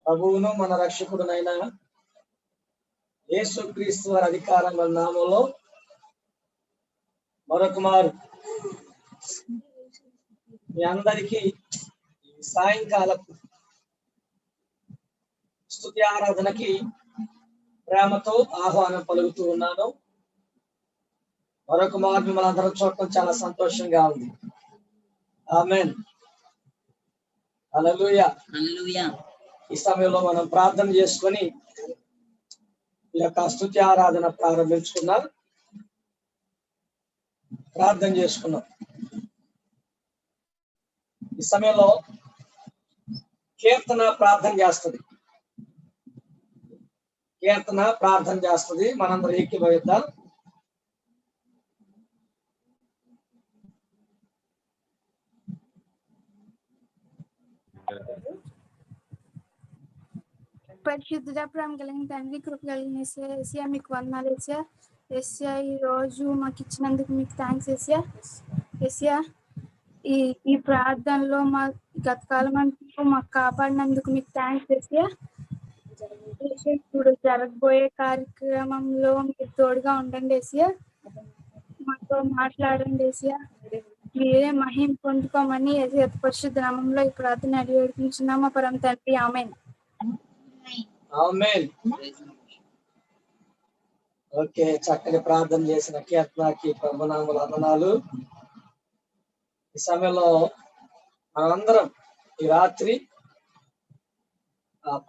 ప్రభువును మన రక్షకుడునైన యేసుక్రీస్తు వారి అధికారంలో నామములో మరొక మారు మీ అందరికీ సాయంకాలపు స్తుతి ఆరాధనకి ప్రేమతో ఆహ్వానం పలుకుతూ ఉన్నాను. మరొక మారు మిమ్మల్ని అందరం చూడటం చాలా సంతోషంగా ఉంది. ఆమేన్. హల్లెలూయా. ఈ సమయంలో మనం ప్రార్థన చేసుకొని ఈ యొక్క స్తుతి ఆరాధన ప్రారంభించుకున్నాం. ప్రార్థన చేసుకున్నాం. ఈ సమయంలో కీర్తన ప్రార్థన చేస్తుంది. మనందరం ఏకీభవిద్దాం. పరిశుద్ధుడ, ప్రేమ కలిగిన తండ్రి, కృప కలిగిన యేసయ్య మీకు వందనాలు యేసయ్య. ఈ రోజు మాకు ఇచ్చినందుకు మీకు థ్యాంక్స్ యేసయ్య. ఈ ప్రార్థనలో మా గత కాలం అంతా మాకు కాపాడినందుకు మీకు థ్యాంక్స్ యేసయ్య. ఇప్పుడు జరగబోయే కార్యక్రమంలో మీరు తోడుగా ఉండండి యేసయ్య. మాతో మాట్లాడండి యేసయ్య. మీరే మహిమ పొందుకోమని యేసయ్య పరిశుద్ధ నామములో ఈ ప్రార్థన అడిగి వేడుకుంటున్నాము పరమ తండ్రి. ఆమేన్. ఆమేన్. ఓకే, చక్కని ప్రార్థన చేసిన కీర్తనకి ప్రభునామముల వందనాలు. ఈ సమయంలో మనందరం ఈ రాత్రి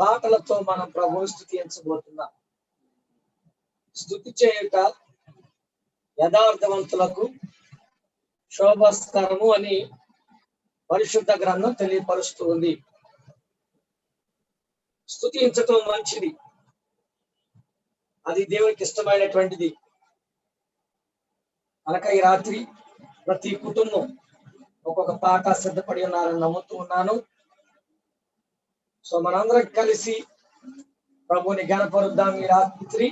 పాటలతో మనం ప్రభువుని స్తుతించబోతున్నాం. స్తుతి చేయుట యథార్థవంతులకు శోభస్కరము అని పరిశుద్ధ గ్రంథం తెలియపరుస్తూ ఉంది. స్తుతించటం మంచిది, అది దేవునికి ఇష్టమైనటువంటిది. కనుక ఈ రాత్రి ప్రతి కుటుంబం ఒక్కొక్క పాట సిద్ధపడి ఉన్నారని నమ్ముతూ ఉన్నాను. సో మనందరం కలిసి ప్రభుని ఘనపరుద్దాం ఈ రాత్రి,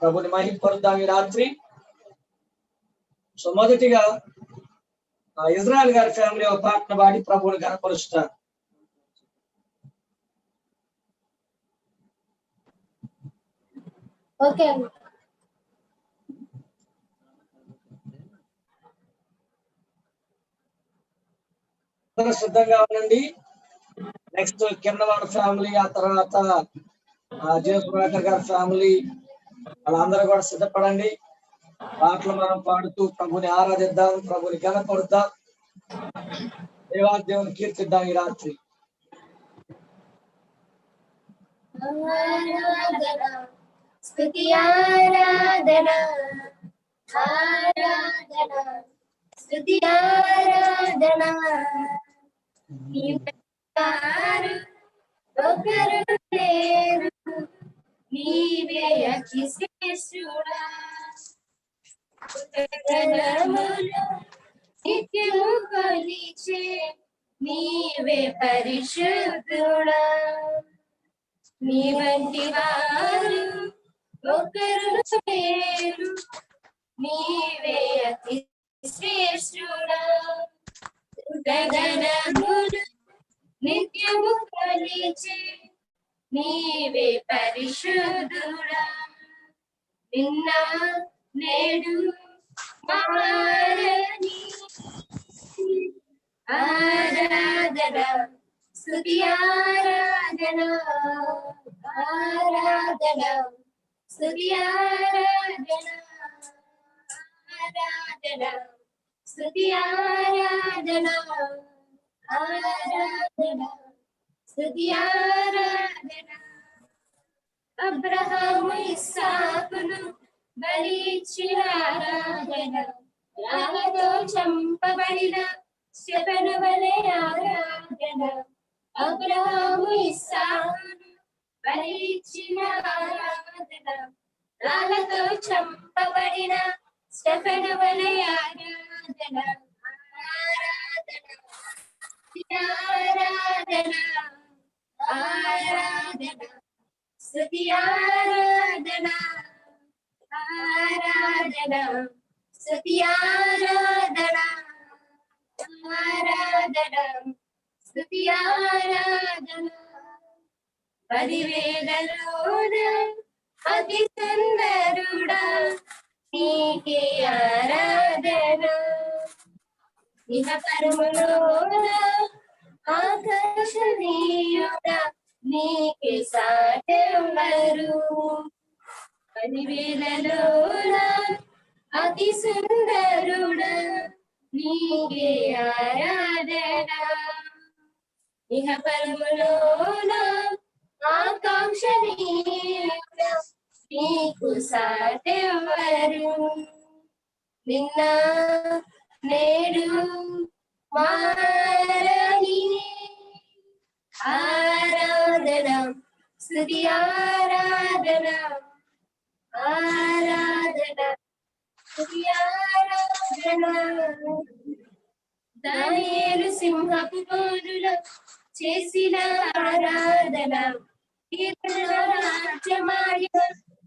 ప్రభుని మహిమపరుద్దాం ఈ రాత్రి. సో మొదటిగా ఇజ్రాయెల్ గారి ఫ్యామిలీ ఒక పాటను పాడి ప్రభుని ఘనపరుస్తారు. ఓకే, సిద్ధంగా ఉండండి. నెక్స్ట్ కిందవాడ ఫ్యామిలీ, ఆ తర్వాత జయసురేఖర్ గారి ఫ్యామిలీ, వాళ్ళందరూ కూడా సిద్ధపడండి. పాటలు మనం పాడుతూ ప్రభుని ఆరాధిద్దాం, ప్రభుని ఘనపరుద్దాం, దేవాదేవుని కీర్తిద్దాం ఈ రాత్రి. స్తుతి ఆరాధన, ఆరాధన, స్తుతి ఆరాధన. ఒకరు లేరు, నీవే అతి శ్రేష్ఠుడా. గణములు నిత్యము కొలిచే నీవే పరిశుద్ధుడా. నీ వంటి వారు ఒకరు లేరు, నీవే అతి శ్రేష్ఠుడా. గణములు నిత్యము కొలిచే నీవే పరిశుద్ధుడా. నిన్న నేడు మారని ఆరాధన, స్తుతి ఆరాధన, ఆరాధన, స్తుతి ఆరాధన, ఆరాధన, స్తుతి ఆరాధన, ఆరాధన, స్తుతి ఆరాధన. అబ్రహాము ఇస్సాకును బలి ఇచ్చిన ఆరాధన, రాళ్ళతో చంపబడిన స్టెఫెను వలె ఆరాధన. అబ్రహాము ఇస్సాకును బలి ఇచ్చిన ఆరాధన, రాళ్ళతో చంపబడిన స్టెఫెను వలె ఆరాధన. ఆరాధన, ఆరాధన, ఆరాధన, స్తుతి ఆరాధన, ఆరాధన, స్తుతి ఆరాధన, ఆరాధన, స్తుతి ఆరాధన. పదివేలలోన అతి సుందరుడా నీకే ఆరాధన ఇహ పరములోన ఆకాశనీయుడా నీకే సాటెవరు పదివేలలోన అతి సుందరుడా నీకే ఆరాధన ఇహ పరములోన ఆకాంక్షనీయుడా నీకు సాటెవరు నిన్న నేడు మారని ఆరాధన స్తుతి ఆరాధన ఆరాధన స్తుతి ఆరాధన దానియేలు సింహపు బోనులో చేసిన ఆరాధన రాజ్యమాడిన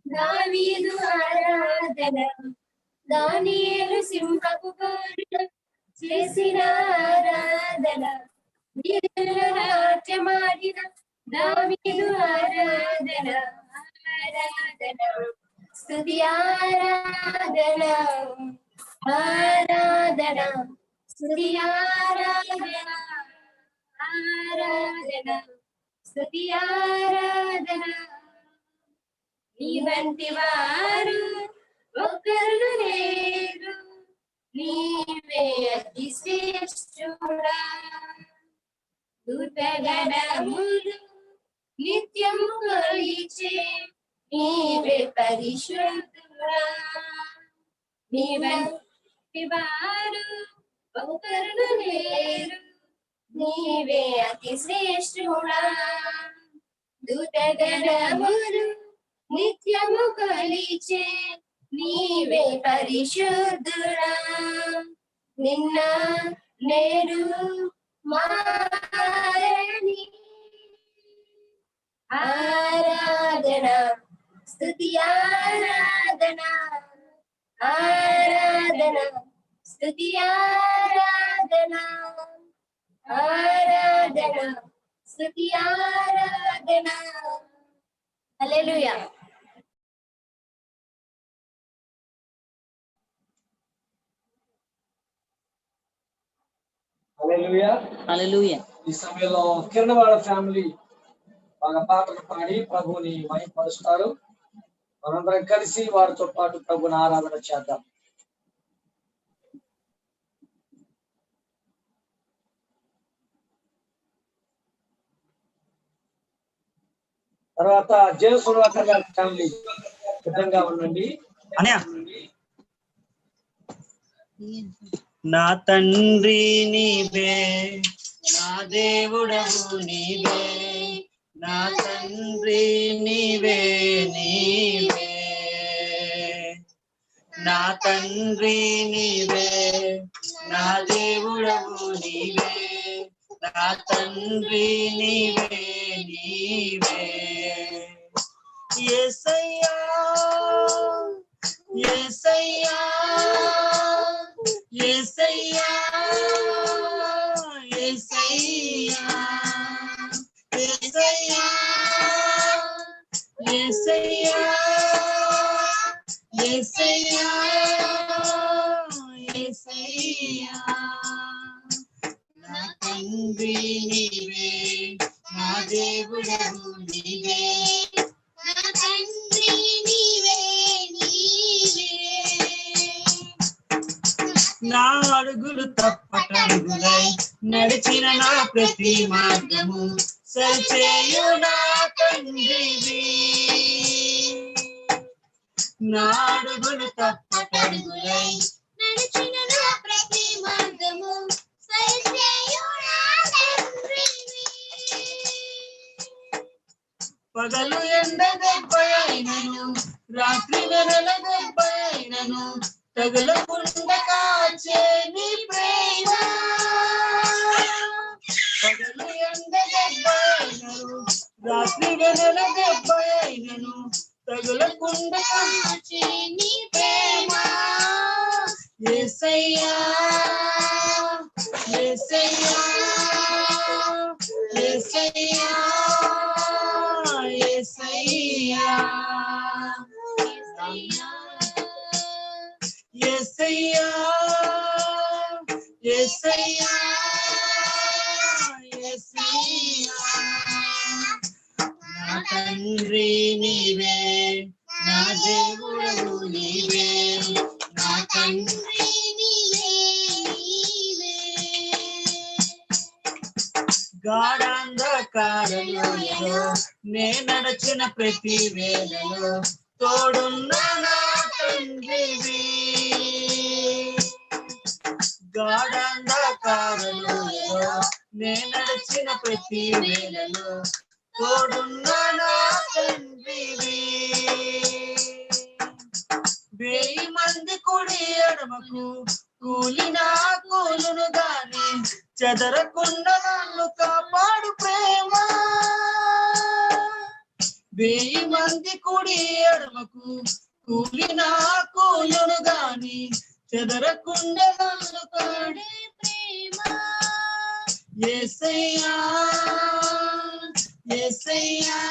దావీదు ఆరాధన దానియేలు సింహపు బోనులో చేసిన ఆరాధన రాజ్యమాడిన దావీదు ఆరాధన ఆరాధన స్తుతి ఆరాధన ఆరాధన స్తుతి ఆరాధన ఆరాధన స్తుతి ఆరాధన నీ వంటి వారు ఒకరు లేరు నీవే అతి శ్రేష్ఠుడా దూతగణములు నిత్యము కొలిచే నీవే పరిశుద్ధుడా నీ వంటి వారు ఒకరు లేరు నీవే అతి శ్రేష్ఠుడా దూతగణములు నిత్యము కొలిచే నీవే పరిశుద్ధుడా నిన్న నేడు మారని ఆరాధన స్తుతి ఆరాధన ఆరాధన స్తుతి ఆరాధన ఆరాధన స్తుతి ఆరాధన హల్లెలూయా హల్లెలూయా హల్లెలూయా. ఈ సమయంలో కిరణవాడ ఫ్యామిలీ బాగా పాటలు పాడి ప్రభువుని మహిమపరుస్తారు. మనందరం కలిసి వారితో పాటు ప్రభుని ఆరాధన చేద్దాం. తర్వాత జయసురాకర్ గారి ఫ్యామిలీ సిద్ధంగా ఉండండి. నా తండ్రి నీవే, నా దేవుడవు నీవే, నా తండ్రి నీవే నీవే, నా తండ్రి నీవే, నా దేవుడవు నీవే, నా తండ్రి నీవే నీవే. యేసయ్యా యేసయ్యా యేసయ్యా యేసయ్యా యేసయ్యా యేసయ్యా యేసయ్యా యేసయ్యా. నా తండ్రి నీవే, నా దేవుడవు నీవే, నా తండ్రి నీవే నీవే. నా అడుగులు తప్పటడుగులై నడిచిన నా ప్రతి మార్గము సరిచేయు నా తండ్రివి. నా అడుగులు తప్పటడుగులై నడిచిన నా ప్రతి మార్గము సరిచేయు నా తండ్రివి. పగలు ఎండ దెబ్బయైనను, రాత్రి వెనల దెబ్బయైనను తగలకుండా కాచే నీ ప్రేమ. పగలు ఎండ దెబ్బయైనను, రాత్రి వెనల దెబ్బయైనను తగలకుండా కాచే నీ ప్రేమ. యేసయ్యా యేసయ్యా యేసయ్యా యేసయ్యా యేసయ్యా యేసయ్యా నా తండ్రి నీవే నా దేవుడవు నీవే నా తండ్రి నీవే నీవే గాఢాంధకారంలో నే నడచిన ప్రతి వేళలో తోడున్న నా తండ్రివి గాఢాంధకారంలో నే నడచిన ప్రతి వేళలో తోడున్న నా తండ్రివి 1000 మంది కుడి ఎడమకు కూలినా కూలును గాని చెదరకుండా నన్ను కాపాడు ప్రేమ 1000 మంది కుడి ఎడమకు కూలినా కూలును గాని చెదరకుండా నన్ను కాపాడే ప్రేమ యేసయ్యా యేసయ్యా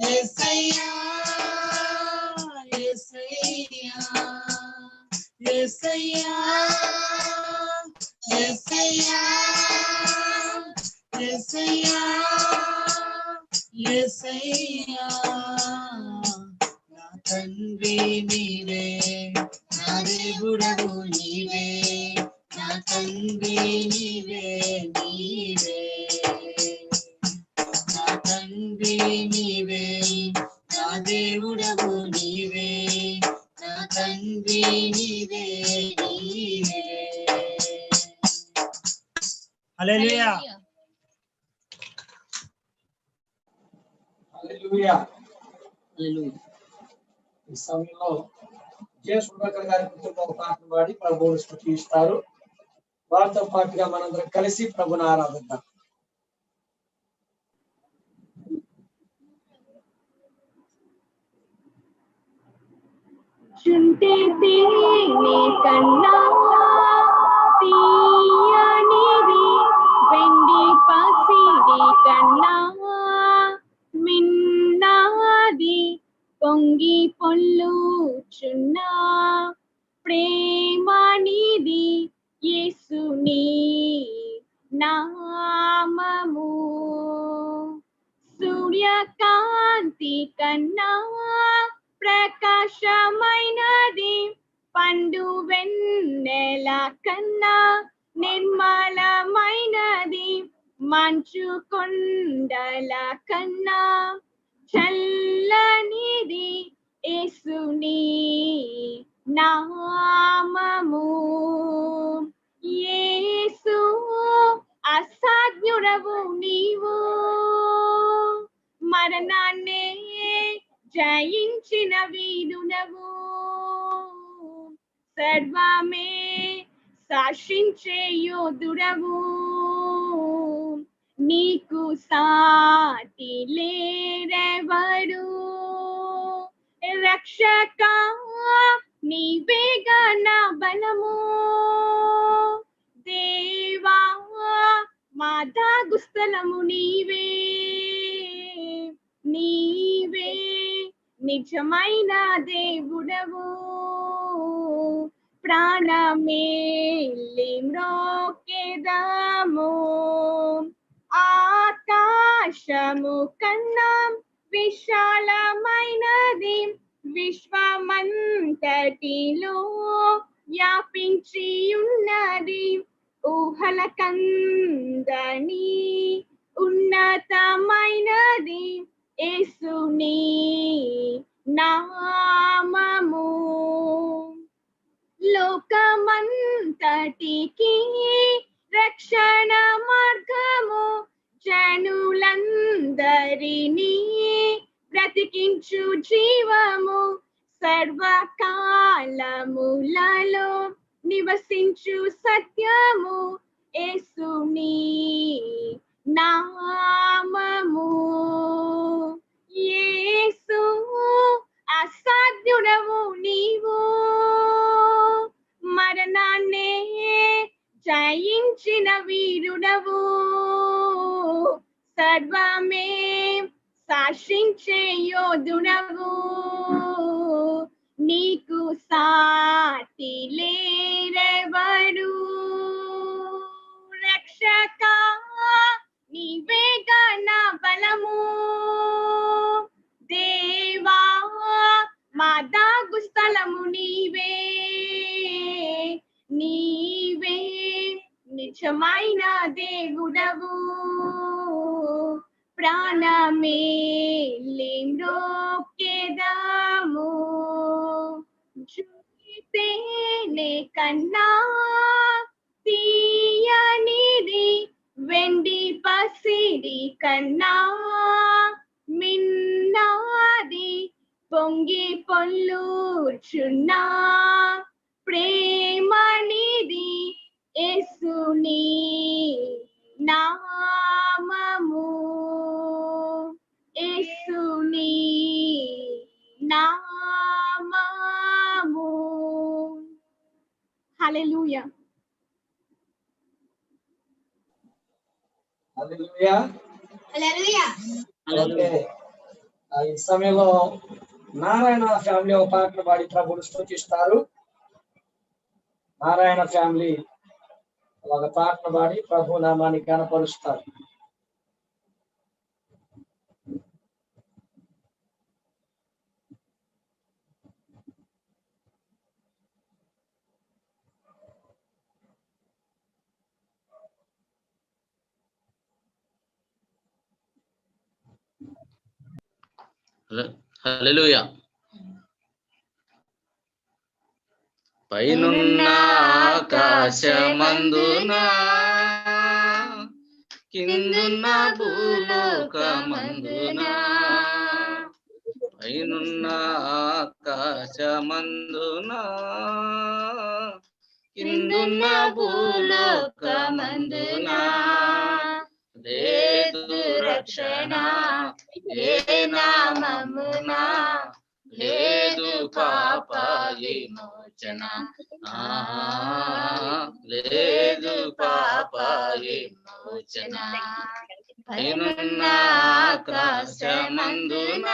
యేసయ్యా యేసయ్యా యేసయ్యా యేసయ్యా యేసయ్యా యేసయ్యా నా తండ్రి నీవే నా దేవుడవు నీవే నా తండ్రి నీవే నీవే నా తండ్రి నీవే నా దేవుడవు నీవే నా తండ్రి నీవే నీవే హల్లెలూయా హల్లెలూయా హల్లెలూయా ఈ సమయంలో జే సుధాకర్ గారి కుటుంబం ఒక పాటను పాడి ప్రభువును స్తుతిస్తారు వారితో పాటుగా మనందరం కలిసి ప్రభుని ఆరాధిద్దాం చుంటే తేనె కన్నా తీయనిది వెండి పసిడి కన్నా మిన్నాది పొంగి పొల్లుచున్నా ప్రేమనిది యేసుని నామము సూర్యకాంతి కన్నా ప్రకాశమైనది పండు వెన్నెల కన్నా నిర్మలమైనది మంచు కొండల కన్నా చల్లనిది యేసుని నామము యేసు అసాధ్యుడవు నీవు మరణాన్నే జయించిన వీరునవు సర్వమే శాసించే యోధుడవు నీకు సాటి లేరెవరు రక్షక నీవేగా నా బలము దేవా మా దాగుస్థలము నీవే నీవే నిజమైన దేవుడవు ప్రాణమేలి మ్రోకెదము ఆకాశము కన్నా విశాలమైనది విశ్వమంతటిలో వ్యాపించి ఉన్నది ఊహల కందని ఉన్నతమైనది యేసుని నామము లోకమంతటికి రక్షణ మార్గము జనులందరినీ బ్రతికించు జీవము సర్వకాలములలో నివసించు సత్యము యేసుని నామము యేసు అసాధ్యుడవు నీవు మరణాన్నే జయించిన వీరుడవు సర్వమే హర్షించే యోధుడవు నీకు సాటి లేరెవరు రక్షక నీవేగా నా బలము దేవా మా దాగు స్థలము నీవే నీవే నిజమైన దేవుడవు ప్రాణమే లింగోకేదాము జుతేనే కన్నా తీయనిది వెండి పసిడి కన్నా మిన్నాది పొంగి పొల్లుచున్నా ప్రేమనిది యేసుని నామము యేసుని నామము హల్లెలూయా హల్లెలూయా. హల్లెలూయా. ఓకే. ఈ సమయంలో నారాయణ ఫ్యామిలీ ఒక పాటను పాడి ప్రభువును స్తుతిస్తారు. నారాయణ ఫ్యామిలీ ఒక పాటను పాడి ప్రభు నామాన్ని కనపరుస్తారు. హల్లెలూయా. పైనున్న ఆకాశమందున కిందున్న భూలోకమందున పైనున్న ఆకాశమందున కిందున్న భూలోకమందున లేదు రక్షణ ఏ నామమున లేదు పాప విమోచన లేదు పాప విమోచన పైనున్న ఆకాశమందున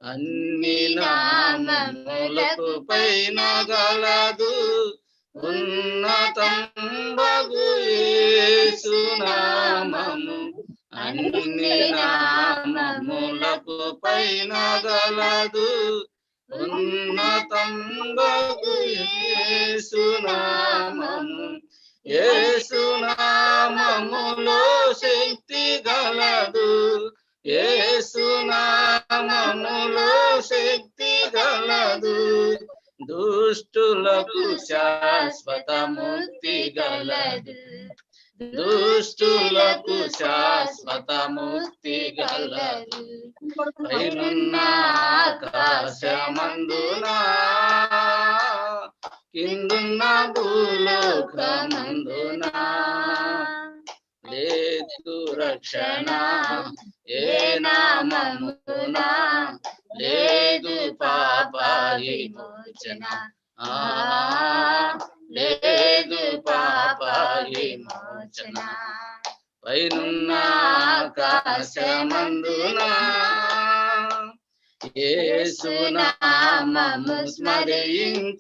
అన్ని నామములకు పైన గలదు ఉన్నతంబగు యేసు నామము అన్ని నామములకు పైన గలదు ఉన్నతంబగు యేసు నామము యేసు నామములో శక్తి గలదు యేసు నామములో శక్తి గలదు దుష్టులకు శాశ్వత ముక్తి గలదు దుష్టులకు శాశ్వత ముక్తి గలదు పైనున్న ఆకాశమందున కిందున్న భూలోకమందున లేదు రక్షణ ఏ నామమున లేదు పాప విమోచన లేదు పాప విమోచన పైనున్న ఆకాశమందున యేసు నామము స్మరించగానే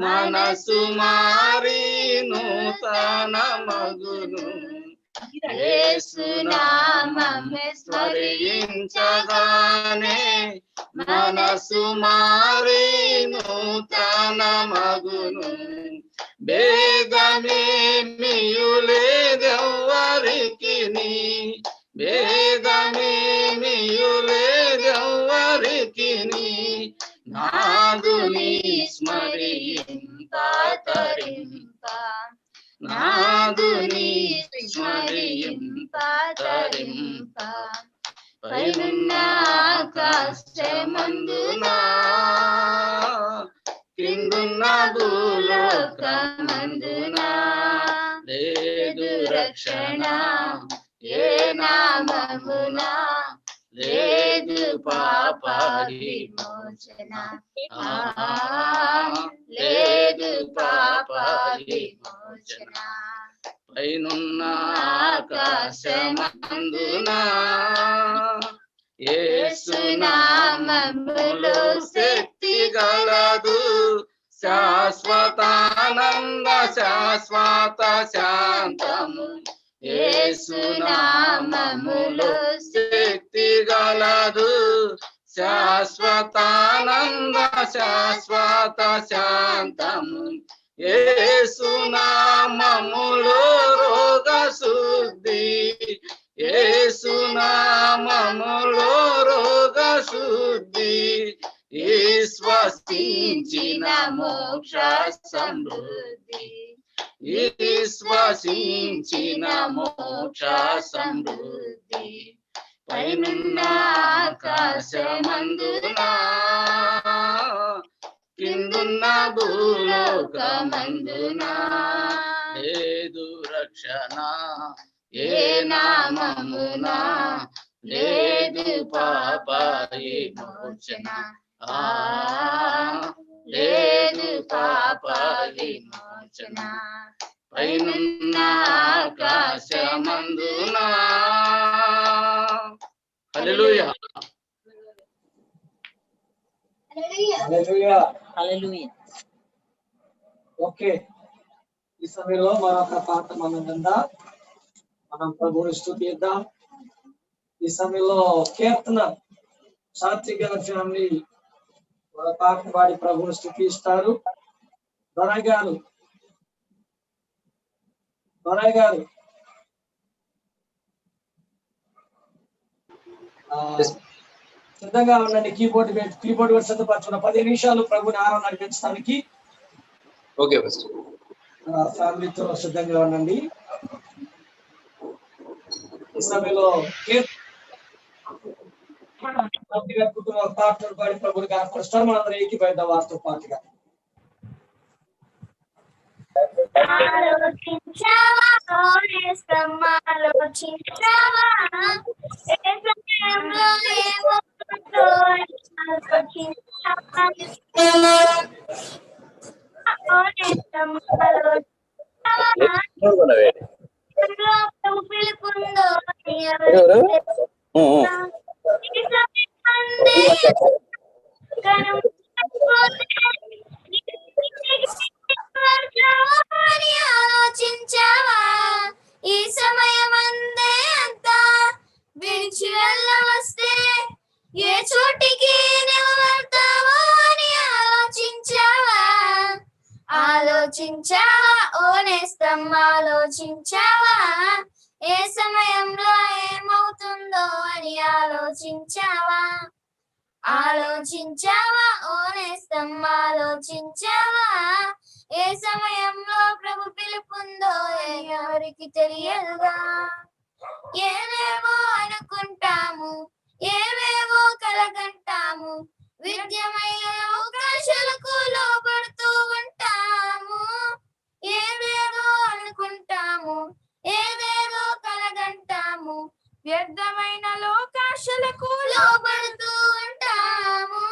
మనసు మారి నూతన మగును యేసు నామము స్మరించగానే మనసు మారి నూతన మగును భేదమేమియు లేదెవ్వరికిని భేదమేమియు లేదెవ్వరికిని నాదుని స్మరింప తరింప నాదుని స్మరింప తరింప పైనున్న ఆకాశమందున కిందున్న భూలోకమందున లేదు రక్షణ ఏ నామమున లేదు పాప విమోచన లేదు పాప విమోచన పైనున్న ఆకాశమందున యేసు నామములో శక్తి గలదు, శాశ్వతానంద శాశ్వత శాంతము. యేసు నామములో శక్తి గలదు, శాశ్వతానంద శాశ్వత శాంతము. యేసు నామములో రోగ శుద్ధి, యేసు నామములో రోగ శుద్ధి. విశ్వసించిన మోక్ష సమృద్ధి, విశ్వసించిన మోక్ష సమృద్ధి. పైనున్న ఆకాశమందున కిందున్న భూలోకమందున లేదు రక్షణ ఏ నామమున, లేదు పాప విమోచన, లేదు పాప విమోచన. పైనున్న ఆకాశమందున. హల్లెలూయా. హల్లెలూయా. హల్లెలూయా. ఓకే, ఈ సమయంలో మరొక పాట మనం విందాం, మనం ప్రభువుని స్తుతిద్దాం. ఈ సమయంలో కీర్తన శాంతిగల ఫ్యామిలీ ఒక పాట పాడి ప్రభువుని స్తుతిస్తారు. దొరయ్య గారు సిద్ధంగా ఉండండి. కీబోర్డ్ కూడా సిద్ధపరచుకున్న 10 నిమిషాలు ప్రభుని ఆరాధన నడిపించడానికి ఫ్యామిలీతో సిద్ధంగా ఉండండి. ఈ సమయంలో కుటుంబ పాటలు పాడి ప్రభుని కనపరుస్తారు. మనందరం ఏకీభవిద్దాం వారితో పాటుగా. ఆలోచించావా ఆలోచించావా ఏ సమయంలో ఏమవుతుందో ఆలోచించావా పిలుపుందో ఆలోచించావా ఈ సమయం అందే అంతా విడిచి వెళ్ళవస్తే ఏ చోటికి నువ్వు వెళ్తావో అని ఆలోచించావా ఓ నేస్తం ఆలోచించావా ఏ సమయంలో ఏమవుతుందో అని ఆలోచించావా ఓ నేస్తం ఆలోచించావా ఏ సమయంలో ప్రభు పిలుపుందో ఎవరికి తెలియదుగా. ఏవేవో అనుకుంటాము, ఏవేవో కలగంటాము, విద్యమైన అవకాశాలకు లోబడుతూ ఉంటాము. ఏవేవో అనుకుంటాము, ఏవేవో కలగంటాము, వ్యర్థమైన లోకాశలకు లోబడుతూ ఉంటాము.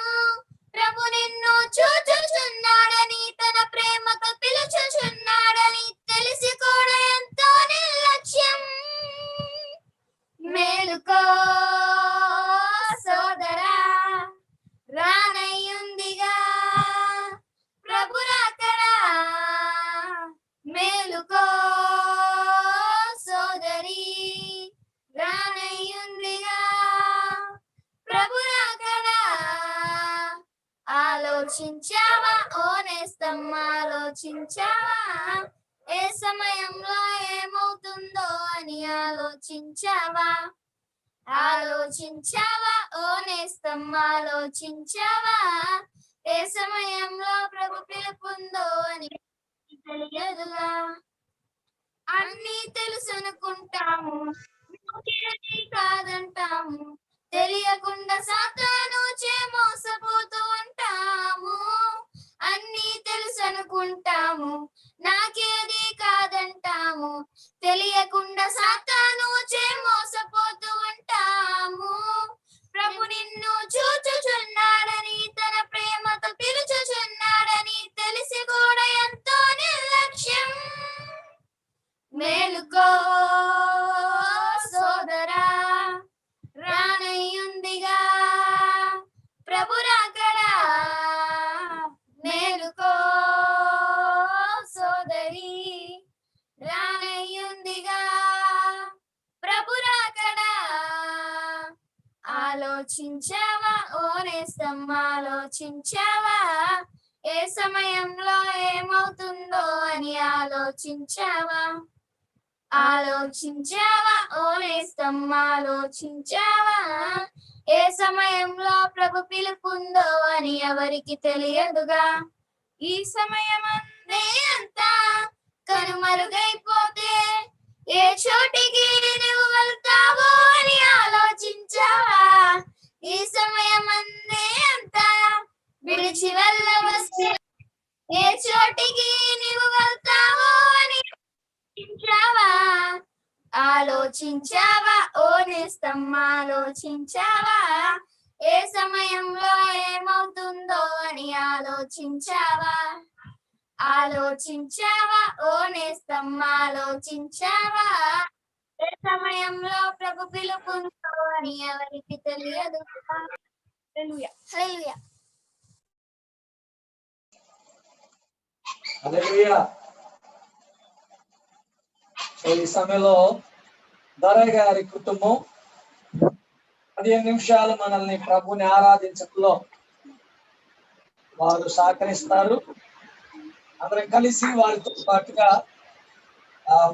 ప్రభు నిన్ను చూచుచున్నాడని, తన ప్రేమతో పిలుచుచున్నాడని తెలిసి కూడా ఎంతో నిర్లక్ష్యం. మేలుకో సోదరా, రానయ్యుందిగా ప్రభు రాకడా. మేలుకో సోదరి, రానయ్యుందిగా ప్రభు రాకడా. ఆలోచించావా ఓ నేస్తం ఆలోచించావా ఏ సమయంలో ఏమవుతుందో అని ఆలోచించావా ఓ నేస్తం ఆలోచించావా ఏ సమయంలో ప్రభు పిలుపుందో అని తెలియదుగా. అన్నీ తెలుసనుకుంటాము, కాదంటాము, తెలియకుండా సాతాను చే మోసపోతూ ఉంటాము. అన్నీ తెలుసనుకుంటాము, నాకేది కాదంటాము, తెలియకుండా సాతాను చే మోసపోతూ ఉంటాము. ప్రభు నిన్ను చూచుచున్నాడని, తన ప్రేమతో పిలుచుచున్నాడని తెలిసి కూడా ఎంతో నిర్లక్ష్యం. మేలు ఆలోచించావా ఓ నేస్తం ఆలోచించావా ఏ సమయంలో ఏమవుతుందో అని ఆలోచించావా ఆలోచించావా ఓ నేస్తం ఆలోచించావా ఏ సమయంలో ప్రభు పిలుపుందో అని ఎవరికి తెలియదుగా ఈ సమయమందే అంతా కనుమరుగైపోతే ఏ చోటికి నువ్వు వెళ్తావో అని ఆలోచించావా ఈ సమయమందే అంతా విడిచి వెళ్ళవస్తే ఏ చోటికి నువ్వు వెళ్తావో అని ఆలోచించావా ఆలోచించావా ఓ నేస్తం ఆలోచించావా ఏ సమయంలో ఏమవుతుందో అని ఆలోచించావా ఆలోచించావా ఓ నేస్తం ఆలోచించావా ఏ సమయంలో ప్రభు పిలుపుందో అని ఎవరికి తెలియదు హల్లెలూయా హల్లెలూయా హల్లెలూయా. ఈ సమయంలో దొరయ్య గారి కుటుంబం 15 నిమిషాలు మనల్ని ప్రభుని ఆరాధించడంలో వారు సహకరిస్తారు. అందరం కలిసి వారితో పాటుగా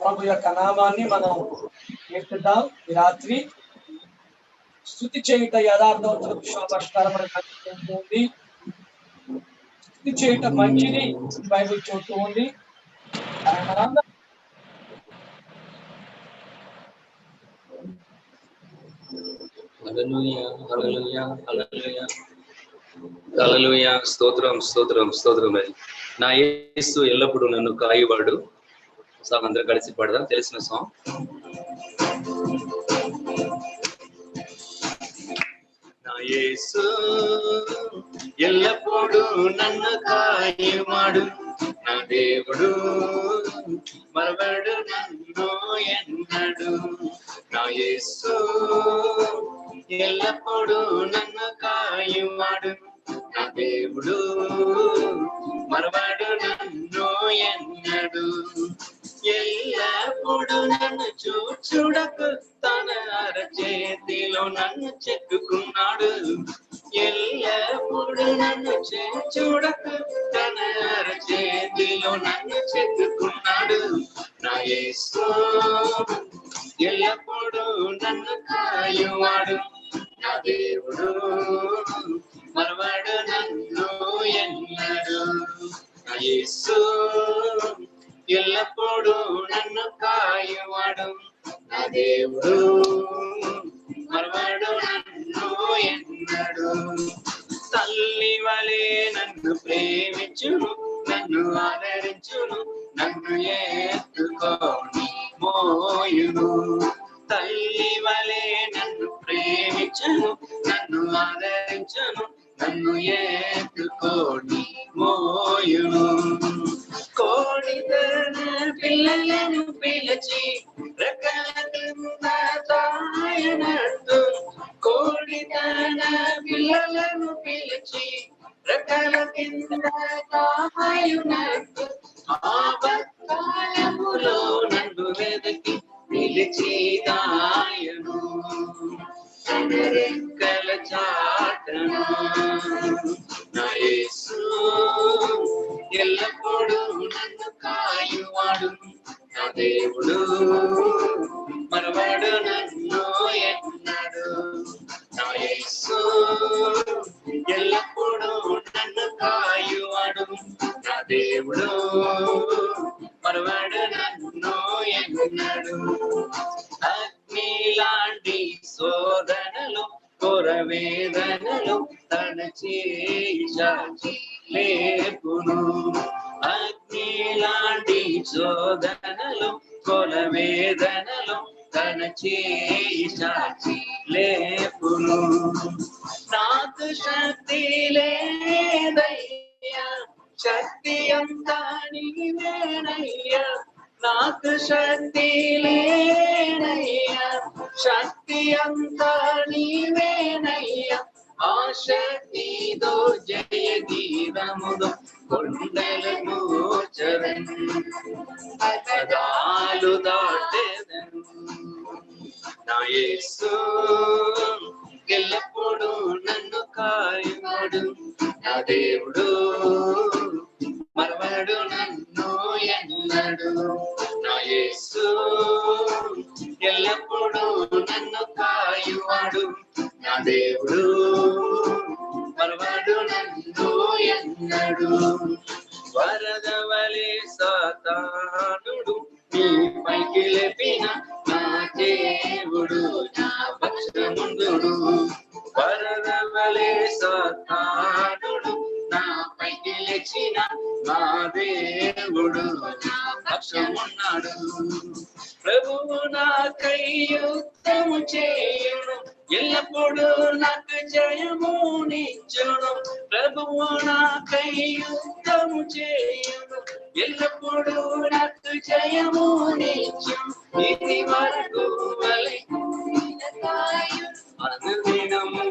ప్రభు యొక్క నామాన్ని మనం కీర్తిద్దాం. ఈ రాత్రి స్తుతి చేయుట యథార్థవంతులకు శోభస్కరమని కనిపిస్తుంది. స్తుతి చేయుట మంచిది బైబిల్ చెబుతూ ఉంది. మనందరం హల్లెలూయా హల్లెలూయా హల్లెలూయా హల్లెలూయా. స్తోత్రం స్తోత్రం స్తోత్రం. నా యేసు ఎల్లప్పుడూ నన్ను కాయువాడు. సాంగ్ అందరూ కలిసి పాడదాం, తెలిసిన సాంగ్. నా యేసు ఎల్లప్పుడూ నన్ను కాయువాడు, నా దేవుడు మరవడు నన్ను ఎన్నడు. నా యేసు ఎల్లప్పుడూ నన్ను కాయువాడు, నా దేవుడు మరవడు నన్ను ఎన్నడు. ఎల్లప్పుడు నన్ను చూడకు తన అరచేతిలో నన్ను చెక్కుకున్నాడు. ఎల్లప్పుడు నన్ను చూడకు తన అరచేతిలో నన్ను చెక్కుకున్నాడు. నా యేసు ఎల్లప్పుడు నన్ను కాయువాడు, నా దేవుడు మరవడు నన్ను ఎన్నడు. నా యేసు ఎల్లప్పుడు నన్ను కాయువాడు, నా దేవుడు మరవడు నన్ను ఎన్నడు. తల్లి వలె నన్ను ప్రేమించును, నన్ను ఆదరించును, నన్ను ఎత్తుకొని మోయును. తల్లి వలె నన్ను ప్రేమించును, నన్ను ఆదరించును, నన్ను ఎత్తుకొని మోయును. కోడి తన పిల్లలను పిలిచి రెక్కల కింద తాయనట్టు, కోడి తన పిల్లలను పిలిచి రెక్కల కింద తాయనట్టు, ఆపత్కాలములో నన్ను వెదకి పిలిచి దాయను. రెక్కల చాటను నా యేసు ఎల్లప్పుడూ నన్ను కాయువాడు, నా దేవుడు మరవడు నన్ను ఎన్నడు. నా యేసు ఎల్లప్పుడూ నన్ను కాయువాడు, నా దేవుడు మరవడు నన్ను ఎన్నడు. అగ్ని లాంటి శోధనలు ఘోర వేదనలు తన చేయి చాచి లేపును. అగ్ని లాంటి శోధనలు ఘోర వేదనలు తన చేయి చాచి లేపును. నాకు శక్తి లేదయ్యా, శక్తి అంతా నీవేనయ్యా. నాకు శక్తి లేనయ్యా, శక్తి అంతా నీవేనయ్యా. ఆ శక్తితో జయ గీతముతో కొండలను చరణ్ పదాలు దాటెదను. నా యేసు ఎల్లప్పుడూ నా దేవుడు మరవడు నన్ను ఎన్నడు. నా యేసు ఎల్లప్పుడూ నన్ను కాయువాడు. నా దేవుడు మరవడు నన్ను ఎన్నడు. వరద వలె సాతానుడు నీ పైకి లేపిన నా దేవుడు నా పక్షముందుడు. వరద వలె సాతానుడు నా పైకి లేచిన నా దేవుడు నా పక్షమున్నాడు. ప్రభువు నాకై యుద్ధము చేయును, ఎల్లప్పుడూ నాకు జయము నిచ్చును. ప్రభువు నాకై యుద్ధము చేయును, ఎల్లప్పుడూ నాకు జయము నిచ్చును. ఇది వరకు వలె అనుదినము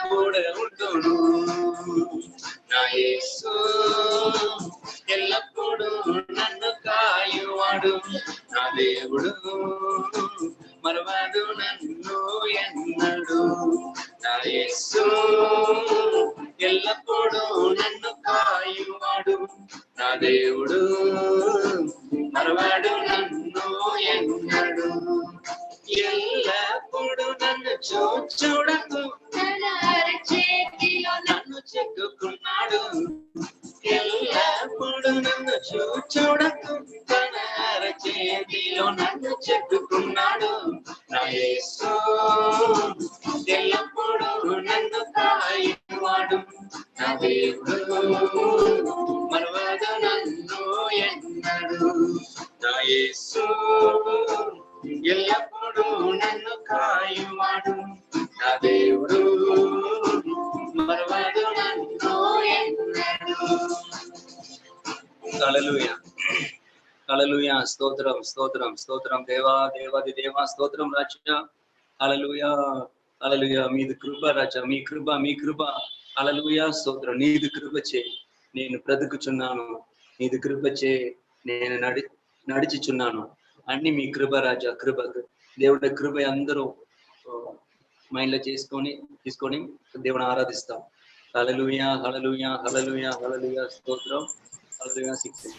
కూడా ఉంటును. నా యేసు ఎల్లప్పుడూ నన్ను కాయువాడు. నా దేవుడు మరవడు నన్ను ఎన్నడు. నా యేసు ఎల్లప్పుడూ నన్ను కాయువాడు. నా దేవుడు మరవడు నన్ను ఎన్నడు. ఎల్లప్పుడు నన్ను చూడకు చేతిలో నన్ను చెక్కుకున్నాడు. ఎల్లప్పుడు నన్ను చూడకు తన చేతిలో నన్ను చెక్కుకున్నాడు. నా యేసు ఎల్లప్పుడు నన్ను కాయువాడు. నా దేవుడు మరవడు నన్ను ఎన్నడు. నా యేసు ఎల్లప్పుడూ నన్ను కాయువాడు. నా దేవుడు మరవడు నన్ను ఎన్నడు. హల్లెలూయా హల్లెలూయా. స్తోత్రం స్తోత్రం స్తోత్రం దేవా దేవాది దేవా స్తోత్రం రాజా. హల్లెలూయా హల్లెలూయా. మీది కృప రాజా, మీ కృప మీ కృప. హల్లెలూయా స్తోత్రం. నీది కృప చే నేను బ్రతుకుచున్నాను, నీది కృప చే నేను నడిచిచున్నాను. అన్ని మీ కృప రాజా, కృప దేవుడి కృప అందరూ మైండ్ లో తీసుకొని దేవుని ఆరాధిస్తాం. హల్లెలూయా హల్లెలూయా హల్లెలూయా హల్లెలూయా స్తోత్రం. హల్లెలూయా. 6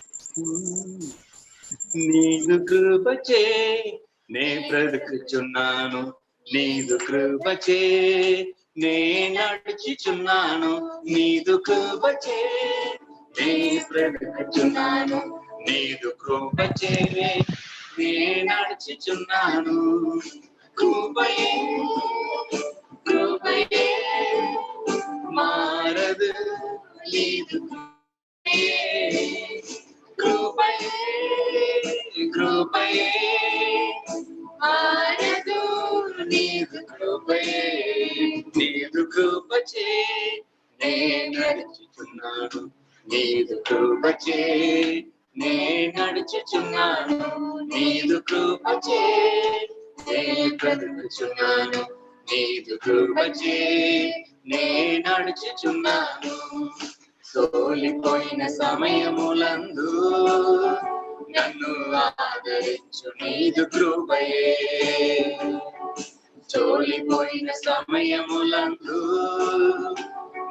నీదు కృప చే నే బ్రతుకుచున్నాను, నీదు కృప చే నే నడిచిచున్నాను. నీదు కృప చే నే బ్రతుకుచున్నాను, నీదు కృప చే నే నడిచిచున్నాను. కృపయే కృపయే మారదు, నీదు కృపయే కృపయే మారదు, నీదు కృపయే. నీదు కృప చే నే నడిచిచున్నాను, నీదు కృప చే నే నడిచిచున్నాను. నీదు కృప చే నే బ్రతుకుచున్నాను, నీదు కృప చే నే నడిచిచున్నాను. సోలిపోయిన సమయములందు నన్ను ఆదరించు నీదు కృపయే. చోలిపోయిన సమయములందు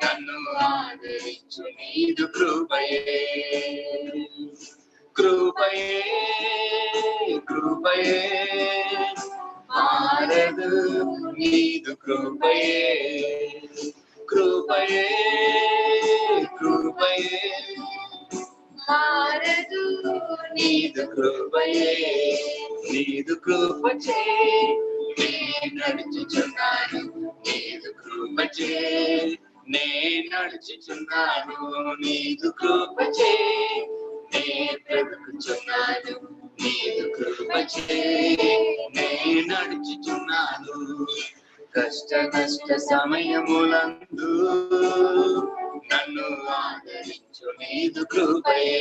నన్ను ఆదరించు నీదు కృపయే. కృపయే కృపయే మారదు, నీదు కృపయే. కృపయే కృపయే మారదు, నీదు కృపయే. నీదు కృప చే నే నడుచుచున్నాను, నీదు కృప చే నే నడుచుచున్నాను. నీదు కృప చే నే బ్రతుకుచున్నాను, నీదు కృప చే నే నడుచుచున్నాను. కష్ట నష్ట సమయములందు నన్ను ఆదరించు నీదు కృపయే.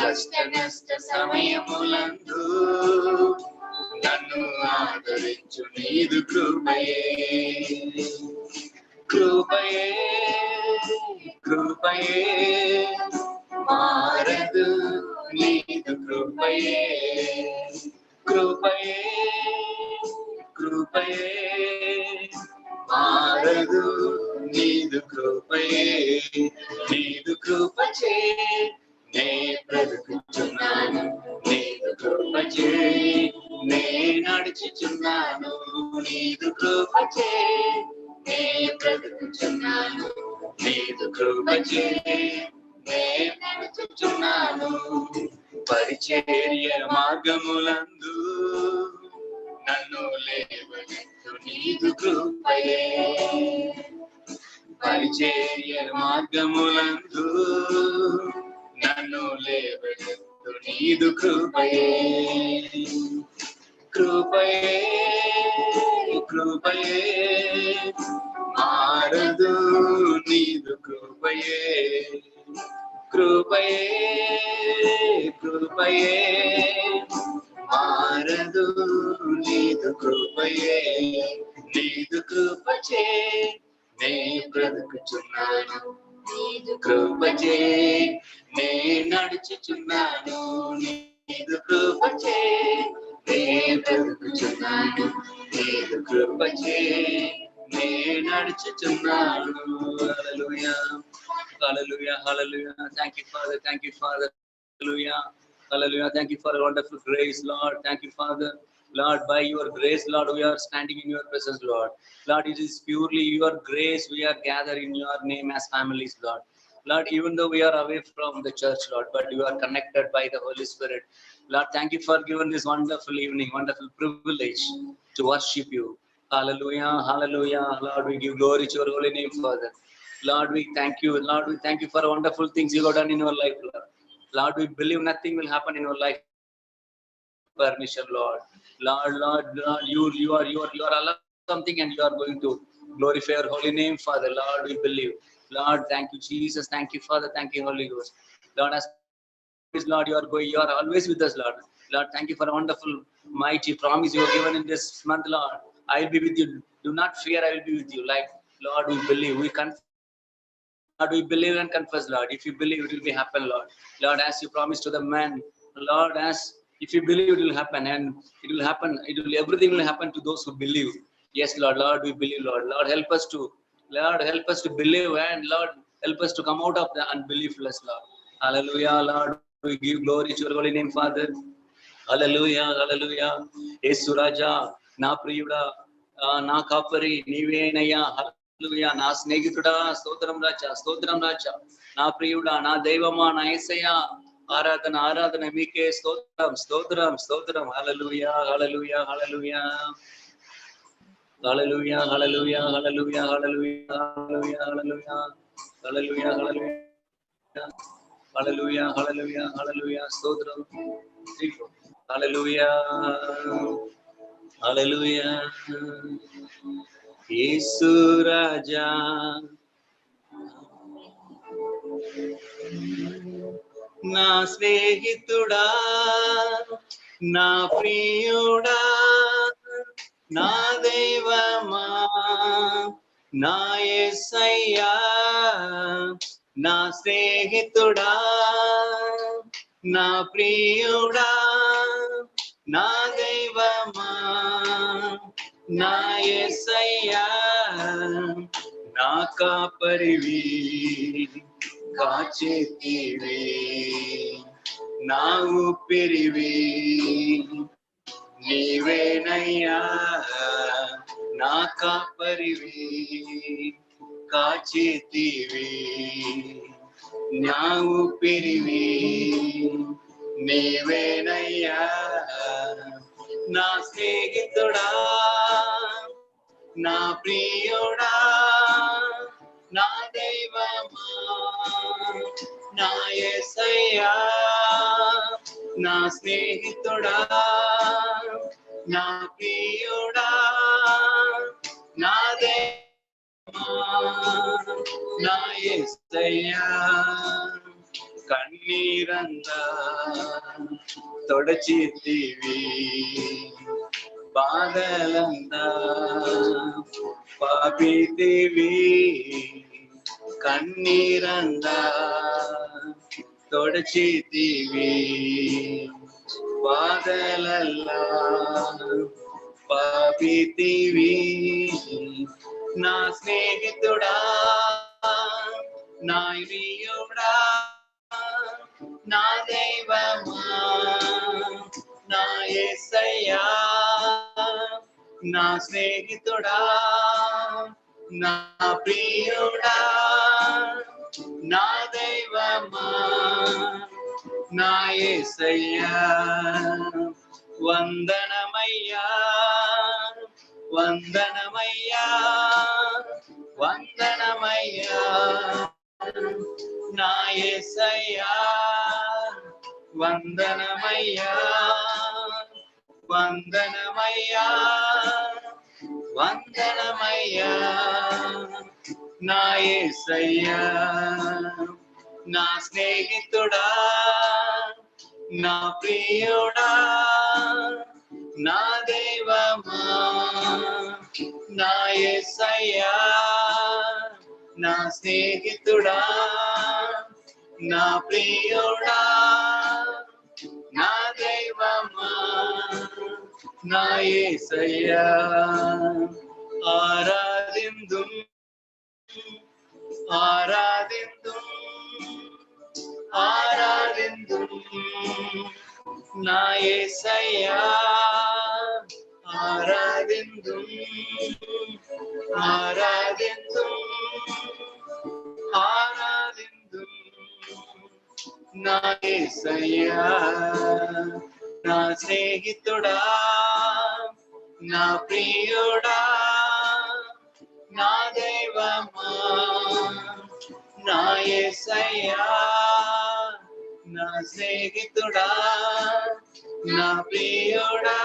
కష్ట నష్ట సమయములందు నన్ను ఆదరించు నీదు కృపయే. కృపయే కృపయే మారదు, నీదు కృపయే. కృపయే కృపయే మారదు నీదు కృపయే నీదు కృపచే నే బ్రతుకుచున్నాను నీదు కృపచే నే నడుచుచున్నాను నీదు కృపచే నే బ్రతుకుచున్నాను నీదు కృపచే నే నడుచుచున్నాను పరిచర్య మార్గములందు నన్ను లేవనెత్తు నీదు కృపయే పరిచర్య మార్గములందు నన్ను లేవనెత్తు నీదు కృపయే కృపయే కృపయే మారదు నీదు కృపయే కృపయే కృపయే మారదు నీదు కృపయే నీదు కృపచే నే బ్రతుకుచున్నాను నీదు కృపచే నే నడుచుచున్నాను నీదు కృపచే నే బ్రతుకుచున్నాను నీదు కృపచే నే నడుచుచున్నాను hallelujah hallelujah hallelujah thank you father hallelujah hallelujah thank you for a wonderful grace Lord thank you Father Lord by your grace Lord we are standing in your presence Lord it is purely your grace we are gathered in your name as families Lord even though we are away from the church Lord but you are connected by the Holy Spirit Lord thank you for giving this wonderful evening wonderful privilege to worship you hallelujah hallelujah Lord we give glory to your holy name Father Lord we thank you for wonderful things you have done in your life Lord we believe nothing will happen in your life permission Lord you are allowed something and you are going to glorify your holy name Father Lord we believe Lord thank you Jesus thank you Father thank you Holy Ghost Lord as Lord you are always with us Lord thank you for a wonderful mighty promise you have given in this month Lord I will be with you do not fear I will be with you like Lord we believe we confess Lord, we believe and confess, Lord. If you believe, it will be happen, Lord. Lord, as you promised to the man, Lord, as if you believe, it will happen, and it will happen. Everything will happen to those who believe. Yes, Lord. Lord, we believe, Lord. Lord, help us to believe, and Lord, help us to come out of the unbeliefless, Lord. Hallelujah, Lord. We give glory to your holy name, Father. Hallelujah, hallelujah. Yesu Raja, na priyuda, na kapari, nivenaya. హల్లెలూయా నా స్నేహితుడా స్తోత్రం రాజా నా ప్రియుడా నా దైవమా నా యేసయ్యా ఆరాధన మీకే స్తోత్రం హల్లెలూయా hallelujah hallelujah hallelujah hallelujah hallelujah hallelujah hallelujah hallelujah hallelujah హల్లెలూయా స్తోత్రం హల్లెలూయా హల్లెలూయా యేసు రాజా నా స్నేహితుడా నా ప్రియుడా నా దైవమా నా యేసయ్యా నా స్నేహితుడా నా ప్రియుడా నా దైవమా నా యేసయ్యా నా కాపరివి కాచేతివి నా ఊపిరివి నీవేనయ్యా నా కాపరివి కాచేతివి నా ఊపిరివి నీవేనయ్యా నా స్నేహితుడా నా ప్రియుడా నా దైవమా నా యేసయ్యా నా స్నేహితుడా నా ప్రియుడా నా దైవమా నా యేసయ్యా కన్నీరంగా తొడచితివి బాధలంతా పాపితివి కన్నీరంగా తొడచితివి బాధలల్లా పాపితివి నా స్నేహితుడా, నా ప్రియుడా, నా దైవమా, నా యేసయ్యా, నా స్నేహితుడా, నా ప్రియుడా, నా దైవమా, నా యేసయ్యా. వందనమయ్యా, వందనమయ్యా, వందనమయ్యా, నా యేసయ్యా. వందనమయ్యా, వందనమయ్యా, వందనమయ్యా, నా యేసయ్యా. నా స్నేహితుడా, నా ప్రియుడా, నా దైవమా, నా యేసయ్యా. నా స్నేహితుడా, నా ప్రియుడా, నా దైవమా, నా యేసయ్యా. ఆరాధిందు, ఆరాధిందు, ఆరాధిందు, నా యేసయ్యా. ఆరాధిందు, ఆరాధిందు, ఆరాధిందు, నా యేసయ్యా. నా స్నేహితుడా, నా ప్రియుడా, నా దైవమా, నా యేసయ్యా. నా స్నేహితుడా, నా ప్రియుడా,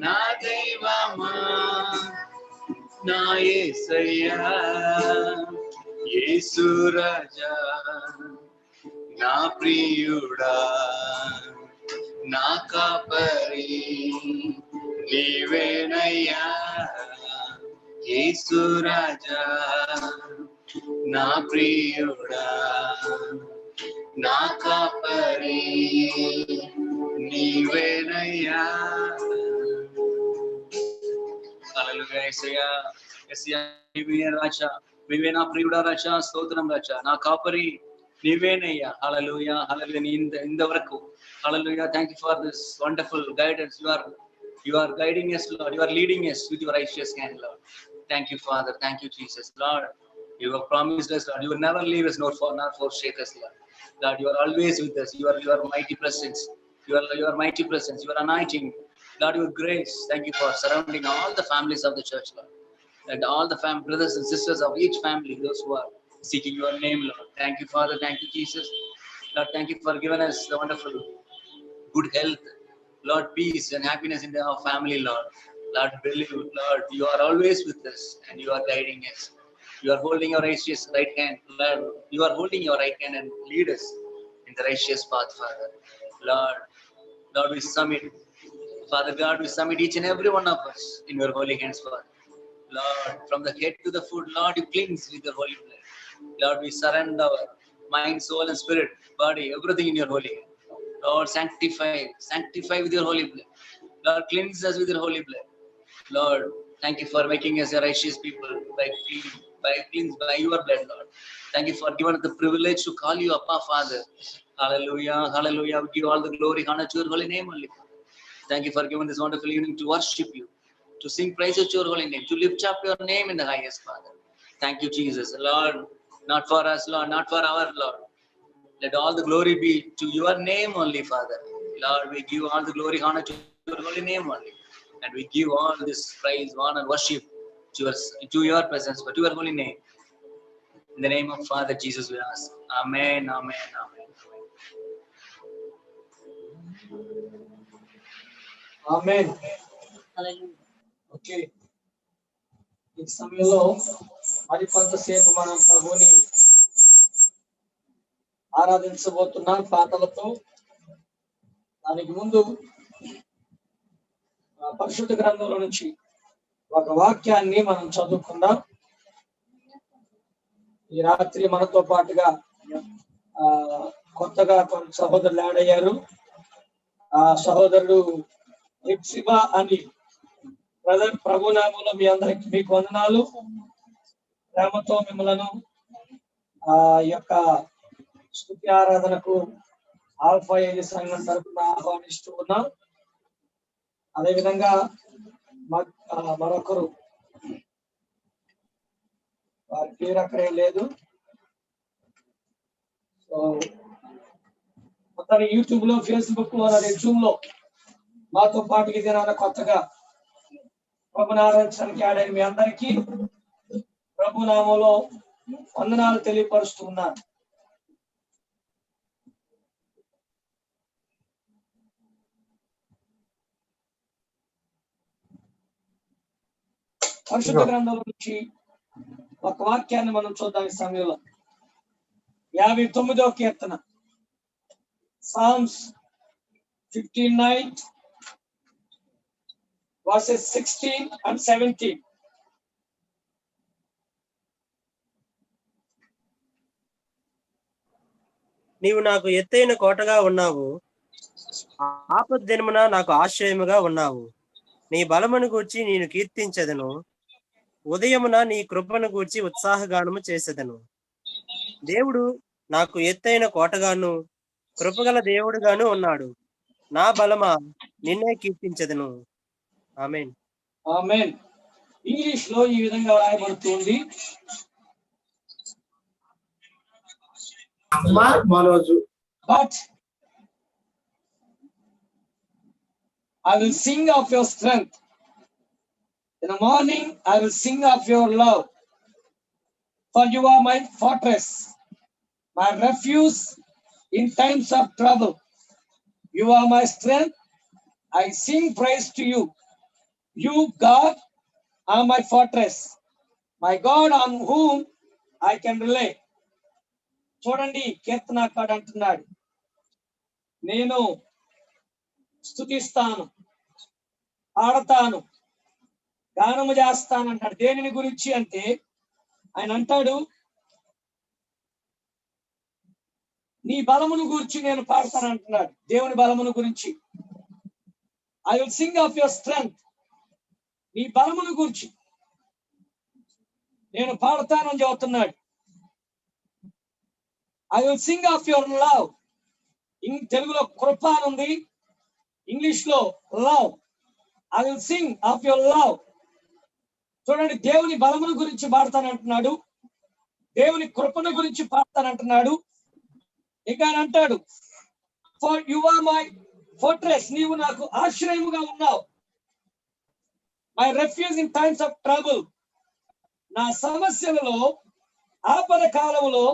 నా దైవమా, నా యేసయ్యా. యేసు రాజా, నా ప్రియుడా, నా కాపరి నీవేనయ్యా. యేసు రాజా, నా ప్రియుడా, నా కాపరి నీవేనయ్యా. హల్లెలూయా. యేసయ్యా, యేసయ్యా, నీవే రాజా, నీవే నా ప్రియుడా రాజా. స్తోత్రం రాజా, నా కాపరి నీవేనయ్యా. Hallelujah, hallelujah. ఇంతవరకు hallelujah. Thank you for this wonderful guidance. You are guiding us, Lord. You are leading us with your righteous hand, Lord. Thank you, Father. Thank you, Jesus. Lord, you have promised us, Lord, you will never leave us nor forsake us, Lord. Lord, you are always with us. You are mighty presence. You are mighty presence. You are anointing. Lord, your grace. Thank you for surrounding all the families of the church, Lord. And all the brothers and sisters of each family, those who are seeking your name, Lord. Thank you, Father. Thank you, Jesus. Lord, thank you for giving us the wonderful good health, Lord, peace and happiness in our family, Lord. Lord, believe, Lord, you are always with us and you are guiding us. You are holding your righteous right hand, Lord. You are holding your right hand and lead us in the righteous path, Father. Lord, we submit, Father God, we submit each and every one of us in your holy hands, Father. Lord, from the head to the foot, Lord, you cleanse with your holy blood. Lord, we surrender our mind, soul, and spirit, body, everything in your holy hand. Lord, sanctify with your holy blood. Lord, cleanse us with your holy blood. Lord, thank you for making us a righteous people by your blood, Lord. Thank you for giving us the privilege to call you Appa, Father. Hallelujah, hallelujah. We give all the glory, honor to your holy name only. Thank you for giving this wonderful evening to worship you, to sing praises to your holy name, to lift up your name in the highest, Father. Thank you, Jesus. Lord, not for us, Lord, not for our Lord. Let all the glory be to your name only, Father. Lord, we give all the glory, honor to your holy name only. And we give all this praise, honor, worship to your presence, but to your holy name. In the name of Father Jesus, we ask. Amen, amen, amen. Amen. Okay, ఈ సమయంలో మరి కొంతసేపు మనం ప్రభుని ఆరాధించబోతున్నాం పాటలతో. దానికి ముందు పరిశుద్ధ గ్రంథంలో నుంచి ఒక వాక్యాన్ని మనం చదువుకుందాం. ఈ రాత్రి మనతో పాటుగా కొత్తగా కొన్ని సహోదరులు యాడ్ అయ్యారు. ఆ సహోదరుడు ఎప్సిబా అని బ్రదర్ ప్రభు నామములో మీ అందరికి మీకు వందనాలు. ప్రేమతో మిమ్మలను ఆ యొక్క స్తుతి ఆరాధనకు ఆల్ఫా ఏజీ సంఘం తరపున ఆహ్వానిస్తూ ఉన్నాం. అదేవిధంగా మరొకరు వారి పేరు అక్కడే లేదు. సో మొత్తం యూట్యూబ్ లో, ఫేస్బుక్ లో, జూమ్ లో మాతో పాటు ఇది కొత్తగా ప్రభుని ఆరాధించడానికి ఆడని మీ అందరికీ ప్రభు నామంలో వందనాలు తెలియపరుస్తూ ఉన్నాను. పరిశుద్ధ గ్రంథంలో నుంచి ఒక వాక్యాన్ని మనం చూద్దాం ఈ సమయంలో. 59వ కీర్తన, Psalms 59 verses 16 and 17. నీవు నాకు ఎత్తైన కోటగా ఉన్నావు, ఆపద్దినమున నాకు ఆశ్రయముగా ఉన్నావు. నీ బలమును గూర్చి నేను కీర్తించెదను, ఉదయమున నీ కృపను గూర్చి ఉత్సాహగానము చేసేదను. దేవుడు నాకు ఎత్తైన కోటగాను కృపగల దేవుడుగాను ఉన్నాడు. నా బలమా నిన్నే కీర్తించెదను. ఆమేన్. ఆమేన్. ఇంగ్లీష్ లో ఈ విధంగా రాయబడుతుంది. But I will sing of your strength. In the morning I will sing of your love. For you are my fortress, my refuge in times of trouble. You are my strength. I sing praise to you. You, God, are my fortress, my God on whom I can rely. చూడండి, కీర్తనాకారుడు అంటున్నాడు, నేను స్తుతిస్తాను, పాడతాను, గానము చేస్తాను అంటాడు. దేనిని గురించి అంటే ఆయన అంటాడు, నీ బలమును గురించి నేను పాడతాను అంటున్నాడు. దేవుని బలమును గురించి. I will sing of your strength. నీ బలమును గురించి నేను పాడతానని చెబుతున్నాడు. I will sing of your love. తెలుగులో కృప అని ఉంది, ఇంగ్లీష్ లో love. I will sing of your love. చూడండి, దేవుని బలమును గురించి పాడతానంటున్నాడు, దేవుని కృపను గురించి పాడతానంటున్నాడు. ఇంకా ఆయన అంటాడు, for you are my fortress, నీవు నాకు ఆశ్రయముగా ఉన్నావు. My refuge in times of trouble, నా సమస్యలలో, ఆపద కాలంలో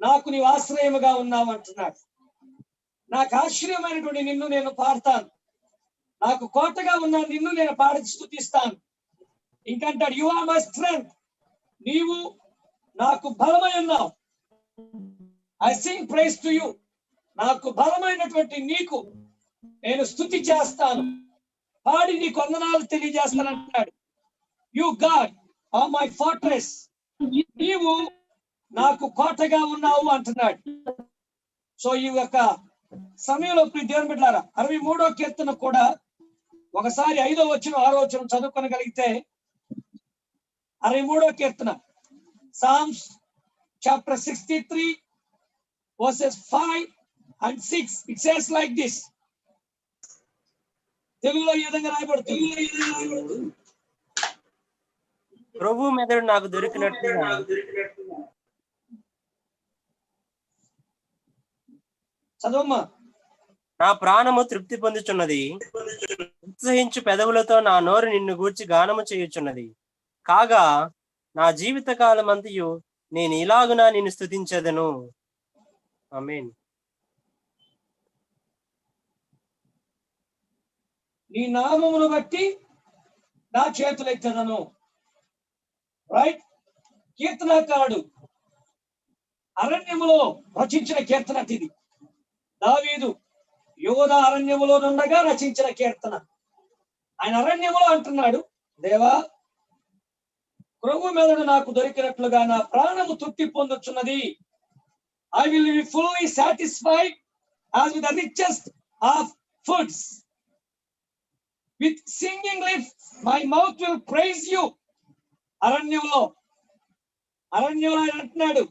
నాకు నీవు ఆశ్రయముగా ఉన్నావు అంటున్నాడు. నాకు ఆశ్రయమైనటువంటి నిన్ను నేను పాడతాను, నాకు కోటగా ఉన్న నిన్ను నేను పాడి స్తుతిస్తాను. ఇంకంటాడు, యు ఆర్ మై స్ట్రెంగ్త్, నీవు నాకు బలమై ఉన్నావు. I sing praise to you, నాకు బలమైనటువంటి నీకు నేను స్తుతి చేస్తాను, పాడి నీ వందనాలు తెలియజేస్తాను అంటున్నాడు. You God are my fortress, నీవు నాకు కోటగా ఉన్నావు అంటున్నాడు. సో ఈ యొక్క సమయంలో దేవుని బిడ్డలారా, 63వ కీర్తన కూడా ఒకసారి 5వ వచనం 6వ వచనం చదువుకొనగలిగితే, 63వ కీర్తన, Psalms chapter 63 verses 5 and 6, it says like this. తెలుగులో ఈ విధంగా రాయబడుతుంది, ప్రభు మెదడు నాకు దొరికినట్టుగా చదవమ్మా. నా ప్రాణము తృప్తి పొందుచున్నది, ఉత్సహించు పెదవులతో నా నోరు నిన్ను గూర్చి గానము చేయుచున్నది. కాగా నా జీవిత కాలమంతయు నేను ఇలాగునా నిన్ను స్తుతించెదను. ఆమేన్. నీ నామమును బట్టి నా చేతులెత్తెదను. రైట్. కీర్తనకారుడు అరణ్యములో రచించిన కీర్తన ఇది. దావీదు యోధ అరణ్యములో నుండగా రచించిన కీర్తన. ఆయన అరణ్యములో అంటున్నాడు, దేవా, ప్రభు మెదడు నాకు దొరికినట్లుగా నా ప్రాణము తృప్తి పొందుచున్నది. I will be fully satisfied as with the richest of foods. With singing lips my mouth will praise you. అరణ్యంలో ఆయన అంటున్నాడు,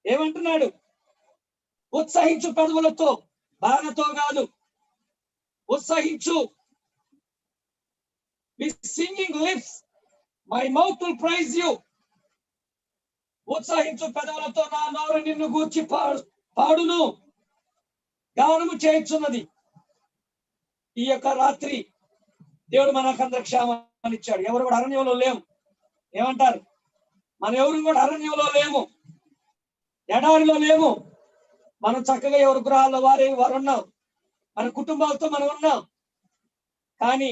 ఏమంటున్నాడు? ఉత్సహించు పెదవులతో, బాధతో కాదు, ఉత్సహించు. With singing lips my mouth will praise you. ఉత్సహించు పెదవులతో నా నోరు నిన్ను గూర్చి పాడును, గానము చేయుచున్నది. ఈ యొక్క రాత్రి దేవుడు మనకందరికి క్షేమాన్ని ఇచ్చాడు. ఎవరు కూడా అరణ్యంలో లేము. ఏమంటారు? మనం ఎవరు కూడా అరణ్యంలో లేము, ఎడారిలో లేము. మనం చక్కగా ఎవరి గృహాల్లో వారు ఉన్నాం, మన కుటుంబాలతో మనం ఉన్నాం. కానీ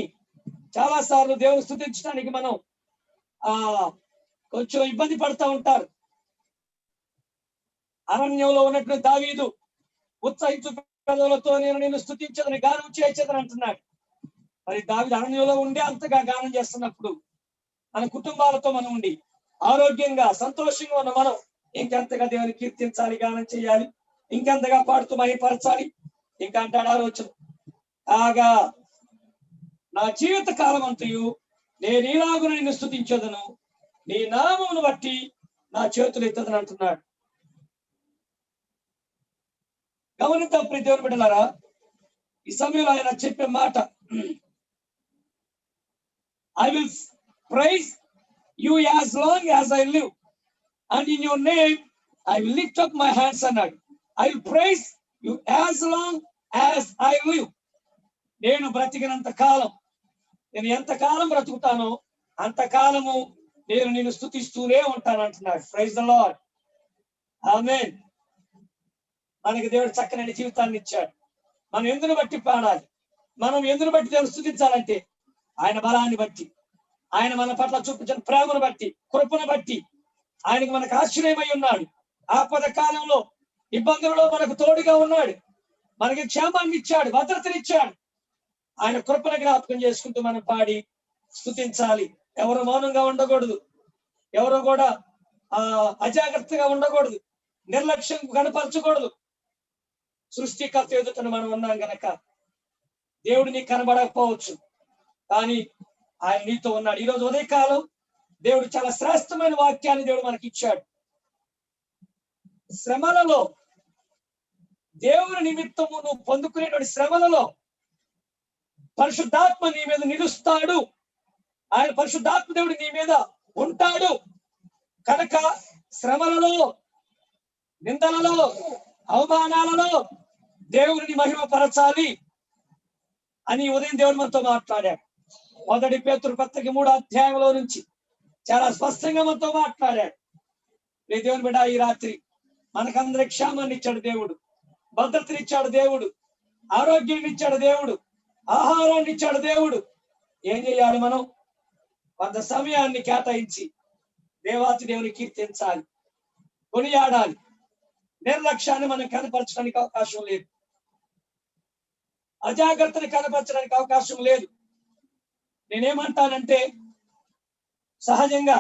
చాలా సార్లు దేవుని స్తుతించడానికి మనం కొంచెం ఇబ్బంది పడుతూ ఉంటారు. అరణ్యంలో ఉన్నటువంటి దావీదు ఉత్సహించు పెదవులతో నేను నిన్ను స్తుతించదని, గానం చేసేదని అంటున్నాడు. మరి దావీదు అరణ్యంలో ఉండి అంతగా గానం చేస్తున్నప్పుడు మన కుటుంబాలతో మనం ఉండి ఆరోగ్యంగా సంతోషంగా ఉన్న మనం ఇంకెంతగా దేవుని కీర్తించాలి, గానం చేయాలి, ఇంకెంతగా పాడుతూ మహిమపరచాలి. ఇంకా అంటాడు ఆలోచన, కాగా నా జీవిత కాలం అంతయు నేను ఇలాగున నిన్ను స్తుతించదను, నీ నామమును బట్టి నా చేతులు ఎత్తదని అంటున్నాడు. గమనిద్దాం ప్రియ దేవుని బిడ్డలారా, ఈ సమయంలో ఆయన చెప్పే మాట, I will praise you as long as I live, and in your name I will lift up my hands అన్నాడు. I will praise you as long as I live. నేను బ్రతికినంత కాలం, నేను ఎంతకాలం బ్రతుకుతానో అంతకాలము నేను నిన్ను స్తుతిస్తూనే ఉంటాను అంటున్నాడు. Praise the lord. ఆమేన్. మనకి దేవుడు చక్కని జీవితాన్ని ఇచ్చాడు. మనం ఎందును బట్టి పాడాలి? మనం ఎందును బట్టి దేవుడు స్తుతించాలంటే ఆయన బలాన్ని బట్టి, ఆయన మన పట్ల చూపించిన ప్రేమను బట్టి, కృపను బట్టి. ఆయనకు మనకు ఆశ్రయమై ఉన్నాడు. ఆపద కాలంలో, ఇబ్బందులలో మనకు తోడుగా ఉన్నాడు. మనకి క్షేమాన్ని ఇచ్చాడు, భద్రతనిచ్చాడు. ఆయన కృపను జ్ఞాపకం చేసుకుంటూ మనం పాడి స్తుతించాలి. ఎవరు మౌనంగా ఉండకూడదు, ఎవరు కూడా అజాగ్రత్తగా ఉండకూడదు, నిర్లక్ష్యం కనపరచకూడదు. సృష్టికర్త ఎదుటను మనం ఉన్నాం గనక దేవుడు నీకు కనబడకపోవచ్చు, కానీ ఆయన నీతో ఉన్నాడు. ఈరోజు ఉదయకాలం దేవుడు చాలా శ్రేష్టమైన వాక్యాన్ని దేవుడు మనకి ఇచ్చాడు. శ్రమలలో, దేవుని నిమిత్తము నువ్వు పొందుకునేటువంటి శ్రమలలో పరిశుద్ధాత్మ నీ మీద నిలుస్తాడు. ఆయన పరిశుద్ధాత్మ దేవుడు నీ మీద ఉంటాడు కనుక శ్రమలలో, నిందలలో, అవమానాలలో దేవుడిని మహిమపరచాలి అని ఉదయం దేవుడు మనతో మాట్లాడాడు. 1 పేతురు పత్రిక 3వ అధ్యాయంలో నుంచి చాలా స్పష్టంగా మనతో మాట్లాడాడు. దేవుని బిడ్డ, ఈ రాత్రి మనకందరికి క్షేమాన్ని ఇచ్చాడు దేవుడు, భద్రతనిచ్చాడు దేవుడు, ఆరోగ్యాన్ని ఇచ్చాడు దేవుడు, ఆహారాన్ని ఇచ్చాడు దేవుడు. ఏం చేయాలి? మనం కొంత సమయాన్ని కేటాయించి దేవాతి దేవుని కీర్తించాలి, కొనియాడాలి. నిర్లక్ష్యాన్ని మనం కనపరచడానికి అవకాశం లేదు, అజాగ్రత్తని కనపరచడానికి అవకాశం లేదు. నేనేమంటానంటే, సహజంగా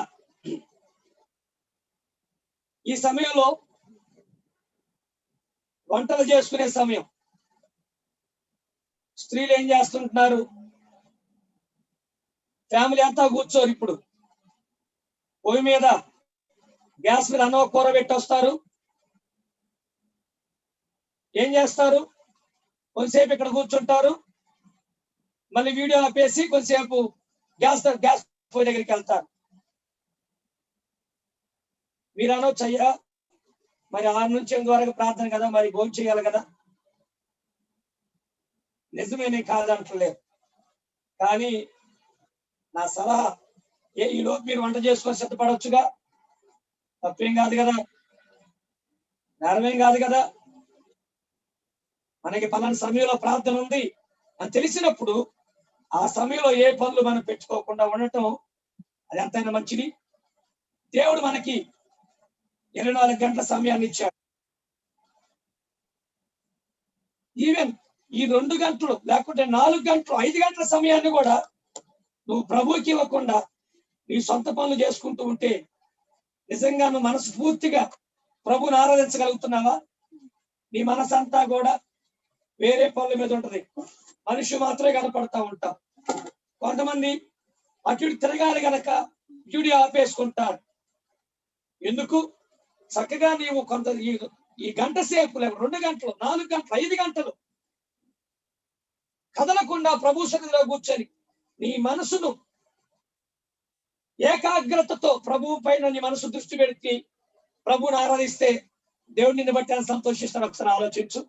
ఈ సమయంలో వంటలు చేసుకునే సమయం. స్త్రీలు ఏం చేస్తుంటున్నారు? ఫ్యామిలీ అంతా కూర్చోరు. ఇప్పుడు పొయ్యి మీద, గ్యాస్ మీద అన్నం కూర పెట్టి వస్తారు. ఏం చేస్తారు? కొంతసేపు ఇక్కడ కూర్చుంటారు, మళ్ళీ వీడియో ఆపేసి కొంతసేపు గ్యాస్ పొయ్యి దగ్గరికి వెళ్తారు. మీరు అనొచ్చు, అయ్యా మరి 6 నుంచి 8 వరకు ప్రార్థన కదా, మరి భోజనం చేయాలి కదా. నిజమేనే కాదంటలేదు, కానీ నా సలహా, ఈలోపు మీరు వంట చేసుకొని సిద్ధపడవచ్చుగా, తప్పేం కాదు కదా, నేరమేం కాదు కదా. మనకి పలానా సమయంలో ప్రార్థన ఉంది అని తెలిసినప్పుడు ఆ సమయంలో ఏ పనులు మనం పెట్టుకోకుండా ఉండటం అది ఎంతైనా మంచిది. దేవుడు మనకి 24 గంటల సమయాన్ని ఇచ్చాడు. ఈవెన్ ఈ 2 గంటలు లేకుంటే 4 గంటలు 5 గంటల సమయాన్ని కూడా నువ్వు ప్రభువుకి ఇవ్వకుండా నీ సొంత పనులు చేసుకుంటూ ఉంటే నిజంగా నువ్వు మనస్ఫూర్తిగా ప్రభువుని ఆరాధించగలుగుతున్నావా? నీ మనసు అంతా కూడా వేరే పనుల మీద ఉంటది, మనిషి మాత్రమే కనపడతా ఉంటాం. కొంతమంది అటు ఇటు తిరగాలి గనక వీడియో ఆపేసుకుంటారు. ఎందుకు? చక్కగా నీవు కొంత ఈ గంట సేపు, లేక 2 గంటలు, 4 గంటలు, 5 గంటలు కదలకుండా ప్రభు సన్నిధిలో కూర్చొని నీ మనసును ఏకాగ్రతతో ప్రభువు పైన నీ మనసు దృష్టి పెట్టి ప్రభువుని ఆరాధిస్తే దేవుడు నిన్ను బట్టి ఎంత సంతోషిస్తాడు ఒకసారి ఆలోచించు.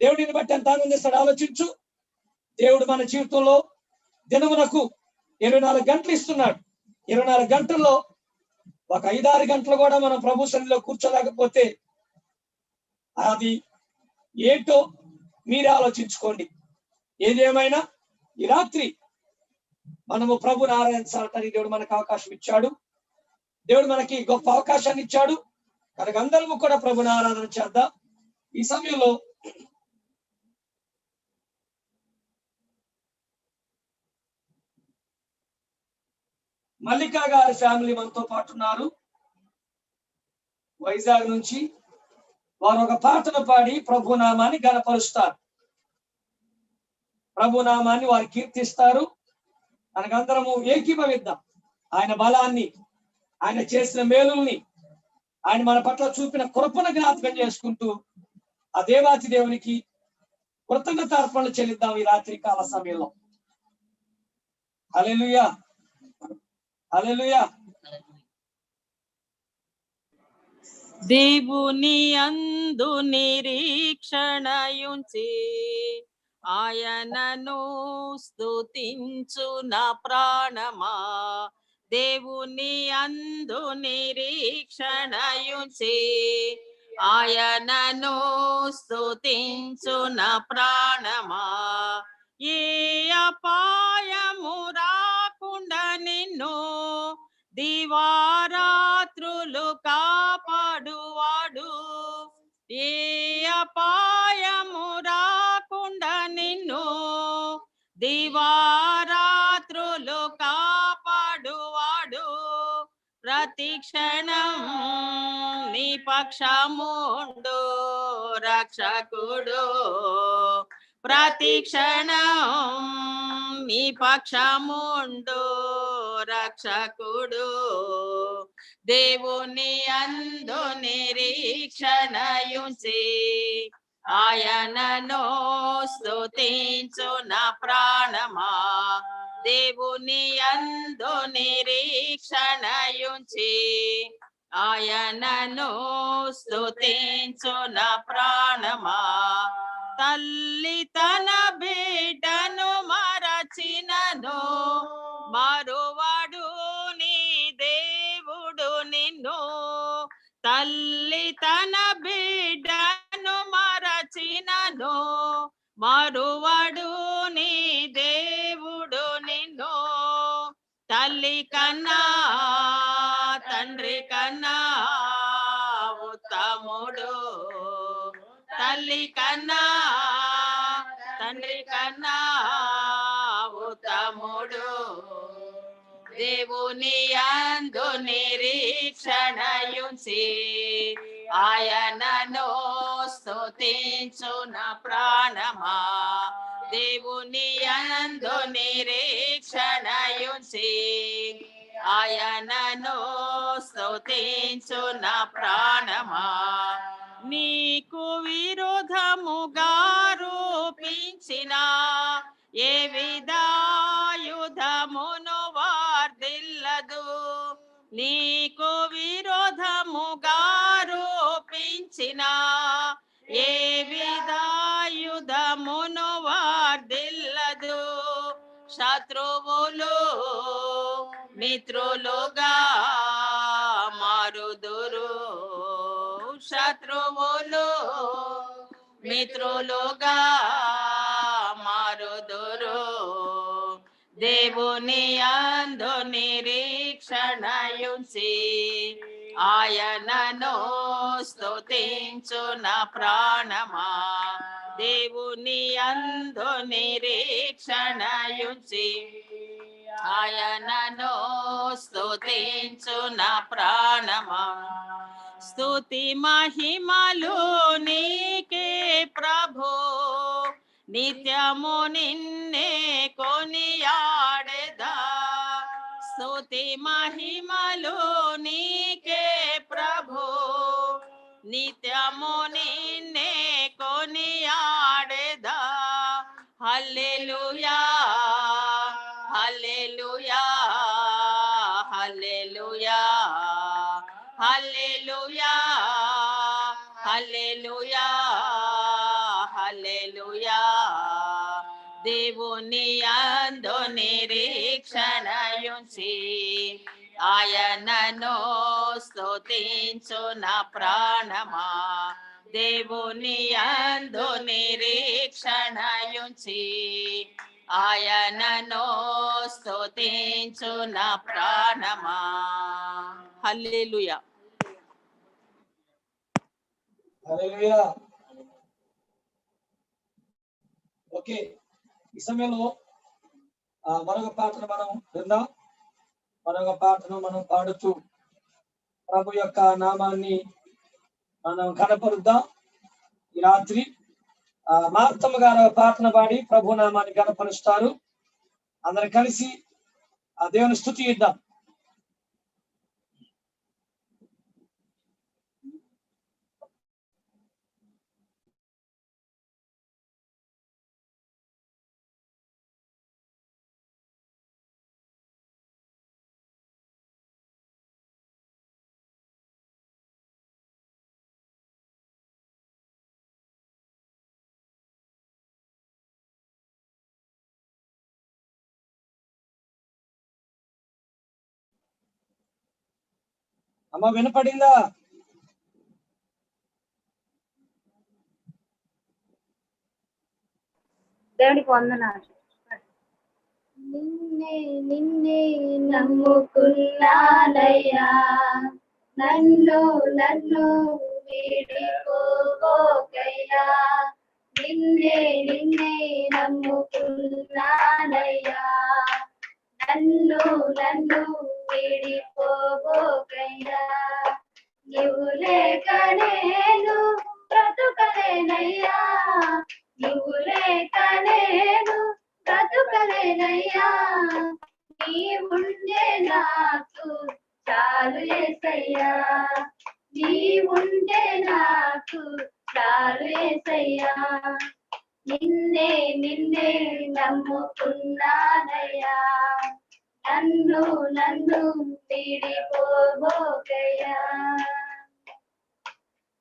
దేవుడు నిన్ను బట్టి ఎంత ఆనందిస్తాడు ఆలోచించు. దేవుడు మన జీవితంలో దినమునకు 24 గంటలు ఇస్తున్నాడు. 24 గంటల్లో ఒక 5-6 గంటలు కూడా మనం ప్రభు సన్నిధిలో కూర్చోలేకపోతే అది ఏంటో మీరే ఆలోచించుకోండి. ఏదేమైనా ఈ రాత్రి మనము ప్రభుని ఆరాధించాలని దేవుడు మనకు అవకాశం ఇచ్చాడు. దేవుడు మనకి గొప్ప అవకాశాన్ని ఇచ్చాడు కనుక అందరము కూడా ప్రభుని ఆరాధన చేద్దాం. ఈ సమయంలో మల్లికా గారి ఫ్యామిలీ మనతో పాటు ఉన్నారు. వైజాగ్ నుంచి వారు ఒక పాటను పాడి ప్రభు నామాన్ని గణపరుస్తారు. ప్రభు నామాన్ని వారు కీర్తిస్తారు. మనకందరము ఏకీభవిద్దాం. ఆయన బలాన్ని, ఆయన చేసిన మేలుల్ని, ఆయన మన పట్ల చూపిన కృపను జ్ఞాపకం చేసుకుంటూ ఆ దేవాతి దేవునికి కృతజ్ఞతార్పణలు చెల్లిద్దాం ఈ రాత్రి కాల సమయంలో. హల్లెలూయా, హల్లెలూయా. దేవుని అందు నిరీక్షణయుంచి ఆయనను స్తుతించు నా ప్రాణమా. దేవుని అందు నిరీక్షణయుంచి ఆయనను స్తుతించు నా ప్రాణమా. ఏ అపాయము రాకుండా నిన్ను దివారాత్రులు కాపాడువాడు. ఏ అపాయము రాకుండా నిన్ను దివారాత్రులు కాపాడువాడు. ప్రతి క్షణం నీ పక్షముండు రక్షకుడు. ప్రతి క్షణం నీ పక్షముండు రక్షకుడు. దేవుని అందు నిరీక్షణయుంచి ఆయనను స్తుతించు నా ప్రాణమా. దేవుని అందు నిరీక్షణయుంచి ఆయనను స్తుతించు నా ప్రాణమా. తల్లి తన బిడ్డను మరచినను మరువడు నీ దేవుడు నిన్ను. తల్లి తన బిడ్డను మరచినను మరువడు నీ దేవుడు నిన్ను. తల్లి కన్నా తండ్రి కన్నా ఉత్తముడు. తల్లి కన్నా తండ్రి కన్నా ఉత్తముడు. దేవుని యందు నిరీక్షణయుంచి ఆయనను స్తుతించు నా ప్రాణమా. దేవుని యందు నిరీక్షణయుంచి ఆయనను స్తుతించు నా ప్రాణమా. నీకు విరోధముగా రూపించిన ఏ విధాయుధమును వార్దిల్లదు. నీకు విరోధముగా రూపించిన ఏ విధాయుధమును వార్దిల్లదు. శత్రువులు మిత్రులుగా మారుదురు. శత్రువులు మిత్రులుగా మారుదురు. దేవుని యందు నిరీక్షణయుంచి ఆయనను స్తుతించు నా ప్రాణమా. దేవుని యందు నిరీక్షణయుంచి ఆయనను స్తుతించు నా ప్రాణమా. స్తుతి మహిమలు నీకే ప్రభు. నిత్యము నిన్నే కొనియాడెదా స్తుతి మహిమలు నీకే ప్రభు నిత్యము నిన్నే కొనియాడెదా హల్లెలూయా హల్లెలూయా హల్లెలూయా హల్లెలూయా హల్లెలూయా హల్లెలూయా దేవుని యందు నిరీక్షణయుంచి ఆయనను స్తుతించు నా ప్రాణమా దేవుని యందు నిరీక్షణయుంచి ఆయనను స్తుతించు నా ప్రాణమా హల్లెలూయా హల్లెలూయా. ఓకే, ఈ సమయంలో మరొక పాటను మనం విందాం. మరొక పాటను మనం పాడుతూ ప్రభు యొక్క నామాన్ని మనం కనపరుద్దాం. ఈ రాత్రి మార్తమ్మ గారు పాటను పాడి ప్రభు నామాన్ని కనపరుస్తారు. అందరు కలిసి ఆ దేవుని స్తుతి ఇద్దాం. అమ్మ వినపడిందా? దేవుడికి వందనాలు. నిన్నే నిన్నే నమ్ముకున్నానయ్యా నన్ను నన్ను వీడిపోకయ్యా నిన్నే నిన్నే నమ్ముకున్నానయ్యా నన్ను నన్ను వీడిపోకయ్యా నువ్వు లేక నేను బ్రతుకలేనయ్యా నువ్వు లేక నేను బ్రతుకలేనయ్యా నీవుండే నాకు చాలు యేసయ్యా నీవుండే నాకు చాలు యేసయ్యా నిన్నే నిన్నే నమ్ముకున్నానయ్యా నన్ను నన్ను వీడిపోబోకయ్యా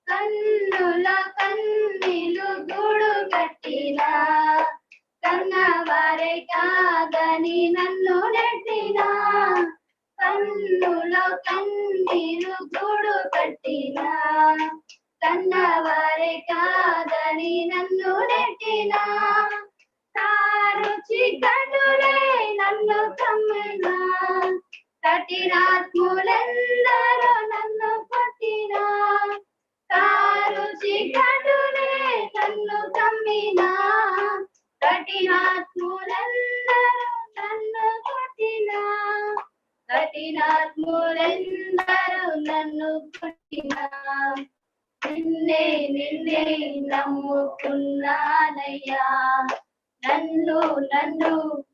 కన్నుల కన్నీలు గూడు కట్టినా కన్నవారే కాదని నన్ను నెట్టినా కన్నుల కన్నీలు గూడు కట్టినా కన్నవారే కాదని నన్ను నెట్టినా తారు చీకటులే నన్ను కమ్మినా కఠినాత్ములెందరూ నన్ను కొట్టినా తారు చీకటులే నన్ను కమ్మినా కఠినాత్ములెందరూ నన్ను కొట్టినా కఠినాత్ములెందరూ నన్ను కొట్టినా నిన్నే నిన్నే నమ్ముకున్నానయ్యా నన్ను నన్ను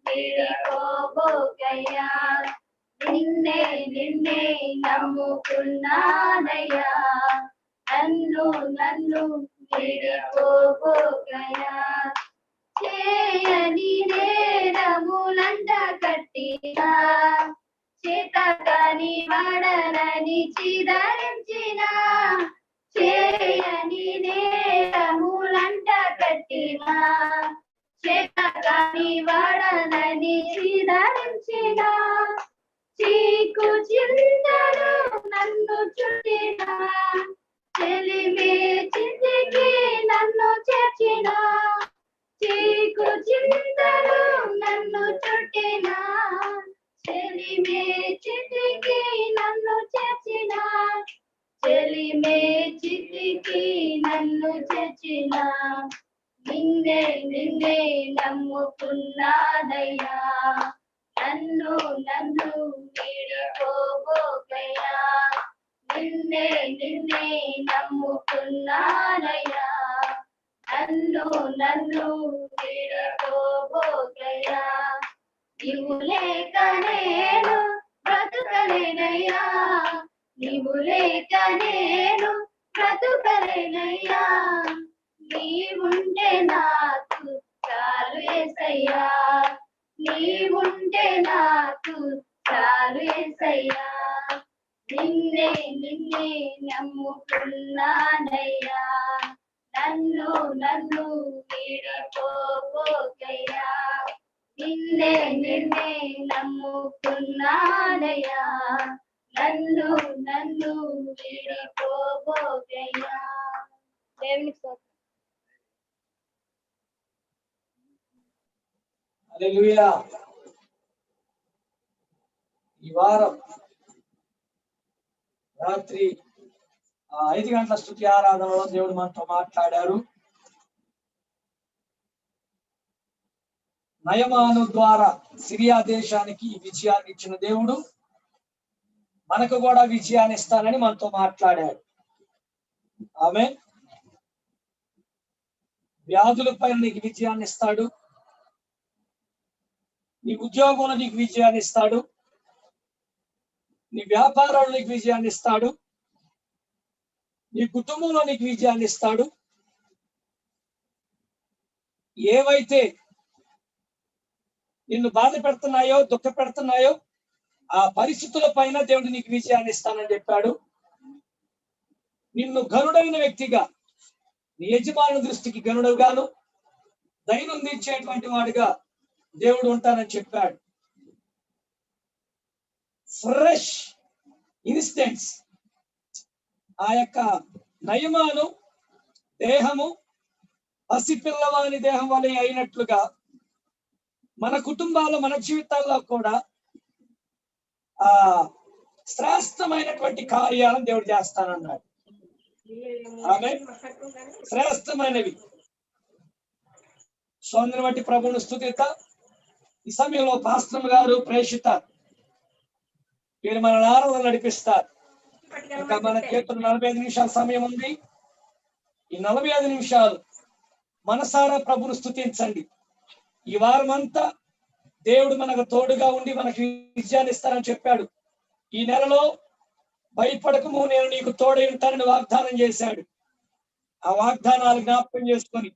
వీడిపోబోకయ్యా నిన్నే నిన్నే నమ్ముకున్నానయ్యా నన్ను నన్ను వీడిపోబోకయ్యా చేయని నేరములంట కట్టినా చేతకాని వాడనని చిదరించిన చేయని నేరములంట కట్టినా చేతకాని వాడనని చిదరించిన చీకు చింతలు నన్ను చుట్టిన చెలిమే చింతికి నన్ను చేర్చిన చీకు చింతలు నన్ను చుట్టిన చెలిమే చింతికి నన్ను చేర్చిన చెలిమే చింతికి నన్ను చేర్చిన నిన్నే నిన్నే నమ్ముకున్నానయ్యా నన్ను నన్ను వీడిపోబోకయ్యా నిన్నే నిన్నే నమ్ముకున్నానయ్యా నన్ను నన్ను విడిపోబోకయ్యా నీవు లేక నేను బ్రతుకలేనయ్యా నీవు లేక నేను బ్రతుకలేనయ్యా నీవుంటే నాకు చాలు యేసయ్యా నీవుంటే నాకు చాలు యేసయ్యా నిన్నే నిన్నే నమ్ముకున్నానయ్యా నన్ను నన్ను విడిపోబోకయ్యా నిన్నే నిన్నే నమ్ముకున్నానయ్యా నన్ను నన్ను విడిపోబోకయ్యా దేవునికి స్తోత్రం. హల్లెలూయా. ఈ వారం రాత్రి 5 గంటల స్తుతి ఆరాధనలో దేవుడు మనతో మాట్లాడారు. నయమాను ద్వారా సిరియా దేశానికి విజయాన్ని ఇచ్చిన దేవుడు మనకు కూడా విజయాన్ని ఇస్తానని మనతో మాట్లాడాడు. ఆమె వ్యాధుల పైన నీకు విజయాన్ని ఇస్తాడు, నీ ఉద్యోగంలో నీకు విజయాన్ని ఇస్తాడు, నీ వ్యాపారంలో నీకు విజయాన్ని ఇస్తాడు, నీ కుటుంబంలో నీకు విజయాన్ని ఇస్తాడు. ఏవైతే నిన్ను బాధ పెడుతున్నాయో దుఃఖ పెడుతున్నాయో ఆ పరిస్థితుల పైన దేవుడు నీకు విజయాన్ని ఇస్తానని చెప్పాడు. నిన్ను గనుడైన వ్యక్తిగా నీ యజమాని దృష్టికి గనుడుగాను దైనందించేటువంటి వాడిగా దేవుడు ఉంటానని చెప్పాడు. ఫ్రెష్ ఇన్స్టెంట్స్ ఆ యొక్క నయమాను దేహము పసిపిల్లవాని దేహం వలె అయినట్లుగా మన కుటుంబాల్లో మన జీవితాల్లో కూడా ఆ శ్రేష్టమైనటువంటి కార్యాలను దేవుడు చేస్తానన్నాడు. ఆమె శ్రేష్టమైనవి. సోదరుని బట్టి ప్రభువును స్తుతిత. ఈ సమయంలో పాస్టర్ గారు ప్రేషిత వీరు మన ఆరాధన నడిపిస్తారు. ఇంకా మన చేతులు 45 నిమిషాల సమయం ఉంది. ఈ 45 నిమిషాలు మనసారా ప్రభువును స్తుతించండి. ఈ వారం అంతా దేవుడు మనకు తోడుగా ఉండి మనకి విజయాన్ని ఇస్తానని చెప్పాడు. ఈ నెలలో భయపడకము నేను నీకు తోడై ఉంటానని వాగ్దానం చేశాడు. ఆ వాగ్దానాలు జ్ఞాపకం చేసుకొని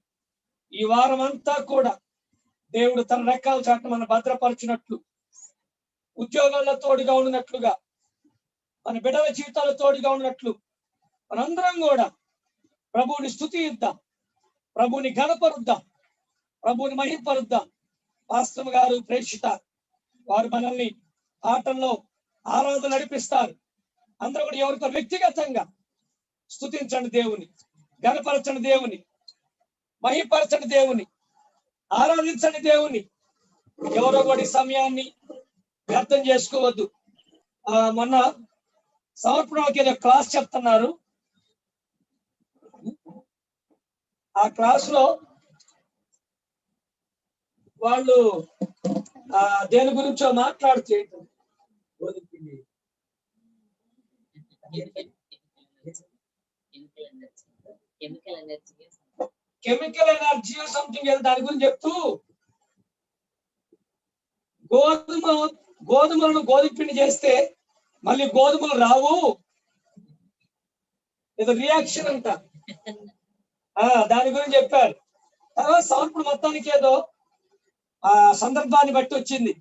ఈ వారం అంతా కూడా దేవుడు తన రెక్కల చాటున మనం భద్రపరచినట్లు, ఉద్యోగాల్లో తోడుగా ఉన్నట్లుగా, మన బిడ్డల జీవితాల్లో తోడుగా ఉన్నట్లు మనందరం కూడా ప్రభువుని స్తుతిద్దాం, ప్రభువుని ఘనపరుద్దాం, ప్రభువుని మహింపరుద్దాం. పాస్టర్ గారు ప్రేక్షిత వారు మనల్ని ఆటల్లో ఆరాధన నడిపిస్తారు. అందరూ కూడా ఎవరితో వ్యక్తిగతంగా స్తుతించండి దేవుని, ఘనపరచండి దేవుని, మహింపరచండి దేవుని, ఆరాధించండి దేవుని. ఎవరో కూడా ఈ సమయాన్ని వ్యర్థం చేసుకోవద్దు. మొన్న సమర్పణకి ఏదో క్లాస్ చెప్తున్నారు. ఆ క్లాస్ లో వాళ్ళు దేని గురించో మాట్లాడుతూ కెమికల్ ఎనర్జీ సంథింగ్ దాని గురించి చెప్తూ గోధుమలను గోధుమ పిండి చేస్తే మళ్ళీ గోధుమలు రావు, ఏదో రియాక్షన్ అంట. దాని గురించి చెప్పారు. తర్వాత సమర్పణ మొత్తానికి ఏదో ఆ సందర్భాన్ని బట్టి వచ్చింది.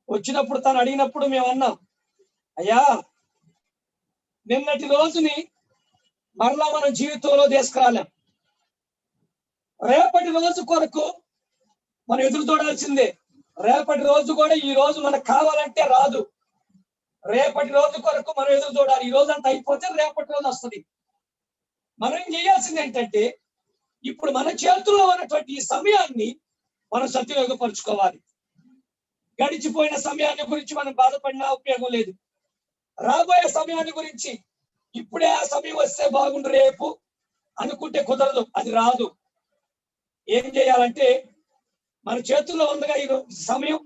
వచ్చినప్పుడు తను అడిగినప్పుడు మేము అన్నాం, అయ్యా నిన్నటి రోజుని మరలా మనం జీవితంలో తీసుకురాలేం. రేపటి రోజు కొరకు మనం ఎదురు చూడాల్సిందే. రేపటి రోజు కూడా ఈ రోజు మనకు కావాలంటే రాదు. రేపటి రోజు కొరకు మనం ఎదురు చూడాలి. ఈ రోజు అంతా అయిపోతే రేపటి రోజు వస్తుంది. మనం ఏం చేయాల్సింది ఏంటంటే ఇప్పుడు మన చేతుల్లో ఉన్నటువంటి ఈ సమయాన్ని మనం సద్వినియోగపరుచుకోవాలి. గడిచిపోయిన సమయాన్ని గురించి మనం బాధపడినా ఉపయోగం లేదు. రాబోయే సమయాన్ని గురించి ఇప్పుడే ఆ సమయం వస్తే బాగుండు రేపు అనుకుంటే కుదరదు, అది రాదు. ఏం చేయాలంటే మన చేతుల్లో ఉందిగా ఈ సమయం,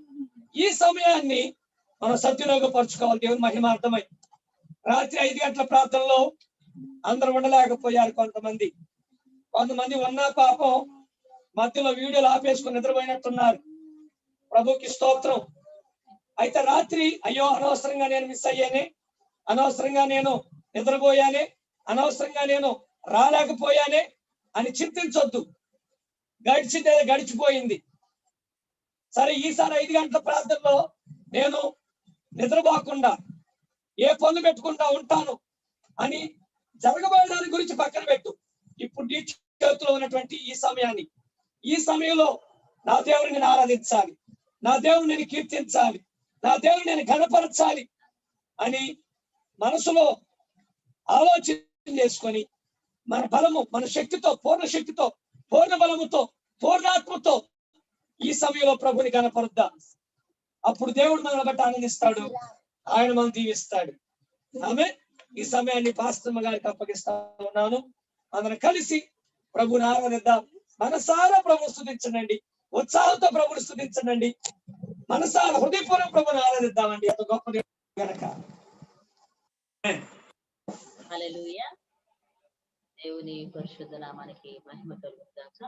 ఈ సమయాన్ని మనం సద్వినియోగపరుచుకోవాలి. దేవుని మహిమార్థమై రాత్రి 5 గంటల ప్రార్థనలో అందరూ ఉండలేకపోయారు. కొంతమంది కొంతమంది ఉన్న పాపం మధ్యలో వీడియోలు ఆపేసుకుని నిద్రపోయినట్టున్నారు. ప్రభుకి స్తోత్రం. అయితే రాత్రి అయ్యో అనవసరంగా నేను మిస్ అయ్యానే, అనవసరంగా నేను నిద్రపోయానే, అనవసరంగా నేను రాలేకపోయానే అని చింతించొద్దు. గడిచితే గడిచిపోయింది. సరే ఈసారి 5 గంటల ప్రార్థనలో నేను నిద్రపోకుండా ఏ పనులు పెట్టుకుంటా ఉంటాను అని జరగబోయే దాని గురించి పక్కన పెట్టు. ఇప్పుడు నీ చేతిలో ఉన్నటువంటి ఈ సమయంలో నా దేవుని నేను ఆరాధించాలి, నా దేవుని నేను కీర్తించాలి, నా దేవుని నేను ఘనపరచాలి అని మనసులో ఆలోచన చేసుకొని మన బలము, మన శక్తితో, పూర్ణ శక్తితో, పూర్ణ బలముతో, పూర్ణాత్మతో ఈ సమయంలో ప్రభుని కనపరుద్దాం. అప్పుడు దేవుడు మనల్ని బట్టి ఆనందిస్తాడు, ఆయన మనం దీవిస్తాడు. ఆమె ఈ సమయాన్ని పాస్టమ్మ గారికి అప్పగిస్తా ఉన్నాను. అందరం కలిసి ప్రభుని ఆరాధిద్దాం. మనసారా ప్రభుని స్తుతించండి, ఉత్సాహంతో ప్రభుని స్తుతించండి, మనసారా హృదయపూర్వక ప్రభుని ఆరాధిద్దామండి. అంత గొప్ప దేవుడు గనక. హల్లెలూయా. దేవుని పరిశుద్ధ నామానికి మహిమ కలుగుగాక.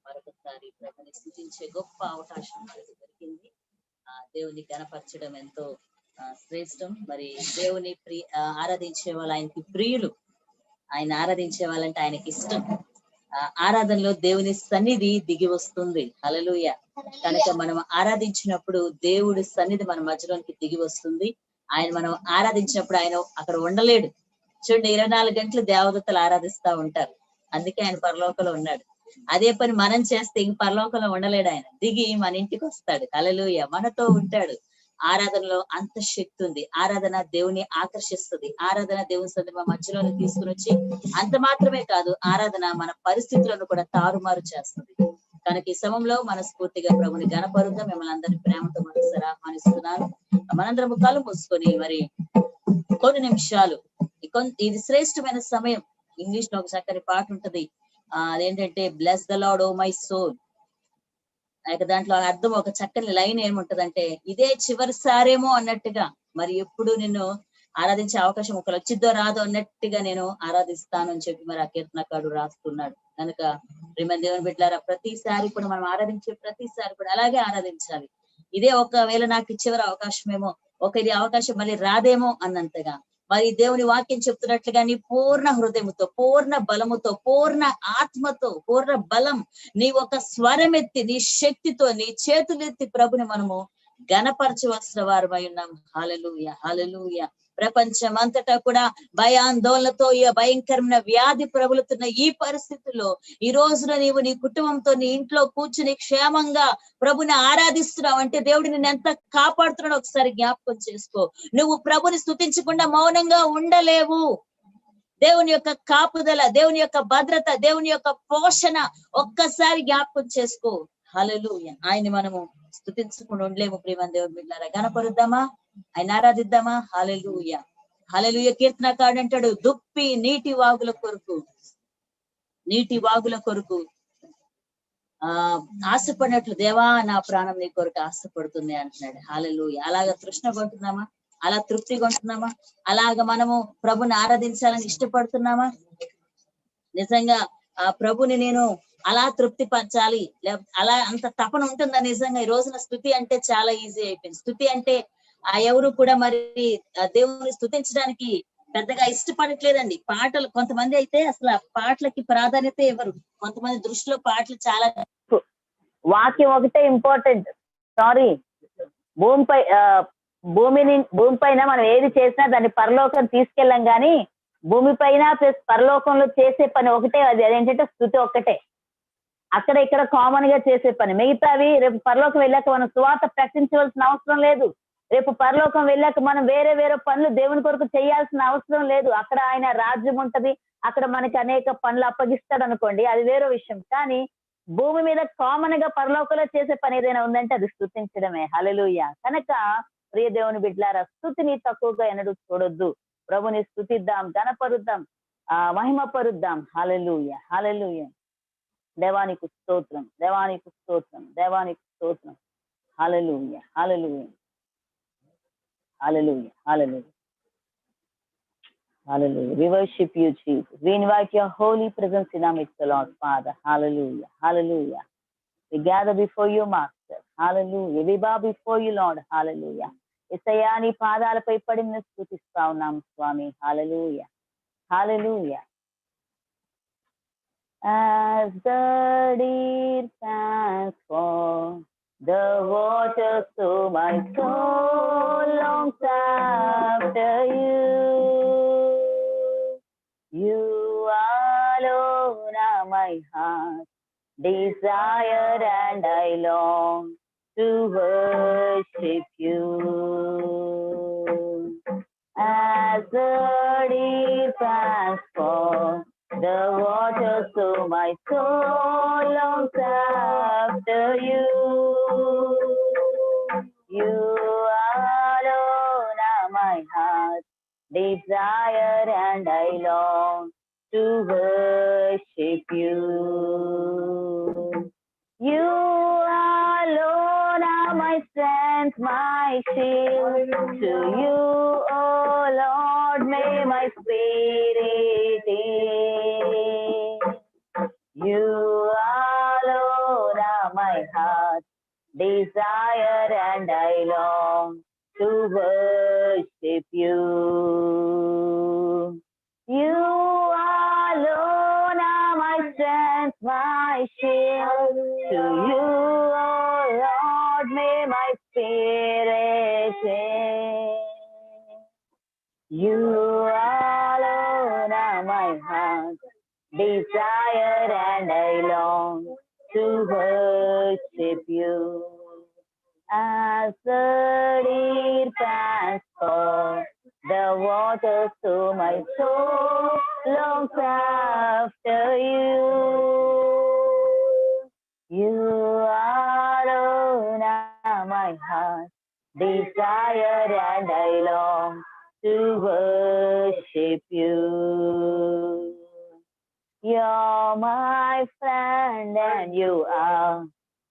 మరొకసారి ప్రభుని స్తుతించే గొప్ప అవకాశం మనకు దొరికింది. దేవుని గణపరచడం ఎంతో శ్రేష్టం. మరి దేవుని ఆరాధించే వాళ్ళు ఆయనకి ప్రియులు. ఆయన ఆరాధించే వాళ్ళంటే ఆయనకి ఇష్టం. ఆరాధనలో దేవుని సన్నిధి దిగి వస్తుంది. హల్లెలూయా. కనుక మనం ఆరాధించినప్పుడు దేవుడి సన్నిధి మన మధ్యలోనికి దిగి వస్తుంది. ఆయన మనం ఆరాధించినప్పుడు ఆయన అక్కడ ఉండలేడు. చూడండి, 24 గంటలు దేవదూతలు ఆరాధిస్తా ఉంటారు. అందుకే ఆయన పరలోకంలో ఉన్నాడు. అదే పని మనం చేస్తే ఇంక పరలోకంలో ఉండలేడు. ఆయన దిగి మన ఇంటికి వస్తాడు. హల్లెలూయా. మనతో ఉంటాడు. ఆరాధనలో అంత శక్తి ఉంది. ఆరాధన దేవుని ఆకర్షిస్తుంది. ఆరాధన దేవుని సన్నిధి మన మధ్యలోనే తీసుకుని వచ్చి అంత మాత్రమే కాదు, ఆరాధన మన పరిస్థితులను కూడా తారుమారు చేస్తుంది. కనుక ఈ సమయంలో మనస్ఫూర్తిగా ప్రభుని గణపరుద్దాం. మిమ్మల్ని అందరినీ ప్రేమతో మనసారా ఆహ్వానిస్తున్నాను. మనందరం కళ్ళు మూసుకొని మరి కొన్ని నిమిషాలు, ఇది శ్రేష్టమైన సమయం. ఇంగ్లీష్ లో ఒక చక్కని పాట ఉంటది, అదేంటంటే bless the Lord O my soul. దాంట్లో అర్థం, ఒక చక్కని లైన్ ఏముంటదంటే, ఇదే చివరిసారేమో అన్నట్టుగా, మరి ఎప్పుడు నిన్ను ఆరాధించే అవకాశం ఒకరు వచ్చిద్దో రాదో అన్నట్టుగా నేను ఆరాధిస్తాను అని చెప్పి మరి ఆ కీర్తనకారుడు రాస్తున్నాడు. కనుక ప్రియమైన దేవుని బిడ్డలారా, ప్రతిసారి కూడా మనం ఆరాధించే ప్రతిసారి కూడా అలాగే ఆరాధించాలి. ఇదే ఒకవేళ నాకు చివరి అవకాశమేమో, ఇది అవకాశం మళ్ళీ రాదేమో అన్నంతగా, మరి దేవుని వాక్యం చెప్తున్నట్లుగా నీ పూర్ణ హృదయముతో, పూర్ణ బలముతో, పూర్ణ ఆత్మతో, పూర్ణ బలం, నీ ఒక స్వరం ఎత్తి, నీ శక్తితో, నీ చేతులెత్తి ప్రభుని మనము గణపరచవలసిన వారమై ఉన్నాం. హల్లెలూయా, హల్లెలూయా. ప్రపంచం అంతటా కూడా భయాందోళనతో ఈ భయంకరమైన వ్యాధి ప్రబలుతున్న ఈ పరిస్థితుల్లో ఈ రోజున నీవు నీ కుటుంబంతో నీ ఇంట్లో కూర్చుని క్షేమంగా ప్రభుని ఆరాధిస్తున్నావు అంటే దేవుడు నిన్ను ఎంత కాపాడుతున్నాడో ఒకసారి జ్ఞాపకం చేసుకో. నువ్వు ప్రభుని స్తుతించకుండా మౌనంగా ఉండలేవు. దేవుని యొక్క కాపుదల, దేవుని యొక్క భద్రత, దేవుని యొక్క పోషణ ఒక్కసారి జ్ఞాపకం చేసుకో. హల్లెలూయా. ఆయన్ని మనము స్తుతించకుండా ఉండలేము. ప్రియమైన దేవుని బిడ్డలారా, గణపరుద్దామా, ఆయన ఆరాధిద్దామా. హల్లెలూయా, హల్లెలూయా. కీర్తనకారుడు అంటాడు, దుప్పి నీటి వాగుల కొరకు ఆశపడినట్లు దేవా నా ప్రాణం నీ కొరకు ఆశపడుతుంది అంటున్నాడు. హల్లెలూయా. అలాగా తృష్ణ కొంటున్నామా? అలా తృప్తి కొంటున్నామా? అలాగ మనము ప్రభుని ఆరాధించాలని ఇష్టపడుతున్నామా? నిజంగా ఆ ప్రభుని నేను అలా తృప్తి పరచాలి, అలా అంత తపన ఉంటుందా? నిజంగా ఈ రోజున స్తుతి అంటే చాలా ఈజీ అయిపోయింది. స్తుతి అంటే ఎవరు కూడా మరి దేవుని స్తుతించడానికి పెద్దగా ఇష్టపడట్లేదండి. పాటలు, కొంతమంది అయితే అసలు ఆ పాటలకి ప్రాధాన్యత ఇవ్వరు. కొంతమంది దృష్టిలో పాటలు చాలా, వాక్యం ఒకటే ఇంపార్టెంట్. సారీ, భూమిపైన మనం ఏది చేసినా దాన్ని పరలోకం తీసుకెళ్ళాం, కానీ భూమిపైన ప్లస్ పరలోకంలో చేసే పని ఒకటే. అదేంటంటే స్తుతి ఒక్కటే. అక్కడ ఇక్కడ కామన్ గా చేసే పని. మిగతావి రేపు పరలోకం వెళ్ళాక మనం సువార్త ప్రకటించవలసిన అవసరం లేదు. రేపు పరలోకం వెళ్ళాక మనం వేరే వేరే పనులు దేవుని కొరకు చేయాల్సిన అవసరం లేదు. అక్కడ ఆయన రాజ్యం ఉంటది, అక్కడ మనకి అనేక పనులు అప్పగిస్తాడు అనుకోండి, అది వేరే విషయం. కానీ భూమి మీద కామన్ గా పరలోకంలో చేసే పని ఏదైనా ఉందంటే అది స్తుతించడమే. హల్లెలూయా. కనుక ప్రియ దేవుని బిడ్డలారా, స్తుతిని తక్కువగా ఎన్నడూ చూడొద్దు. ప్రభుని స్తుతిద్దాం, గణపరుద్దాం, మహిమపరుద్దాం. హల్లెలూయా, హల్లెలూయా. దేవానికి స్తోత్రం, దేవానికి స్తోత్రం, దేవానికి స్తోత్రం. హల్లెలూయా, hallelujah, hallelujah, hallelujah. Hallelujah. We worship you, Jesus. We invite your holy presence in our midst, Lord Father. Hallelujah. Hallelujah. We gather before you, Master. Hallelujah. We bow before you, Lord. Hallelujah. యేసయ్యా నీ పాదాలపై పడి నిన్ను స్తుతిస్తా ఉన్నాం స్వామి. Hallelujah. Hallelujah. As the deer pants for the water, so my soul longs after you. You alone are my heart desire, and I long to worship you. As the deer pants for the water, so my soul longs after you. You alone are my heart desire, and I long to worship you. You alone are my strength, my shield. To you, oh Lord, may my spirit yield. You alone are my heart desire, and I long to worship you. You alone are my strength, my shield. To you, oh Lord, may my spirit sing. You alone are my heart desire, and I long to worship you. As the deer pants for the water, so my soul longs after you. You alone are my heart desire, and I long to worship you. You're my friend, and you are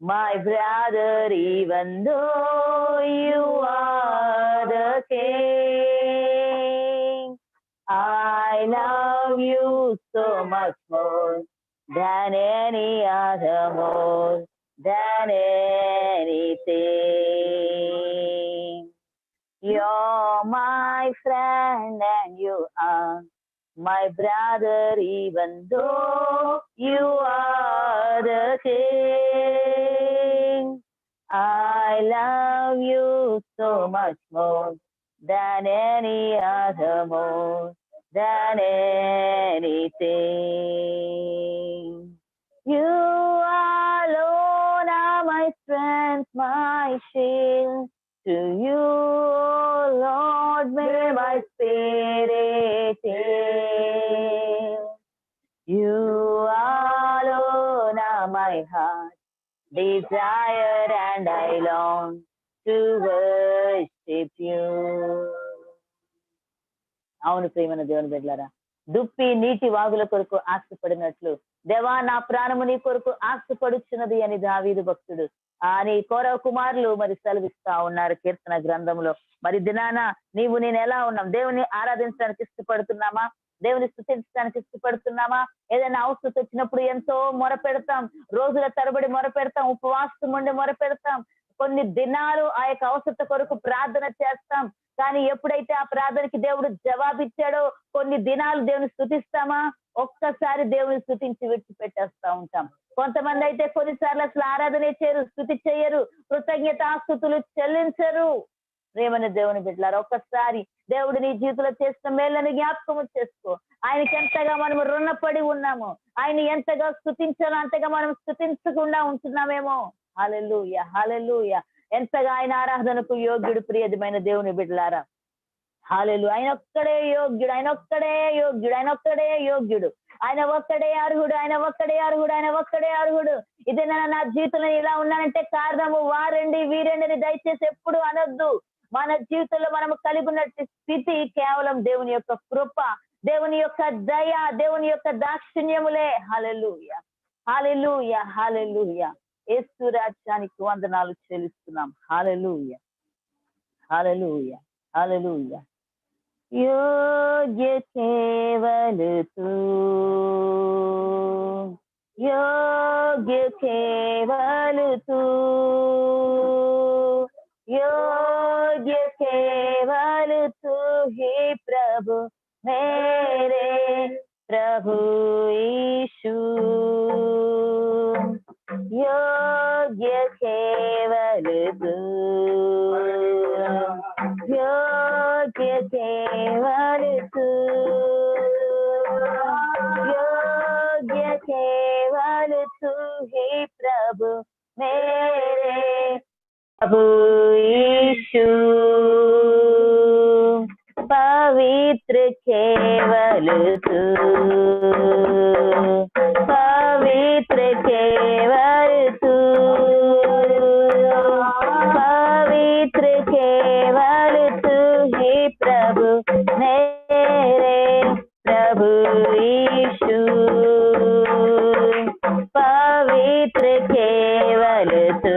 my brother, even though you are the king. I love you so much more than any other, more than anything. You're my friend, and you are my brother, even though you are the king. I love you so much more than any other, more than anything. You alone are my strength, my shield. To you, oh Lord, may my spirit yield. You alone are my heart desire, and I long to worship you. అవును ప్రియమైన దేవుని బిడ్డలారా, దుప్పి నీటి వాగుల కొరకు ఆశపడినట్లు దేవా నా ప్రాణము నీ కొరకు ఆశపడుచున్నది అని దావీదు భక్తుడు నీ కోరవ కుమారులు మరి సెలవిస్తా ఉన్నారు కీర్తన గ్రంథంలో. మరి దినాన నీవు నేను ఎలా ఉన్నాం? దేవుని ఆరాధించడానికి ఇష్టపడుతున్నామా? దేవుని స్తుతించడానికి ఇష్టపడుతున్నామా? ఏదైనా అవసరం వచ్చినప్పుడు ఎంతో మొర పెడతాం, రోజుల తరబడి మొర పెడతాం, ఉపవాసం ఉండి మొర పెడతాం, కొన్ని దినాలు ఆ యొక్క అవసరత కొరకు ప్రార్థన చేస్తాం. కానీ ఎప్పుడైతే ఆ ప్రార్థనకి దేవుడు జవాబిచ్చాడో కొన్ని దినాలు దేవుని స్తుతిస్తామా? ఒక్కసారి దేవుని స్తుతించి విడిచిపెట్టేస్తా ఉంటాం. కొంతమంది అయితే కొన్నిసార్లు అసలు ఆరాధనే చేయరు, స్తుతి చేయరు, కృతజ్ఞతాస్తుతులు చెల్లించరు. ప్రేమని దేవుని బిడ్డలారా, ఒక్కసారి దేవుడు నీ జీవితంలో చేసిన మేళ్ళని జ్ఞాపకం చేసుకో. ఆయనకి ఎంతగా మనం రుణపడి ఉన్నామో, ఆయన ఎంతగా స్తుతించాలో అంతగా మనం స్తుతించకుండా ఉంటున్నామేమో. హల్లెలూయా, హల్లెలూయా. ఎంతగా ఆయన ఆరాధనకు యోగ్యుడు ప్రియమైన దేవుని బిడ్డలారా. హల్లెలూయా. ఆయన ఒక్కడే యోగ్యుడు, ఆయన ఒక్కడే యోగ్యుడు, ఆయన ఒక్కడే యోగ్యుడు, ఆయన ఒక్కడే అర్హుడు, ఆయన ఒక్కడే అర్హుడు, ఆయన ఒక్కడే అర్హుడు. ఇదే నా జీవితంలో ఇలా ఉన్నానంటే కారణము వారండి వీరండి దయచేసి ఎప్పుడు అనొద్దు. మన జీవితంలో మనము కలిగి ఉన్నట్టు స్థితి కేవలం దేవుని యొక్క కృప, దేవుని యొక్క దయ, దేవుని యొక్క దాక్షిణ్యములే. హల్లెలూయా, హల్లెలూయా, హల్లెలూయా. యేసు రాజ్యానికి వందనాలు చెల్లిస్తున్నాం. హల్లెలూయా, హల్లెలూయా, హల్లెలూయా. योग्य केवल तू, योग्य केवल तू, योग्य केवल तू ही प्रभु मेरे प्रभु यीशु, योग्य केवल तू, योग्य केवल तू, योग्य केवल तू ही प्रभु मेरे प्रभु यीशु, पवित्र केवल तू, पवित्र केवल तू, पवित्र केवल तू ही प्रभु मेरे प्रभु यीशु, पवित्र केवल तू,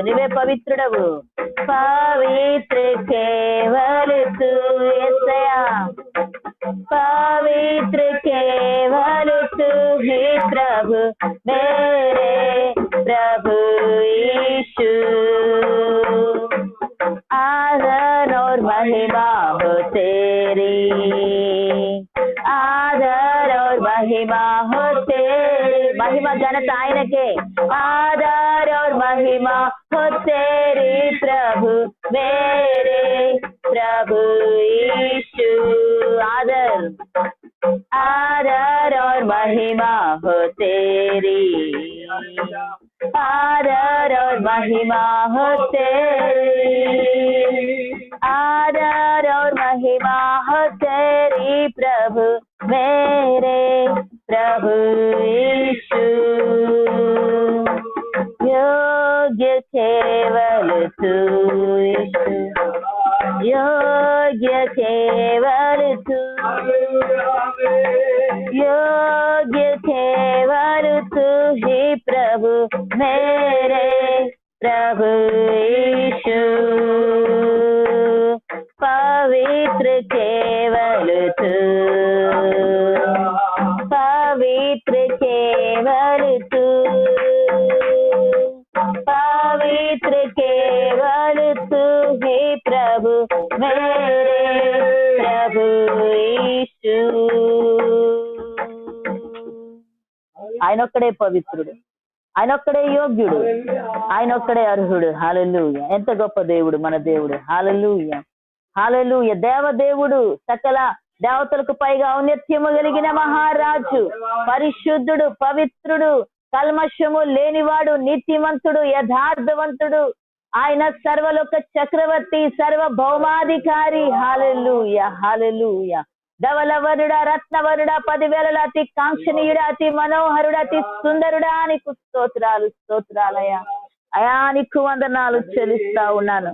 निवे पवित्रडवु, पवित्र केवल तू येसया, पवित्र केवल तू ही प्रभु मेरे प्रभु यीशु, आदर और महिमा हो तेरी, आदर और महिमा हो तेरी, महिमा घनता आयन के, आदर और महिमा हो तेरी प्रभु मेरे प्रभु यीशु, आदर आदर और महिमा हो तेरी, आदर और महिमा हो तेरी, आदर और महिमा हो तेरी प्रभु मेरे प्रभु यीशु, योग्य केवल तू यीशु, योग्य केवल तू, योग्य केवल तू ही प्रभु मेरे प्रभु यीशु, पवित्र केवल तू, पवित्र केवल तू, पवित्र केवल तू ही प्रभु मेरे प्रभु यीशु, ఆయన ఒక్కడే పవిత్రుడు, ఆయన ఒక్కడే యోగ్యుడు, ఆయన ఒక్కడే అర్హుడు. హల్లెలూయా, ఎంత గొప్ప దేవుడు మన దేవుడు. హల్లెలూయా, హల్లెలూయా. దేవదేవుడు, సకల దేవతలకు పైగా ఔన్నత్యము కలిగిన మహారాజు, పరిశుద్ధుడు, పవిత్రుడు, కల్మషము లేనివాడు, నీతిమంతుడు, యథార్థవంతుడు, ఆయన సర్వలోక చక్రవర్తి, సర్వభౌమాధికారి. హల్లెలూయా, హల్లెలూయా. ధవలవరుడా, రత్నవరుడా, 10,000 అతి కాంక్షణీయుడా, అతి మనోహరుడా, అతి సుందరుడా, నీకు స్తోత్రాలు, స్తోత్రాలయ్యా. అయా నీకు వందనాలు చెల్లిస్తా ఉన్నాను,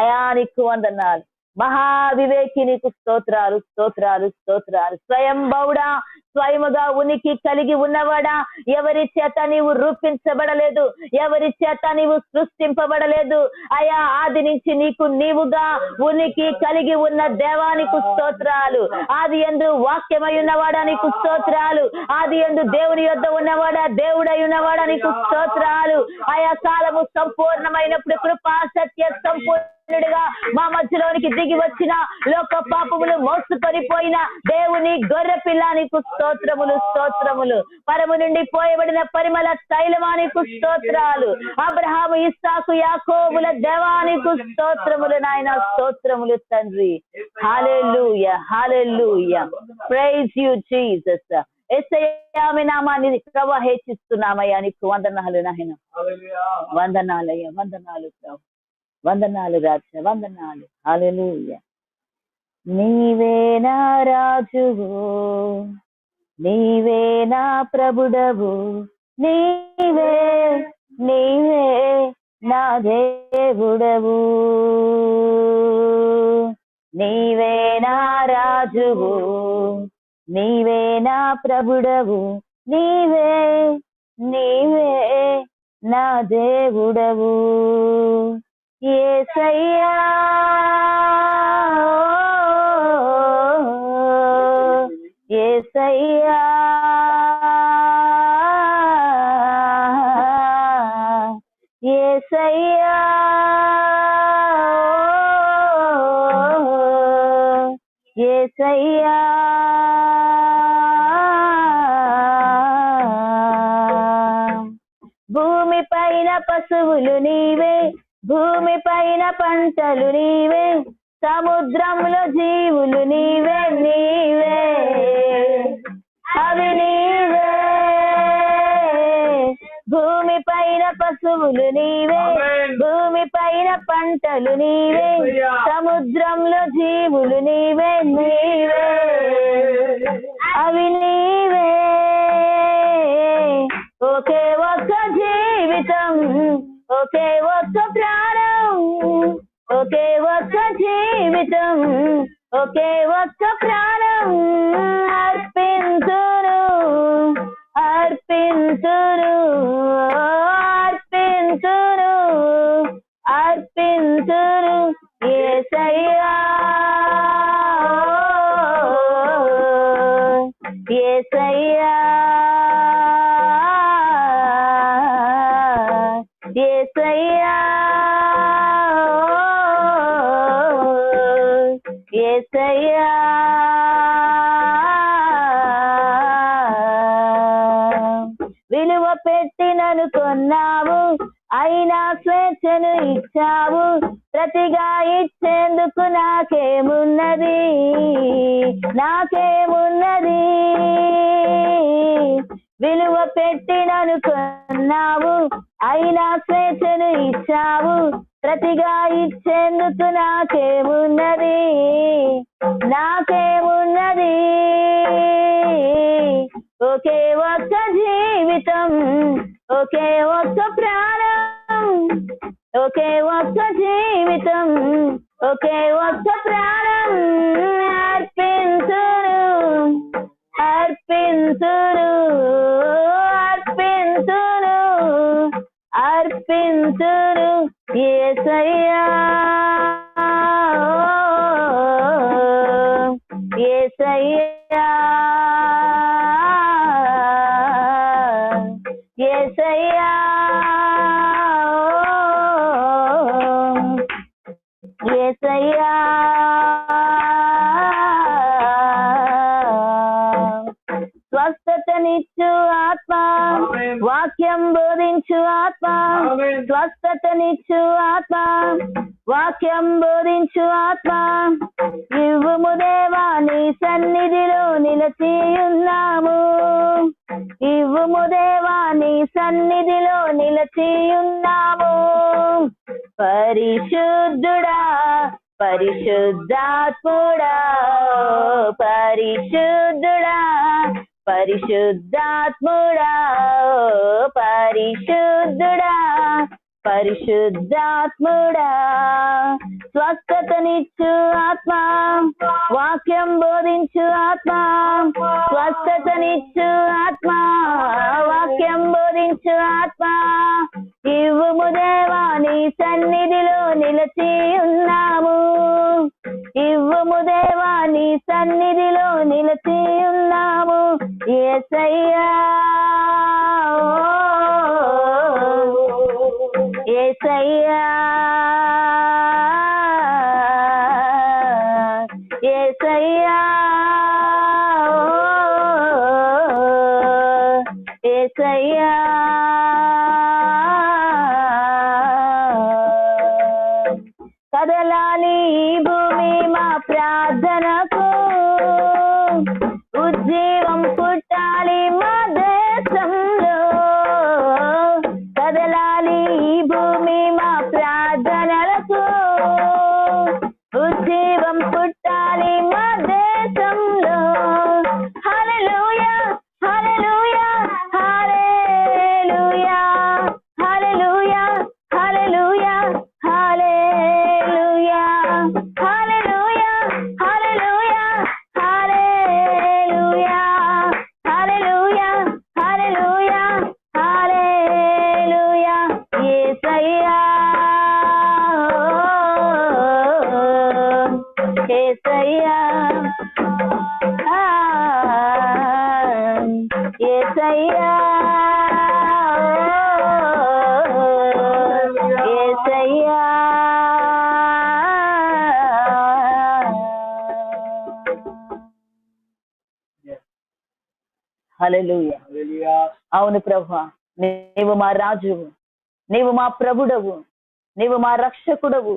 అయా నీకు వందనాలు. మహావివేకి నీకు స్తోత్రాలు, స్తోత్రాలు, స్తోత్రాలు. స్వయం బౌడా, స్వయముగా ఉనికి కలిగి ఉన్నవాడా, ఎవరి చేత నీవు రూపించబడలేదు, ఎవరి చేత నీవు సృష్టింపబడలేదు అయా. ఆది నుంచి నీకు నీవుగా ఉనికి కలిగి ఉన్న దేవానికి స్తోత్రాలు. ఆది యందు వాక్యమై ఉన్నవాడా నీకు స్తోత్రాలు, ఆది యందు దేవుని యొద్ద ఉన్నవాడా, దేవుడై ఉన్నవాడా నీకు స్తోత్రాలు. ఆయా కాలము సంపూర్ణమైనప్పుడు కృపా సత్య సంపూర్ణుడిగా మా మధ్యలోనికి దిగి వచ్చిన, లోక పాపములు మోసుకొనిపోయిన దేవుని గొర్రె పిల్ల నీకు స్తోత్రములు, స్తోత్రములు. పరము నుండి పోయబడిన పరిమళ తైలమానికి స్తోత్రాలు. అబ్రహాము, ఇస్సాకు, యాకోబుల దేవానికి స్తోత్రములు నాయన, స్తోత్రములు తండ్రి. Hallelujah, hallelujah. Praise you Jesus. యేసయ్యా మీ నామాన్ని ప్రభువా హెచ్చిస్తున్నామయ్యా, నీకు వందనాలు నాయన, వందనాలయ్యా, వందనాలు ప్రభు, వందనాలు రాజా, వందనాలు. హల్లెలూయా. నీవే నా రాజువు, నీవే నా ప్రభుడవు, నీవే నీవే నా దేవుడవు, నీవే నా రాజువు, నీవే నా ప్రభుడవు, నీవే నీవే నా దేవుడవు. యేసయ్యా యేసయ్యా యేసయ్యా యేసయ్యా భూమి పైన పశువులు నీవే, భూమి పైన పంటలు నీవే, సముద్రంలో జీవులు నీవే నీవే అవి నీవే. భూమి పైన పశువులు నీవే, భూమి పైన పంటలు నీవే, సముద్రంలో జీవులు నీవే నీవే అవి నీవే. ఒకే ఒక్క జీవితం, ఒకే ఒక్క ప్రాణం, ఒకే ఒక్క జీవితం, ఒకే ఒక్క ప్రాణం అర్పించును అర్పించును అర్పించును అర్పించును యేసయ్యా యేసయ్యా యేసయ్యా యేసయ్యా విలువ పెట్టి నన్ను కొన్నావు, అయినా స్వేచ్ఛను ఇచ్చావు, ప్రతిగా ఇచ్చేందుకు నాకేమున్నది నాకేమున్నది. విలువ పెట్టి నన్ను కొన్నావు, అయినా స్వేచ్ఛను ఇచ్చావు, ప్రతిగా ఇచ్చేందుకు నాకేమున్నది నాకేమున్నది. ఒకే ఒక్క జీవితం, ఒకే ఒక్క ప్రాణం, ఒకే ఒక్క జీవితం, ఒకే ఒక్క ప్రాణం అర్పించును అర్పించును అర్పించును అర్పించును యేసయ్యా యేసయ్యా యేసయ్యా యేసయ్యా స్వస్థతనిచ్చు ఆత్మ, వాక్యం బోధించు ఆత్మ, స్వస్థతనిచ్చు ఆత్మ, వాక్యం బోధించు ఆత్మ, ఇవ్వుము దేవా నీ సన్నిధిలో నిలిచి ఉన్నాము, ఇవ్వుము దేవా నీ సన్నిధిలో నిలిచి ఉన్నాము. పరిశుద్ధుడా పరిశుద్ధాత్ముడా పరిశుద్ధుడా పరిశుద్ధాత్ముడా పరిశుద్ధుడా పరిశుద్ధాత్ముడా స్వస్థతనిచ్చు ఆత్మ, వాక్యం బోధించు ఆత్మ, స్వస్థతనిచ్చు ఆత్మ, వాక్యం బోధించు ఆత్మ, ఇవ్వుము దేవా నీ సన్నిధిలో నిలిచి ఉన్నాము, ఇవ్వుము దేవా నీ సన్నిధిలో నిలిచి ఉన్నాము. యేసయ్యా యేసయ్యా యేసయ్యా యేసయ్యా కదలాలి ఈ భూమి మా ప్రార్థనకు, ఉజ్జీవం పుట్టాలి మా దేశంలో, కదలాలి ఈ భూమి మా ప్రార్థనలకు, ఉజ్జీవం పుట్టాలి మా దేశంలో. హల్లెలూయా hallelujah hallelujah hallelujah hallelujah hallelujah hallelujah hallelujah hallelujah hallelujah hallelujah హల్లెలూయా యేసయ్యా యేసయ్యా యేసయ్యా యేసయ్యా హల్లెలూయా. అవును ప్రభువా, నీవు మా రాజువు, నీవు మా ప్రభుడవు, నీవు మా రక్షకుడవు,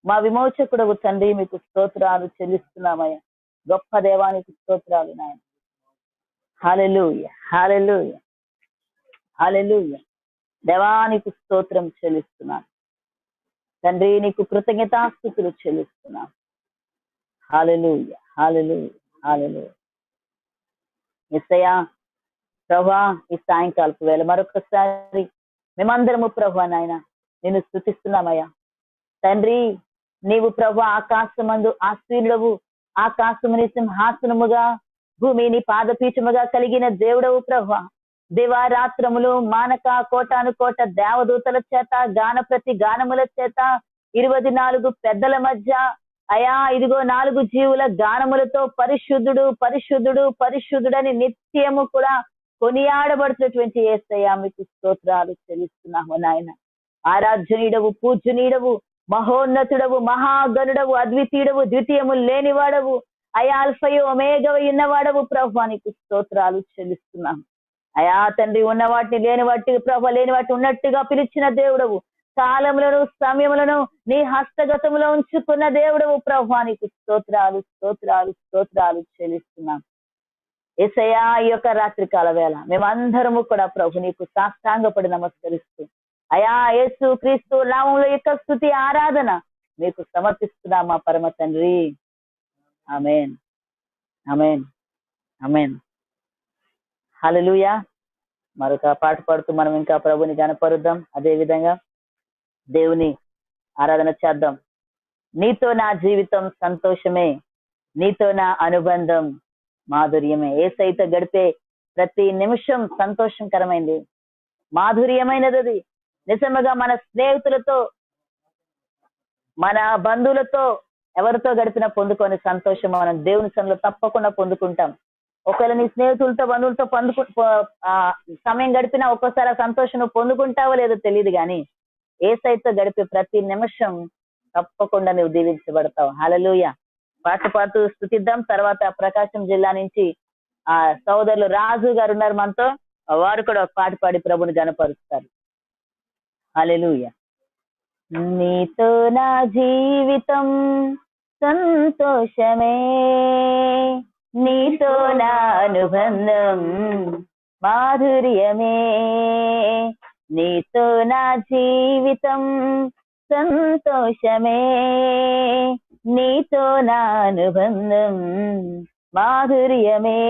మా విమోచకుడవు తండ్రి. మీకు స్తోత్రాలు చెల్లిస్తున్నామయ్యా. గొప్ప దేవానికి స్తోత్రాలు నాయన. హల్లెలూయా హల్లెలూయా హల్లెలూయా. దేవానికి స్తోత్రం చెల్లిస్తున్నాను తండ్రి. నీకు కృతజ్ఞతాస్తుతులు చెల్లిస్తున్నాను. హల్లెలూయా హల్లెలూయా హల్లెలూయా. యేసయ్యా ప్రభా, ఈ సాయంకాలపు వేళ మరొకసారి మేమందరము ప్రభా నాయన నిన్ను స్తుతిస్తున్నామయ్యా తండ్రి. నీవు ప్రభా ఆకాశమందు ఆశీనుడవు, ఆకాశముని సింహాసనముగా భూమిని పాదపీఠముగా కలిగిన దేవుడవు ప్రభా. దివారాత్రములు మానక కోటాను కోట దేవదూతల చేత గాన ప్రతి గానముల చేత 24 పెద్దల మధ్య అయా ఇదిగో 4 జీవుల గానములతో పరిశుద్ధుడు పరిశుద్ధుడు పరిశుద్ధుడని నిత్యము కూడా కొనియాడబడుతున్నటువంటి యేసయ్యా మీకు స్తోత్రాలు చెల్లిస్తున్నాము నాయన. ఆరాధ్యునిడవు, పూజ్యునిడవు, మహోన్నతుడవు, మహాగణుడవు, అద్వితీయుడవు, ద్వితీయము లేనివాడవు, అయా అల్ఫయు ఒమేగవై ఉన్నవాడవు ప్రభా. నీకు స్తోత్రాలు చెల్లిస్తున్నాము అయా తండ్రి. ఉన్న వాటిని లేని వాటికి ప్రభా, లేని వాటిని ఉన్నట్టుగా పిలిచిన దేవుడవు, కాలములను సమయములను నీ హస్తగతములో ఉంచుకున్న దేవుడవు ప్రభా. నీకు స్తోత్రాలు స్తోత్రాలు స్తోత్రాలు చెల్లిస్తున్నాం యేసయ్యా. ఈ యొక్క రాత్రికాల వేళ మేమందరము కూడా ప్రభు నీకు సాష్టాంగపడి నమస్కరిస్తూ అయా యేసు క్రీస్తు నామములో యొక్క స్తుతి ఆరాధన మీకు సమర్పిస్తున్నాం మా పరమ తండ్రి. ఆమేన్ ఆమేన్ ఆమేన్. హల్లెలూయా. మరొక పాట పాడుతూ మనం ఇంకా ప్రభుని గణపరుద్దాం. అదే విధంగా దేవుని ఆరాధన చేద్దాం. నీతో నా జీవితం సంతోషమే, నీతో నా అనుబంధం మాధుర్యమే. యేసయ్యతో గడిపే ప్రతి నిమిషం సంతోషకరమైంది, మాధుర్యమైనది. అది నిజంగా మన స్నేహితులతో, మన బంధువులతో, ఎవరితో గడిపినా పొందుకొని సంతోషం మనం దేవుని సన్నిధిలో తప్పకుండా పొందుకుంటాం. ఒకవేళ నీ స్నేహితులతో బంధువులతో సమయం గడిపినా ఒక్కోసారి ఆ సంతోషం పొందుకుంటావో లేదో తెలియదు, కానీ యేసయ్యతో గడిపే ప్రతి నిమిషం తప్పకుండా నువ్వు దీవించబడతావు. హల్లెలూయా. పాట పాడుతూ స్తుతిద్దాం. తర్వాత ప్రకాశం జిల్లా నుంచి ఆ సోదరులు రాజు గారు ఉన్నారు మనతో, వారు కూడా ఒక పాట పాడి ప్రభుని గణపరుస్తారు. హల్లెలూయా. నీతో నా జీవితం సంతోషమే, నీతో నా అనుబంధం మాధుర్యమే, నీతో నా జీవితం సంతోషమే, నీతో నా అనుబంధం మాధుర్యమే.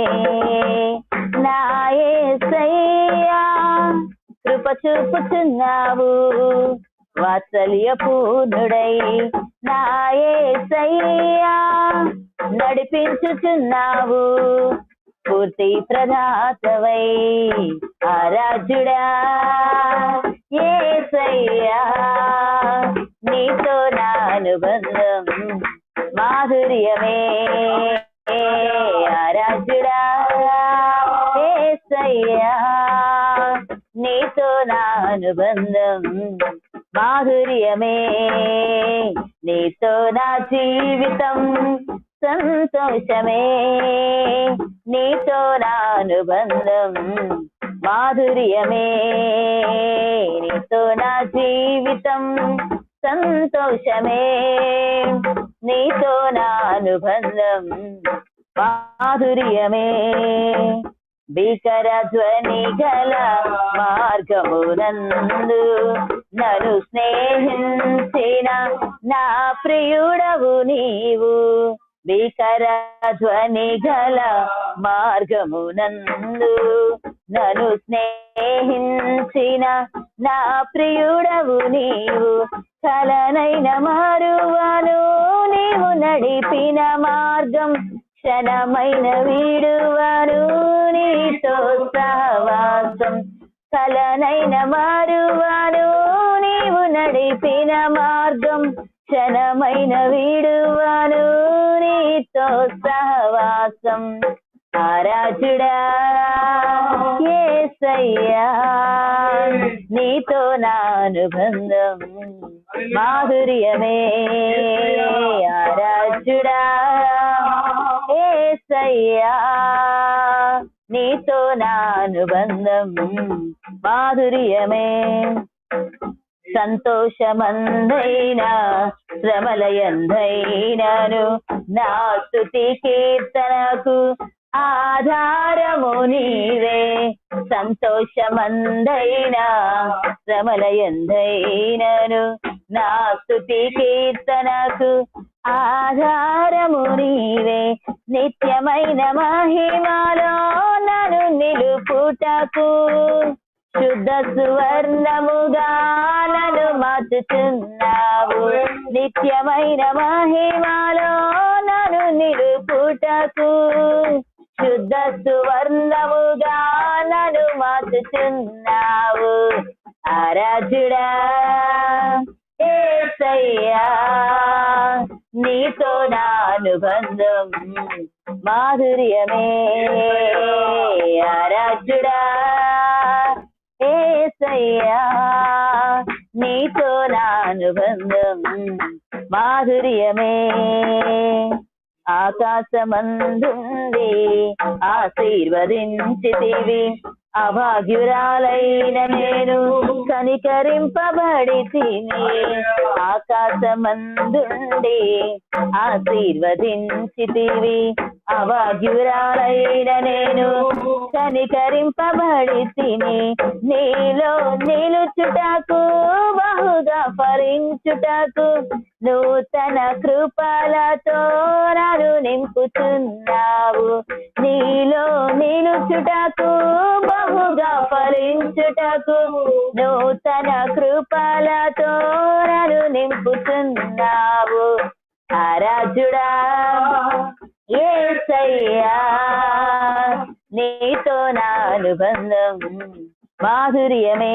నా యేసయ్యా కృప చూపుతున్నావు వాత్సల్య పూర్ణుడై, నా యేసయ్యా నడిపించుచున్నావు పూర్తి ప్రదాతవై. ఆరాధ్యుడా యేసయ్యా నీతో నా అనుబంధం మాధుర్యమే. ఆరాధ్యుడా యేసయ్యా నీతో నా అనుబంధం మాధుర్యమే, నీతో నా జీవితం సంతోషమే, నీతో నా అనుబంధం మాధుర్యమే, నీతో నా జీవితం సంతోషమే, నీతో నా అనుబంధం మాధుర్యమే. భీకర ధ్వని గల మార్గమునందు నన్ను స్నేహించిన నా ప్రియుడవు నీవు. భీకర ధ్వని గల మార్గమునందు నన్ను స్నేహించిన నా ప్రియుడవు నీవు. కలనైన మారువాను నీవు నడిపిన మార్గం, క్షణమైన వీడువాను నీతో సహవాసం. కలనైన మారువాను నీవు నడిపిన మార్గం, క్షణమైన వీడువాను నీతో సహవాసం. ఆరాజుడా యేసయ్యా నీతో నా అనుబంధం మాధుర్యమే ఆరాజుడా యేసయ్యా నీతో నా అనుబంధం మాధుర్యమే సంతోషమందైనా శ్రమలయందైనాను నా స్తుతి కీర్తనకు ఆధారము నీవే సంతోషమందైనా శ్రమలయందైనాను నా స్తుతి కీర్తనకు ఆధారము నీవే నిత్యమైన మహిమలో నన్ను నిలుపుటకు శుద్ధ సువర్ణముగా నన్ను మార్చుచున్నావు నిత్యమైన మహిమలో నన్ను నిలుపుటకు శుద్ధ సువర్ణముగా నన్ను మార్చుచున్నావు ఆరాజుడా యేసయ్యా నీతో నా అనుబంధం మాధుర్యమే ఆరాజుడా యేసయ్యా నీతో నా అనుబంధం మాధుర్యమే ఆకాశమందుంది ఆశీర్వదించితివి అభాగ్యురాలైన నేను కనికరింపబడితిని ఆకాశమందుండి ఆశీర్వదించితివి అభాగ్యురాలైన నేను కనికరింపబడితిని నీలో నిలుచుటకు బహుగా ఫలించుటకు నూతన కృపలతో నన్ను నింపుతున్నావు నీలో నిలుచుటకు బహుగా ఫలించుటకు నూతన కృపలతో నన్ను నింపుతున్నావు ఆరాజుడా యేసయ్యా నీతో నా అనుబంధం మాధుర్యమే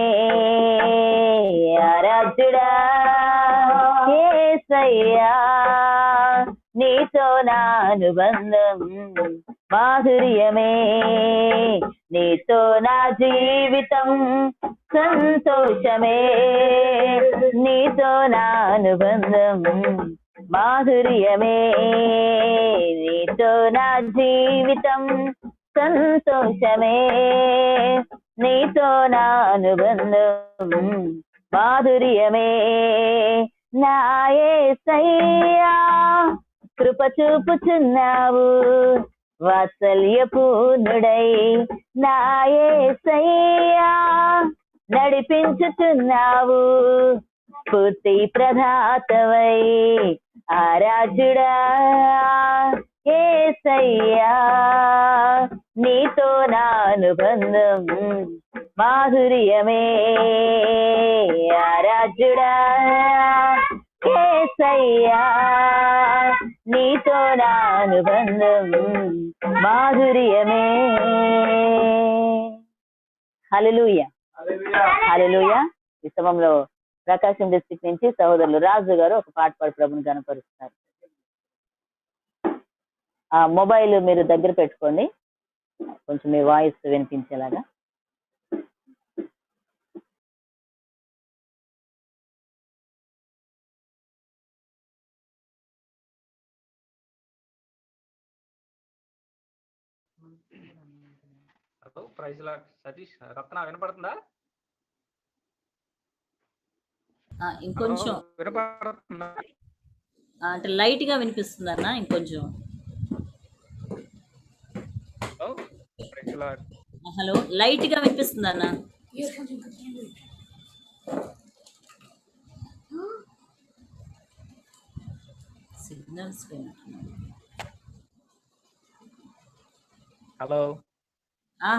ఆరాజుడా యేసయ్యా నీతో నా అనుబంధం మాధుర్యమే నీతో నా జీవితం సంతోషమే నీతో నా అనుబంధం మాధుర్యమే నీతో నా జీవితం సంతోషమే నీతో నా అనుబంధం మాధుర్యమే నా యేసయ్యా కృప చూపుచున్నావు వాత్సల్యపూర్ణుడై నా యేసయ్యా నడిపించుచున్నావు పూర్తి ప్రదాతవై ఆరాజుడా యేసయ్యా నీతో నా అనుబంధం మాధుర్యమే ఆరాజుడా యేసయ్యా నీతో నా అనుబంధం మాధుర్యమే హల్లెలూయా హల్లెలూయా ఈ సమయంలో ప్రకాశం డిస్ట్రిక్ట్ నుంచి సహోదరులు రాజు గారు ఒక పాట పాడి ప్రభుని కనపరుస్తున్నారు ఆ మొబైల్ మీరు దగ్గర పెట్టుకోండి కొంచెం మీ వాయిస్ వినిపించేలాగా ప్రైజ్ లార్డ్ సతీష్ రత్న వినపడుతుందా ఇంకొంచెం వినపడుతుందా అంటే లైట్ గా వినిపిస్తుంది అన్న ఇంకొంచెం ప్రైజ్ లార్డ్ హలో లైట్ గా వినిపిస్తుంది అన్న సిగ్నల్స్ హలో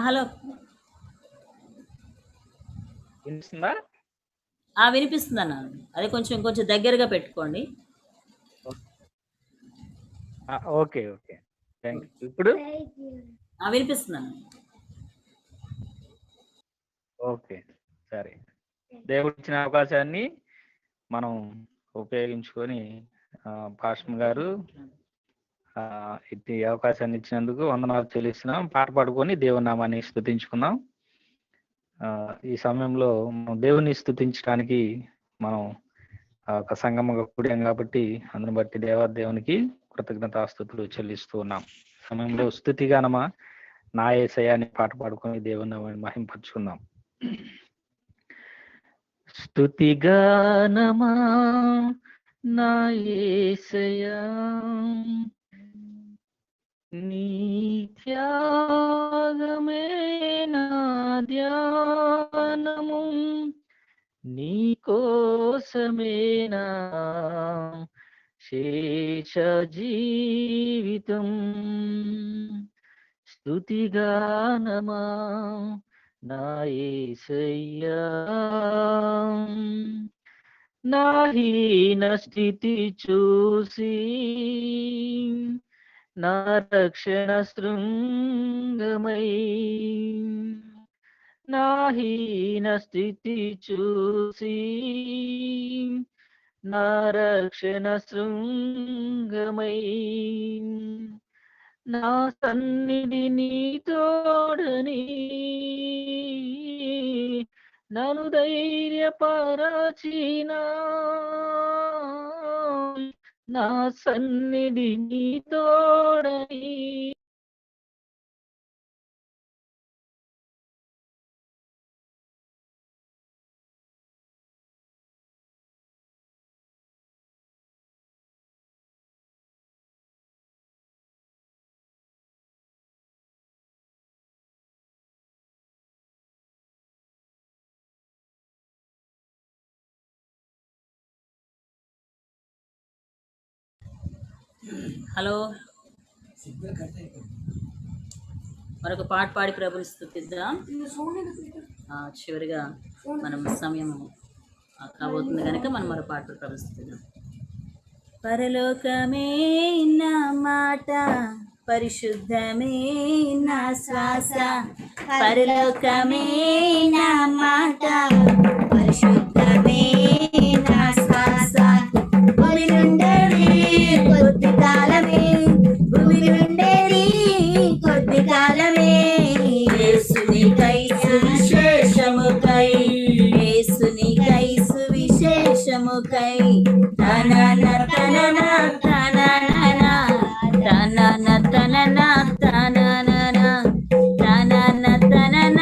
హలో వినిపిస్తుందా వినిపిస్తుంది అన్న అదే కొంచెం కొంచెం దగ్గరగా పెట్టుకోండి ఓకే ఓకే థ్యాంక్ యూ ఇప్పుడు వినిపిస్తుంది అన్న ఓకే సరే దేవుడు ఇచ్చిన అవకాశాన్ని మనం ఉపయోగించుకొని పాస్టర్ గారు ఇట్టి అవకాశాన్ని ఇచ్చినందుకు వందనాలు చెల్లిస్తున్నాం. పాట పాడుకొని దేవుని నామాన్ని స్తుతించుకుందాం. ఈ సమయంలో దేవుని స్తుతించడానికి మనం ఒక సంగమంగా కూడాం కాబట్టి అందుని బట్టి దేవునికి కృతజ్ఞతాస్తుతులు చెల్లిస్తూ ఉన్నాం. సమయంలో స్తుతిగానమా నా యేసయ్య అని పాట పాడుకొని దేవుని నామాన్ని మహింపరచుకుందాం. స్తుతిగానమా నా యేసయ్యా నీ త్యాగమే నా ధ్యానము నీ కోసమే నా శేష జీవితం స్తుతిగానమా నా యేసయ్యా నా హీన స్థితి చూసి నా రక్షణ శృంగమై నా హీన స్థితి చూసి నా రక్షణ శృంగమై నా సన్నిధి నీ తోడని నన్ను ధైర్యపరచిన నా సన్నిధి నీ తోడని హలో, మరొక పాట పాడి ప్రభుని స్తుతిద్దాం. చివరిగా మనం సమయం కాబోతుంది కనుక మనం మరో పాట ప్రభుని స్తుతిద్దాం. పరలోకమే నా మాట, పరిశుద్ధమే నా శ్వాస. పరలోకమే నా మాట, పరిశుద్ధమే నా శ్వాస. భూమి నుండేది కొద్ది కాలమే, భూమి నుండేది కొద్ది కాలమే. యేసునికై సువిశేషముకై, యేసునికై సువిశేషముకై. తనన తనన తనన తనన తనన తనన తనన తనన తనన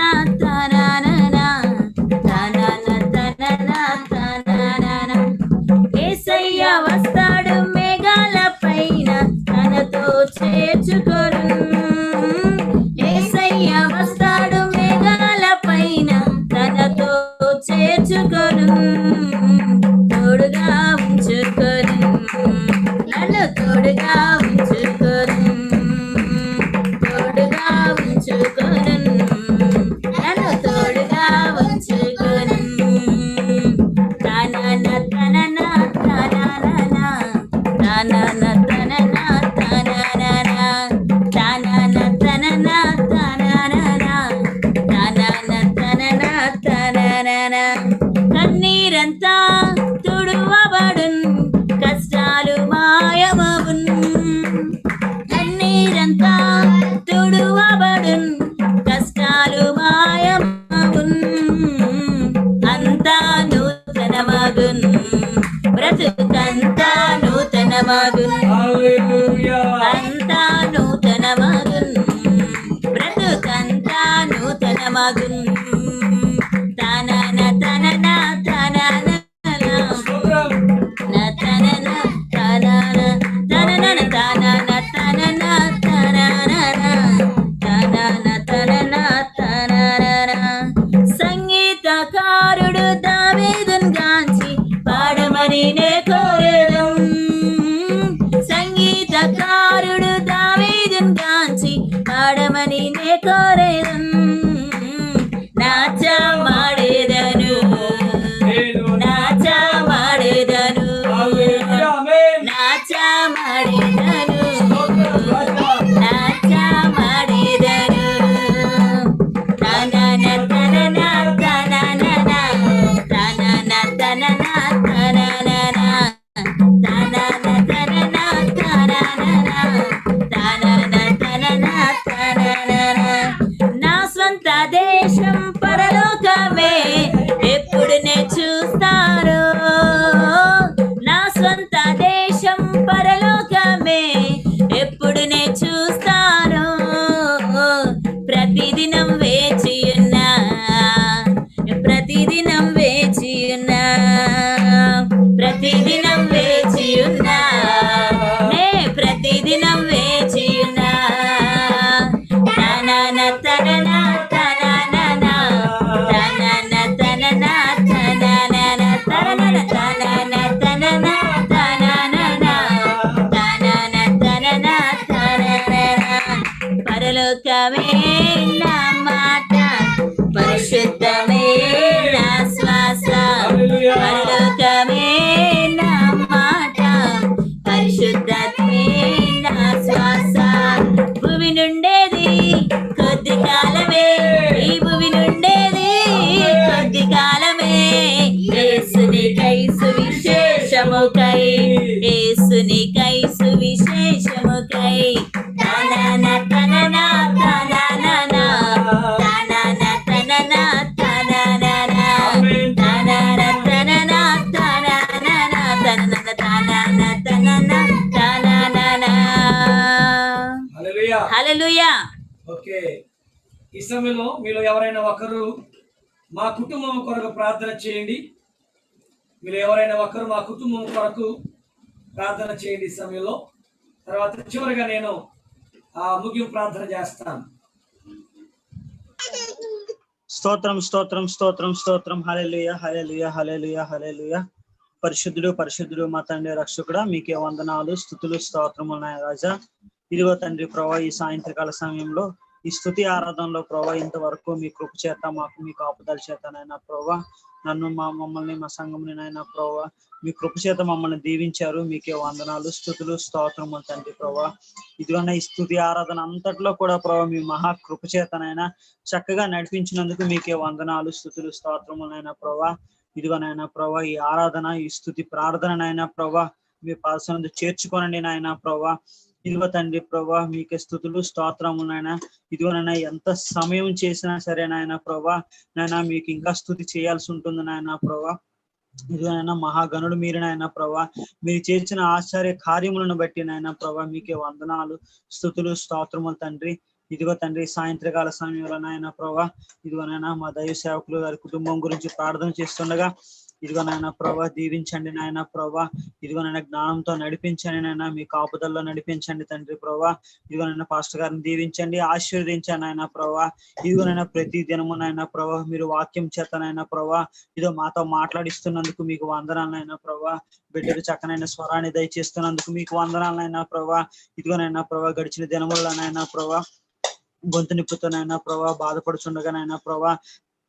తనన తనన తనన. యేసయ్య వస్తాడు మేఘాల పైన తనతో చేర్చుకొను. యేసయ్య వస్తాడు మేఘాల పైన తనతో చేర్చుకొను. తోడుగా ఉంచుకొను, నన్ను తోడుగా ఉంచుకొను, తోడుగా ఉంచుకొను, నన్ను తోడుగా ఉంచుకొను. తనన తనన తనన తనన తనన తనన తనన తనన తనన తనన తనన. కన్నీరంతా తుడువబడున్, కష్టాలు మాయమవున్. కన్నీరంతా తుడువబడున్, కష్టాలు మాయమవున్. అంతా నూతనమగున్, బ్రతుకంతా నూతనమగున్. అంతా నూతనమగున్, బ్రతుకంతా నూతనమగున్. తనన తనన తనన తనన తనన తనన తనన తనన తనన తనన తనన. సంగీతకారుడు దావీదును గాంచి పాడమని నే కోరెదం. సంగీతకారుడు దావీదును గాంచి పాడమని నే కోరెదం. నాచ మాడేదను, నాచ మాడేదను, నాచ మాడేదను, నాచ మాడేదను. తనన తనన తనన తనన తనన తనన స్వంత దేశం పరలోకమే ఎప్పుడు నే చూస్తాను. ప్రతిదినం వేచియున్నా, ప్రతిదినం వేచియున్నా, ప్రతిదినం వేచియున్నా, నే ప్రతిదినం వేచియున్నా. తనన తనన తనన తనన తనన తనన తనన తనన తనన తనన తనన తనన. పరలోకమే నా మాట, పరిశుద్ధమే నా శ్వాస. పరలోకమే నా మాట, పరిశుద్ధమే నా శ్వాస. భూమి నుండేది కొద్ది కాలమే, ఈ భూమి నుండేది కొద్ది కాలమే. యేసునికై సువిశేషముకై, యేసునికై సువిశేషముకై. తనన తనన తనన తనన తనన తనన తనన తనన తనన తనన తనన తనన. హల్లెలూయా. హల్లెలూయా. ఓకే, ఈ సమయంలో మీలో ఎవరైనా ఒకరు మా కుటుంబం కొరకు ప్రార్థన చేయండి. మీరు ఎవరైనా ఒకరు మా కుటుంబం కొరకు ప్రార్థన చేయండి ఈ సమయంలో. తర్వాత చివరిగా నేను ముగింపు ప్రార్థన చేస్తాను. స్తోత్రం స్తోత్రం స్తోత్రం స్తోత్రం. హల్లెలూయా హల్లెలూయా హల్లెలూయా హల్లెలూయా. పరిశుద్ధుడు పరిశుద్ధుడు మా తండ్రి రక్షకుడా, మీకే వందనాలు స్తుతులు స్తోత్రములు నాయన రాజా. ఇదిగో తండ్రి ప్రభా, ఈ సాయంత్రకాల సమయంలో ఈ స్తుతి ఆరాధనలో ప్రభా ఇంతవరకు మీ కృప చేత మాకు మీ కాపుదల చేత నాయన ప్రభా నన్ను మమ్మల్ని మా సంఘంని నాయన ప్రభా మీ కృప చేత మమ్మల్ని దీవించారు. మీకే వందనాలు స్తుతులు స్తోత్రములు తండ్రి ప్రభా. ఇదిగోన్న ఈ స్తుతి ఆరాధన అంతట్లో కూడా ప్రభా మీ మహా కృప చేతనైనా చక్కగా నడిపించినందుకు మీకే వందనాలు స్తుతులు స్తోత్రములైనా ప్రభా. ఇదిగోనైనా ప్రభా ఈ ఆరాధన ఈ స్తుతి ప్రార్థననైనా ప్రభా మీ పాదసన్నిధిలో చేర్చుకోనండి నాయన ప్రభా. ఇదిగో తండ్రి ప్రభా మీకే స్తుతులు స్తోత్రములైనా. ఇదిగోనైనా ఎంత సమయం చేసినా సరే నాయన ప్రభా నైనా మీకు ఇంకా స్తుతి చేయాల్సి ఉంటుంది నాయన ప్రభా. ఇదిగోనైనా మహాగణుడు మీరు నాయన ప్రభా, మీరు చేసిన ఆశ్చర్య కార్యములను బట్టి నాయన ప్రభా మీకే వందనాలు స్తుతులు స్తోత్రములు తండ్రి. ఇదిగో తండ్రి సాయంత్రకాల సమయంలో నాయన ప్రభా ఇదిగోనైనా మా దైవ సేవకులు గారి కుటుంబం గురించి ప్రార్థన చేస్తుండగా ఇదిగో నాయన ప్రభా దీవించండి నాయన ప్రభా. ఇదిగోనైనా జ్ఞానంతో నడిపించండి నాయన, మీ కాపుదల్లో నడిపించండి తండ్రి ప్రభా. ఇదిగోనైనా పాస్టర్ గారిని దీవించండి, ఆశీర్వదించండి నాయన ప్రభా. ఇదిగోనైనా ప్రతి దినము నాయన ప్రభా మీరు వాక్యం చేతనైనా ప్రభా ఇదో మాతో మాట్లాడిస్తున్నందుకు మీకు వందనాలైనా ప్రభా. బిడ్డకు చక్కనైన స్వరాన్ని దయచేస్తున్నందుకు మీకు వందనాలైనా ప్రభా. ఇదిగోనైనా ప్రభా గడిచిన దినములనైనా ప్రభా గొంతు నిప్పుతోనైనా ప్రభా బాధపడుచుండగానైనా ప్రభా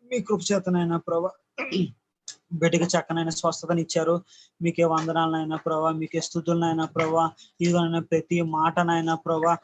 మీ కృప చేతనైనా ప్రభా బిడ్డకి చక్కనైన స్వస్థతనిచ్చారు. మీకే వందనాలనైనా ప్రభా, మీకే స్తుతులనైనా ప్రభా. ఇదిగోనైనా ప్రతి మాటనైనా ప్రభా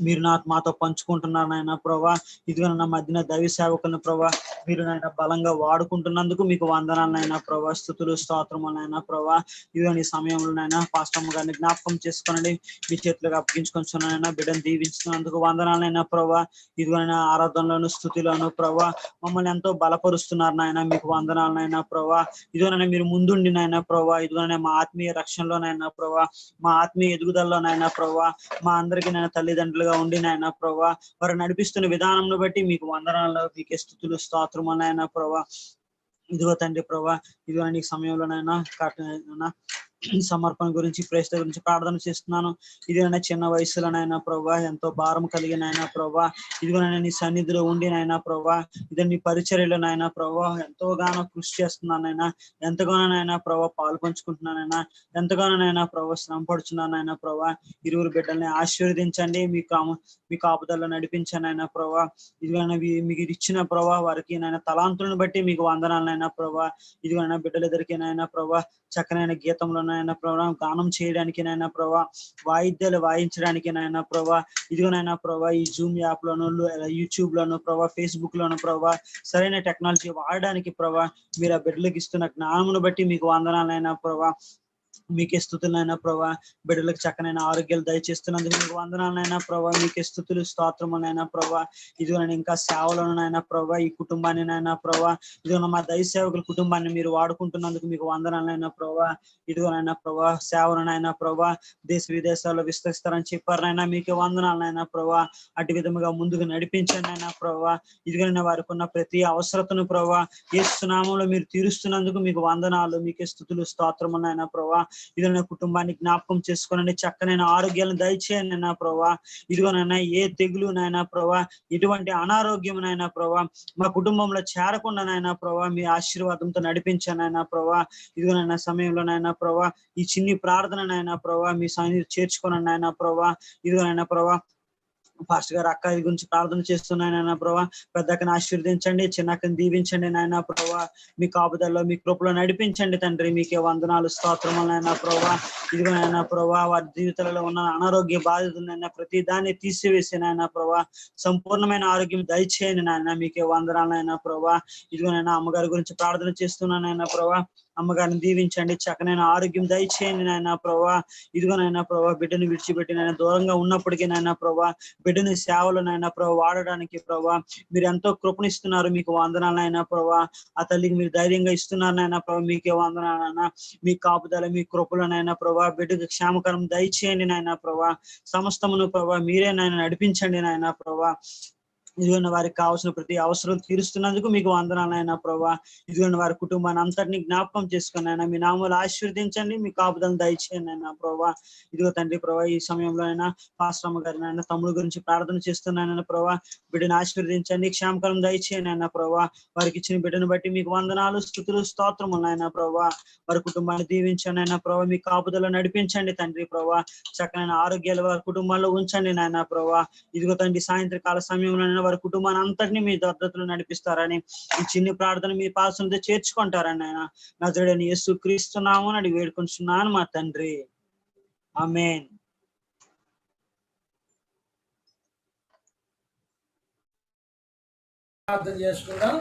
మీరు మాతో పంచుకుంటున్నారు నాయన ప్రభా. ఇదిగో నా మధ్యన దైవ సేవకులను ప్రభా మీరు నాయన బలంగా వాడుకుంటున్నందుకు మీకు వందనాలనైనా ప్రభా, స్తుతులు స్తోత్రములైనా ప్రభా. ఇదిగో ఈ సమయంలోనైనా పాస్టమ్మ గారిని జ్ఞాపకం చేసుకోనండి, మీ చేతులకు అప్పగించుకొచ్చున్నానైనా బిడ్డను దీవించుతున్నందుకు వందనాలైనా ప్రభా. ఇదిగోనైనా ఆరాధనలోను స్థుతిలోను ప్రభా మమ్మల్ని ఎంతో బలపరుస్తున్నారు నాయన, మీకు వందనాలనైనా ప్రభా. ఇదిగోనైనా మీరు ముందుండి నాయన ప్రభా, ఇదిగోనైనా మా ఆత్మీయ రక్షణలోనైనా ప్రభా, మా ఆత్మీయ ఎదుగుదలలోనైనా ప్రభా, మా అందరికీ నేను తల్లిదండ్రులుగా ఉండి నాయన ప్రభా వారు నడిపిస్తున్న విధానంను బట్టి మీకు వందనాలు, మీకే స్తుతులు స్తోత్రములైనా ప్రభా. ఇదిగో తండ్రి ప్రభా ఇదిగో నీ సమయంలోనైనా సమర్పణ గురించి ప్రేస్త గురించి ప్రార్థన చేస్తున్నాను. ఇదిగోనైనా చిన్న వయసులోనైనా ప్రభా ఎంతో భారం కలిగినైనా ప్రభా ఇదిగోనైనా నీ సన్నిధిలో ఉండి నాయనా ప్రభా ఇదే నీ పరిచర్యలోనైనా ప్రభా ఎంతోగానో కృషి చేస్తున్నానైనా, ఎంతగానోనైనా ప్రభా పాలు పంచుకుంటున్నానైనా, ఎంతగానోనైనా ప్రభా శ్రమ పడుచున్నానైనా ప్రభా. ఇరువురు బిడ్డల్ని ఆశీర్వదించండి, మీ కాపుదల్లో నడిపించండి అయినా ప్రభా. ఇదిగోనైనా మీకు ఇచ్చిన ప్రభా వారికి నాయన తలాంతులను బట్టి మీకు వందనాలనైనా ప్రభా. ఇదిగోనైనా బిడ్డలిద్దరికి నాయన ప్రభా చక్కనైన గీతంలోనైనా ప్రభా గానం చేయడానికి నైనా ప్రభా, వాయిద్యాలు వాయించడానికి నైనా ప్రభా. ఇదిగోనైనా ప్రభా ఈ జూమ్ యాప్ లోను, యూట్యూబ్ లోను ప్రభా, ఫేస్బుక్ లోను ప్రభా సరైన టెక్నాలజీ వాడడానికి ప్రభా మీరు ఆ బిడ్డలకు ఇస్తున్న జ్ఞానమును బట్టి మీకు వందనాలైనా ప్రభా. మీకే స్తుతులైనా ప్రభా. బిడ్డలకు చక్కనైన ఆరోగ్యాలు దయచేస్తున్నందుకు మీకు వందనాలనైనా ప్రభా. మీకే స్తుతులు స్తోత్రమునైనా ప్రభా. ఇదిగో నేను ఇంకా సేవలోనైనా ప్రభా, ఈ కుటుంబాన్ని నైనా ప్రభా, ఇదిగో మా దైవ సేవకుల కుటుంబాన్ని మీరు వాడుకుంటున్నందుకు మీకు వందనాలనైనా ప్రభా. ఇదిగోనైనా ప్రభా, సేవలనైనా ప్రభా దేశ విదేశాల్లో విస్తరిస్తారని చెప్పారనైనా మీకే వందనాలనైనా ప్రభా. అటు విధముగా ముందుకు నడిపించండి అయినా ప్రభా. ఇదిగోనైనా వారికి ఉన్న ప్రతి అవసరతను ప్రభా యేసు నామములో మీరు తీరుస్తున్నందుకు మీకు వందనాలు. మీకే స్తుతులు స్తోత్రమునైనా ప్రభా. ఇదిగో కుటుంబాన్ని జ్ఞాపకం చేసుకోనండి, చక్కనైన ఆరోగ్యాలను దయచేయండి అయినా ప్రభా. ఇదిగోనైనా ఏ తెగులునైనా ప్రభా, ఎటువంటి అనారోగ్యమునైనా ప్రభా మా కుటుంబంలో చేరకుండానైనా ప్రభా మీ ఆశీర్వాదంతో నడిపించానైనా ప్రభా. ఇదిగోనైనా సమయంలోనైనా ప్రభా ఈ చిన్ని ప్రార్థననైనా ప్రభా మీ సన్నిధిలో చేర్చుకోనండి అయినా ప్రభా. ఇదిగోనైనా ప్రభా పాస్టర్ గారు అక్క గురించి ప్రార్థన చేస్తున్నాయన ప్రభా. పెద్దక్కని ఆశీర్వదించండి, చిన్నక్కని దీవించండి నాయన ప్రభా. మీ కాపుదల్లో మీ కృపలో నడిపించండి తండ్రి. మీకే వందనాలు స్తోత్రములైనా ప్రభా. ఇదిగోనైనా ప్రభా వారి జీవితాలలో ఉన్న అనారోగ్య బాధితులైనా ప్రతి దాన్ని తీసివేసినైనా ప్రభా సంపూర్ణమైన ఆరోగ్యం దయచేయండి నాయన. మీకే వందనాలైనా ప్రభా. ఇదిగోనైనా అమ్మగారి గురించి ప్రార్థన చేస్తున్నానైనా ప్రభా. అమ్మగారిని దీవించండి, చక్కనైన ఆరోగ్యం దయచేయండి నాయన ప్రభా. ఇదిగోనైనా ప్రభా బిడ్డను విడిచిపెట్టి నాయన దూరంగా ఉన్నప్పటికీ నాయన ప్రభా బిడ్డని సేవలోనైనా ప్రభా వాడడానికి ప్రభా మీరు ఎంతో కృపణిస్తున్నారు. మీకు వందనాలైనా ప్రభా. ఆ తల్లికి మీరు ధైర్యంగా ఇస్తున్నారనైనా ప్రభా. మీకే వందనాలైనా. మీ కాపుదల మీ కృపలోనైనా ప్రభా బిడ్డకు క్షేమకరం దయచేయండి నాయన ప్రభా. సమస్తమును ప్రభా మీరే నాయన నడిపించండి నాయన ప్రభా. ఇదిగోని వారికి కావాల్సిన ప్రతి అవసరం తీరుస్తున్నందుకు మీకు వందనాలైనా ప్రభా. ఇదిగోని వారి కుటుంబాన్ని అంతటిని జ్ఞాపకం చేసుకుని అయినా మీ నామములు ఆశీర్వదించండి, మీ కాపుదలను దయచేయండి అయినా ప్రభా. ఇదిగో తండ్రి ప్రభా ఈ సమయంలో అయినా పాస్టమ్మ గారి నాయన తమ్ముడు గురించి ప్రార్థన చేస్తున్నానైనా ప్రభా. బిడ్డను ఆశీర్వదించండి, క్షేమకరం దయచేయండి అయినా ప్రభా. వారికి ఇచ్చిన బిడ్డను బట్టి మీకు వందనాలు స్తుతులు స్తోత్రములైనా ప్రభా. వారి కుటుంబాన్ని దీవించండి అయినా ప్రభా. మీ కాపుదలను నడిపించండి తండ్రి ప్రభా. చక్కనైన ఆరోగ్యాలు వారి కుటుంబాల్లో ఉంచండి నాయన ప్రభా. ఇదిగో తండ్రి సాయంత్రకాల సమయంలో వారి కుటుంబాన్ని అంతటినీ మీ దత్తతలో నడిపిస్తారని ఈ చిన్ని ప్రార్థన మీ పాసంతో చేర్చుకుంటారని ఆయన నజరేయుడైన యేసు క్రీస్తు నామమున అడిగి వేడుకొంచున్నాను మా తండ్రి. ఆమేన్. ప్రార్థన చేసుకుందాం.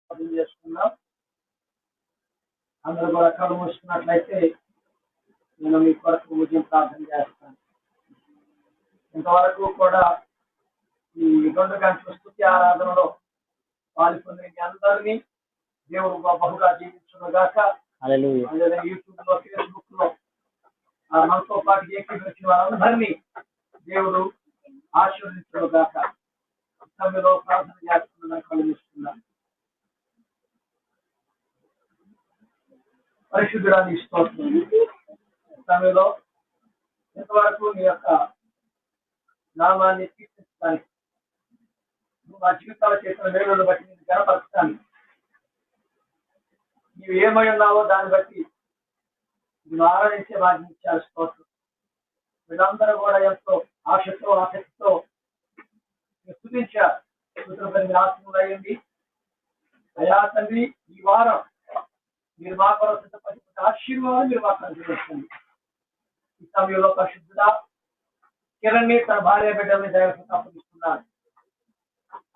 ప్రార్థన చేసుకుందాం. అందరూ కూడా కళ్ళు మూసుకున్నట్లయితే నేను మీ కొరకు ఉదయం ప్రార్థన చేస్తాను. ఇంతవరకు కూడా ఈ 2 గంటల స్తుతి ఆరాధనలో పాల్గొన్న మీ అందరినీ దేవుడు బహుగా జీవించుగాక. యూట్యూబ్ లో ఫేస్బుక్ లో మనతో పాటు ఏకీభవించిన వారందరినీ దేవుడు ఆశీర్వదించుగాక. సమయంలో ప్రార్థన చేస్తున్నాను, కలిగిస్తున్నాను. పరిశుద్ధుడాన్ని స్తోత్రం. సమయంలో ఇంతవరకు నీ యొక్క నామాన్ని కీర్తించడానికి నువ్వు మా జీవితాలు చేసిన మేలును బట్టి నేను గణపరుస్తాను. నీవు ఏమై ఉన్నావో దాన్ని బట్టి నువ్వు ఆరాధించే భాగ్యం ఇచ్చారు. స్తోత్రం. వీళ్ళందరూ కూడా ఎంతో ఆశతో ఆసక్తితో స్తుతించారు. ఆత్మలు అయ్యండి అయా తండ్రి. ఈ వారం మీరు మా కొరకు సిద్ధపరిచిన ఆశీర్వాదం మీరు మాకు అనుగ్రహించండి. ఈ సమయంలో పరిశుద్ధుడా కిరణ్ తన భార్య బిడ్డల్ని దైవత్వం అప్పగిస్తున్నారు.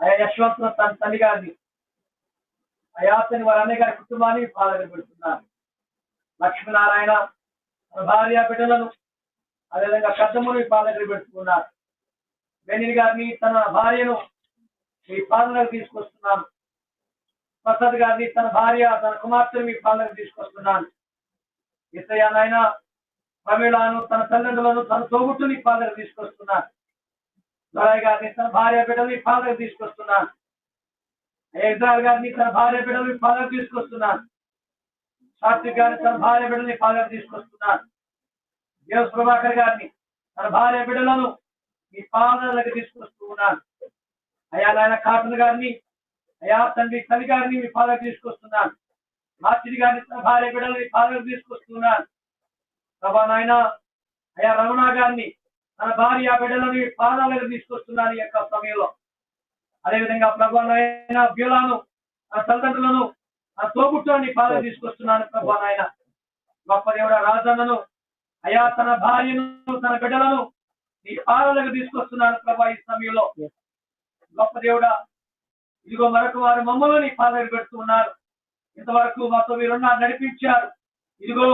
అయా యశ్వంత్ తన తల్లి గారిని అయాతని వారి అన్నయ్య గారి కుటుంబాన్ని పాలన పెడుతున్నారు. లక్ష్మీనారాయణ తన భార్య బిడ్డలను అదేవిధంగా పెద్దమ్మను పాలన పెడుతున్నారు. బెనిల్ గారిని తన భార్యను మీ పాలనకు తీసుకొస్తున్నాను. ప్రసాద్ గారిని తన భార్య తన కుమార్తెను మీ పాలనకు తీసుకొస్తున్నాను. ఇసయ్య నాయన ప్రమీళను తన తల్లిదండ్రులను తన తోబుట్టుని పాలనకు తీసుకొస్తున్నాను. దొరయ్య గారిని తన భార్య బిడ్డని పాలనకు తీసుకొస్తున్నాను. ఇజ్రాయల్ గారిని తన భార్య బిడ్డని పాలనకు తీసుకొస్తున్నాను. శాస్త్రి గారిని తన భార్య బిడ్డని పాలనకు తీసుకొస్తున్నాను. దేవస్ ప్రభాకర్ గారిని తన భార్య బిడ్డలను మీ పాలనలకు తీసుకొస్తూ ఉన్నాను. అయా నాయన కాటన్ గారిని అయా తండ్రి తల్లి గారిని మీ పాలనకు తీసుకొస్తున్నాను. మార్చిడి గారిని తన భార్య బిడ్డలని పాలనకు తీసుకొస్తున్నాను. ప్రభా నాయన అయా రమణ గారిని తన భార్య బిడ్డలని పాదాలకు తీసుకొస్తున్నాను ఈ యొక్క సమయంలో. అదేవిధంగా ప్రభా నాయన బ్యూలాను తన తల్లిదండ్రులను తన తోబుట్టుని పాదాలకు తీసుకొస్తున్నాను. ప్రభా నాయన గొప్ప దేవుడ రాజన్నను అయా తన భార్యను తన బిడ్డలను నీ పాదాలకు తీసుకొస్తున్నాను. ప్రభా ఈ సమయంలో గొప్ప దేవుడ ఇదిగో మరొక వారు మమ్మల్ని నీ పాదాలకు పెడుతూ ఉన్నారు. ఇంతవరకు మాతో మీరున్నారు, నడిపించారు. ఇదిగో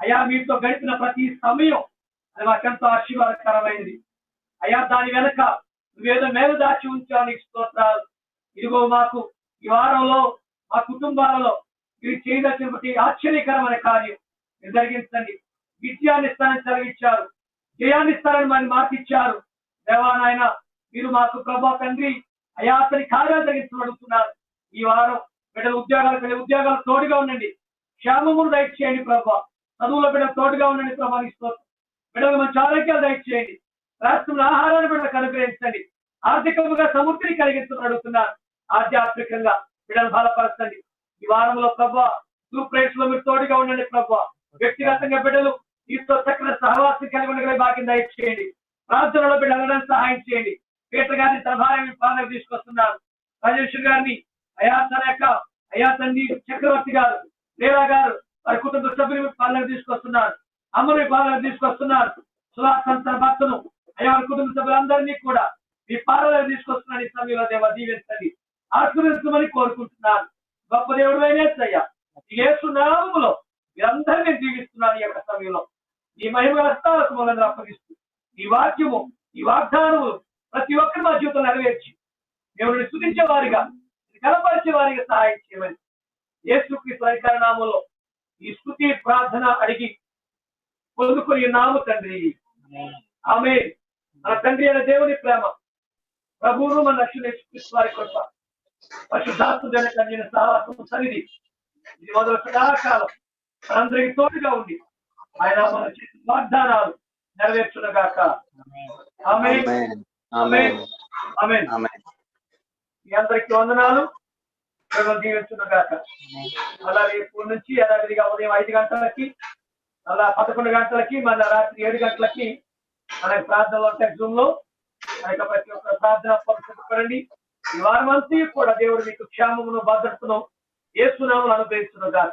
అయ్యా, మీతో గడిపిన ప్రతి సమయం అది మాకెంతో ఆశీర్వాదకరమైంది. అయ్యా, దాని వెనక నువ్వేదో మేలు దాచి ఉంచావు, నీకు స్తోత్రాలు. ఇదిగో మాకు ఈ వారంలో మా కుటుంబాలలో మీరు చేయదలిచిన ప్రతి ఆశ్చర్యకరమైన కార్యం మీరు జరిగించండి. విజయాన్ని ఇస్తారని సెలవిచ్చారు, జయాన్ని ఇస్తారని మరి మార్పిచ్చారు. దేవా నాయన, మీరు మాకు ప్రభా తండ్రి అయా అతని కార్యాలు జరిగించబడుతున్నారు. ఈ వారం బిడ్డల ఉద్యోగాలు తోడుగా ఉండండి, క్షేమమును దయచేయండి ప్రభా. చదువుల బిడ్డలు తోడుగా ఉండండి ప్రభా. బిడ్డలు మంచి ఆరోగ్యాలు దయచేయండి. రాష్ట్రంలో ఆహారాన్ని బిడ్డలకు అనుగ్రహించండి. ఆర్థికంగా సమృద్ధిని కలిగించమని అడుగుతున్నారు. ఆధ్యాత్మికంగా బిడ్డలు బలపరచండి. ఈ వారంలో ప్రభా గ్రూప్ రేట్స్ లో మీరు తోడుగా ఉండండి ప్రభా. వ్యక్తిగతంగా బిడ్డలు మీతో చక్కని సహవాసం కలిగి ఉండగలిగే భాగ్యం దయచేయండి. ప్రార్థనలో బిడ్డలు వెళ్ళడానికి సహాయం చేయండి. పీటర్ గారిని తన భార్య పాలనకు తీసుకొస్తున్నారు. రాజేశ్వర్ గారిని అయా తండ్రి చక్రవర్తి గారు, లేరా గారు వారి కుటుంబ సభ్యులు పాలనకు తీసుకొస్తున్నారు. అమ్మని పాలనకు తీసుకొస్తున్నారు. సుహాసన్ తన భర్తను అయా వారి కుటుంబ సభ్యులందరినీ కూడా మీ పాలనకు తీసుకొస్తున్నారు. ఈ సమయంలో దేవ దీవించండి, ఆశీర్వదించమని కోరుకుంటున్నాను. గొప్ప దేవుడు అయినేసయ్యా, యేసు నామములో మీరందరినీ దీవిస్తున్నాను. ఈ యొక్క సమయంలో ఈ మహిమ హస్తాలకు మమ్మల్ని అప్పగిస్తూ ఈ వాక్యము, ఈ వాగ్దానము ప్రతి ఒక్కరి మా జీవితం నెరవేర్చి దేవుడిని స్తుతించే వారిగా, కనపరిచే వారిగా సహాయం చేయమని యేసుక్రీస్తు అధికార నామంలో ఈ స్తుతి ప్రార్థన అడిగి పొందుకొని నాము తండ్రి, ఆమేన్. మన తండ్రి అయిన దేవుని ప్రేమ, ప్రభువును మన రక్షణ యేసుక్రీస్తు వారి కృప, పరిశుద్ధాత్మ కలిగిన సహవాసం సన్నిధి ఇది మొదలు సదాకాలం మనందరికి తోడుగా ఉండి ఆయన మన చేసిన వాగ్దానాలు నెరవేర్చునగాక. ఆమేన్, ఆమేన్, ఆమేన్. మీ అందరికి వందనాలు. దీవించునగాక. అలా రేపు నుంచి యథావిధిగా ఉదయం 5 గంటలకి, అలా 11 గంటలకి, మళ్ళీ రాత్రి 7 గంటలకి మనకి ప్రార్థనలు ఉంటాయి జూమ్ లో. ప్రతి ఒక్క ప్రార్థన పరిశుభ్రండి. ఈ వారం అంతా కూడా దేవుడు మీకు క్షేమమును భద్రతను యేసు నామములో అనుగ్రహించునుగాక.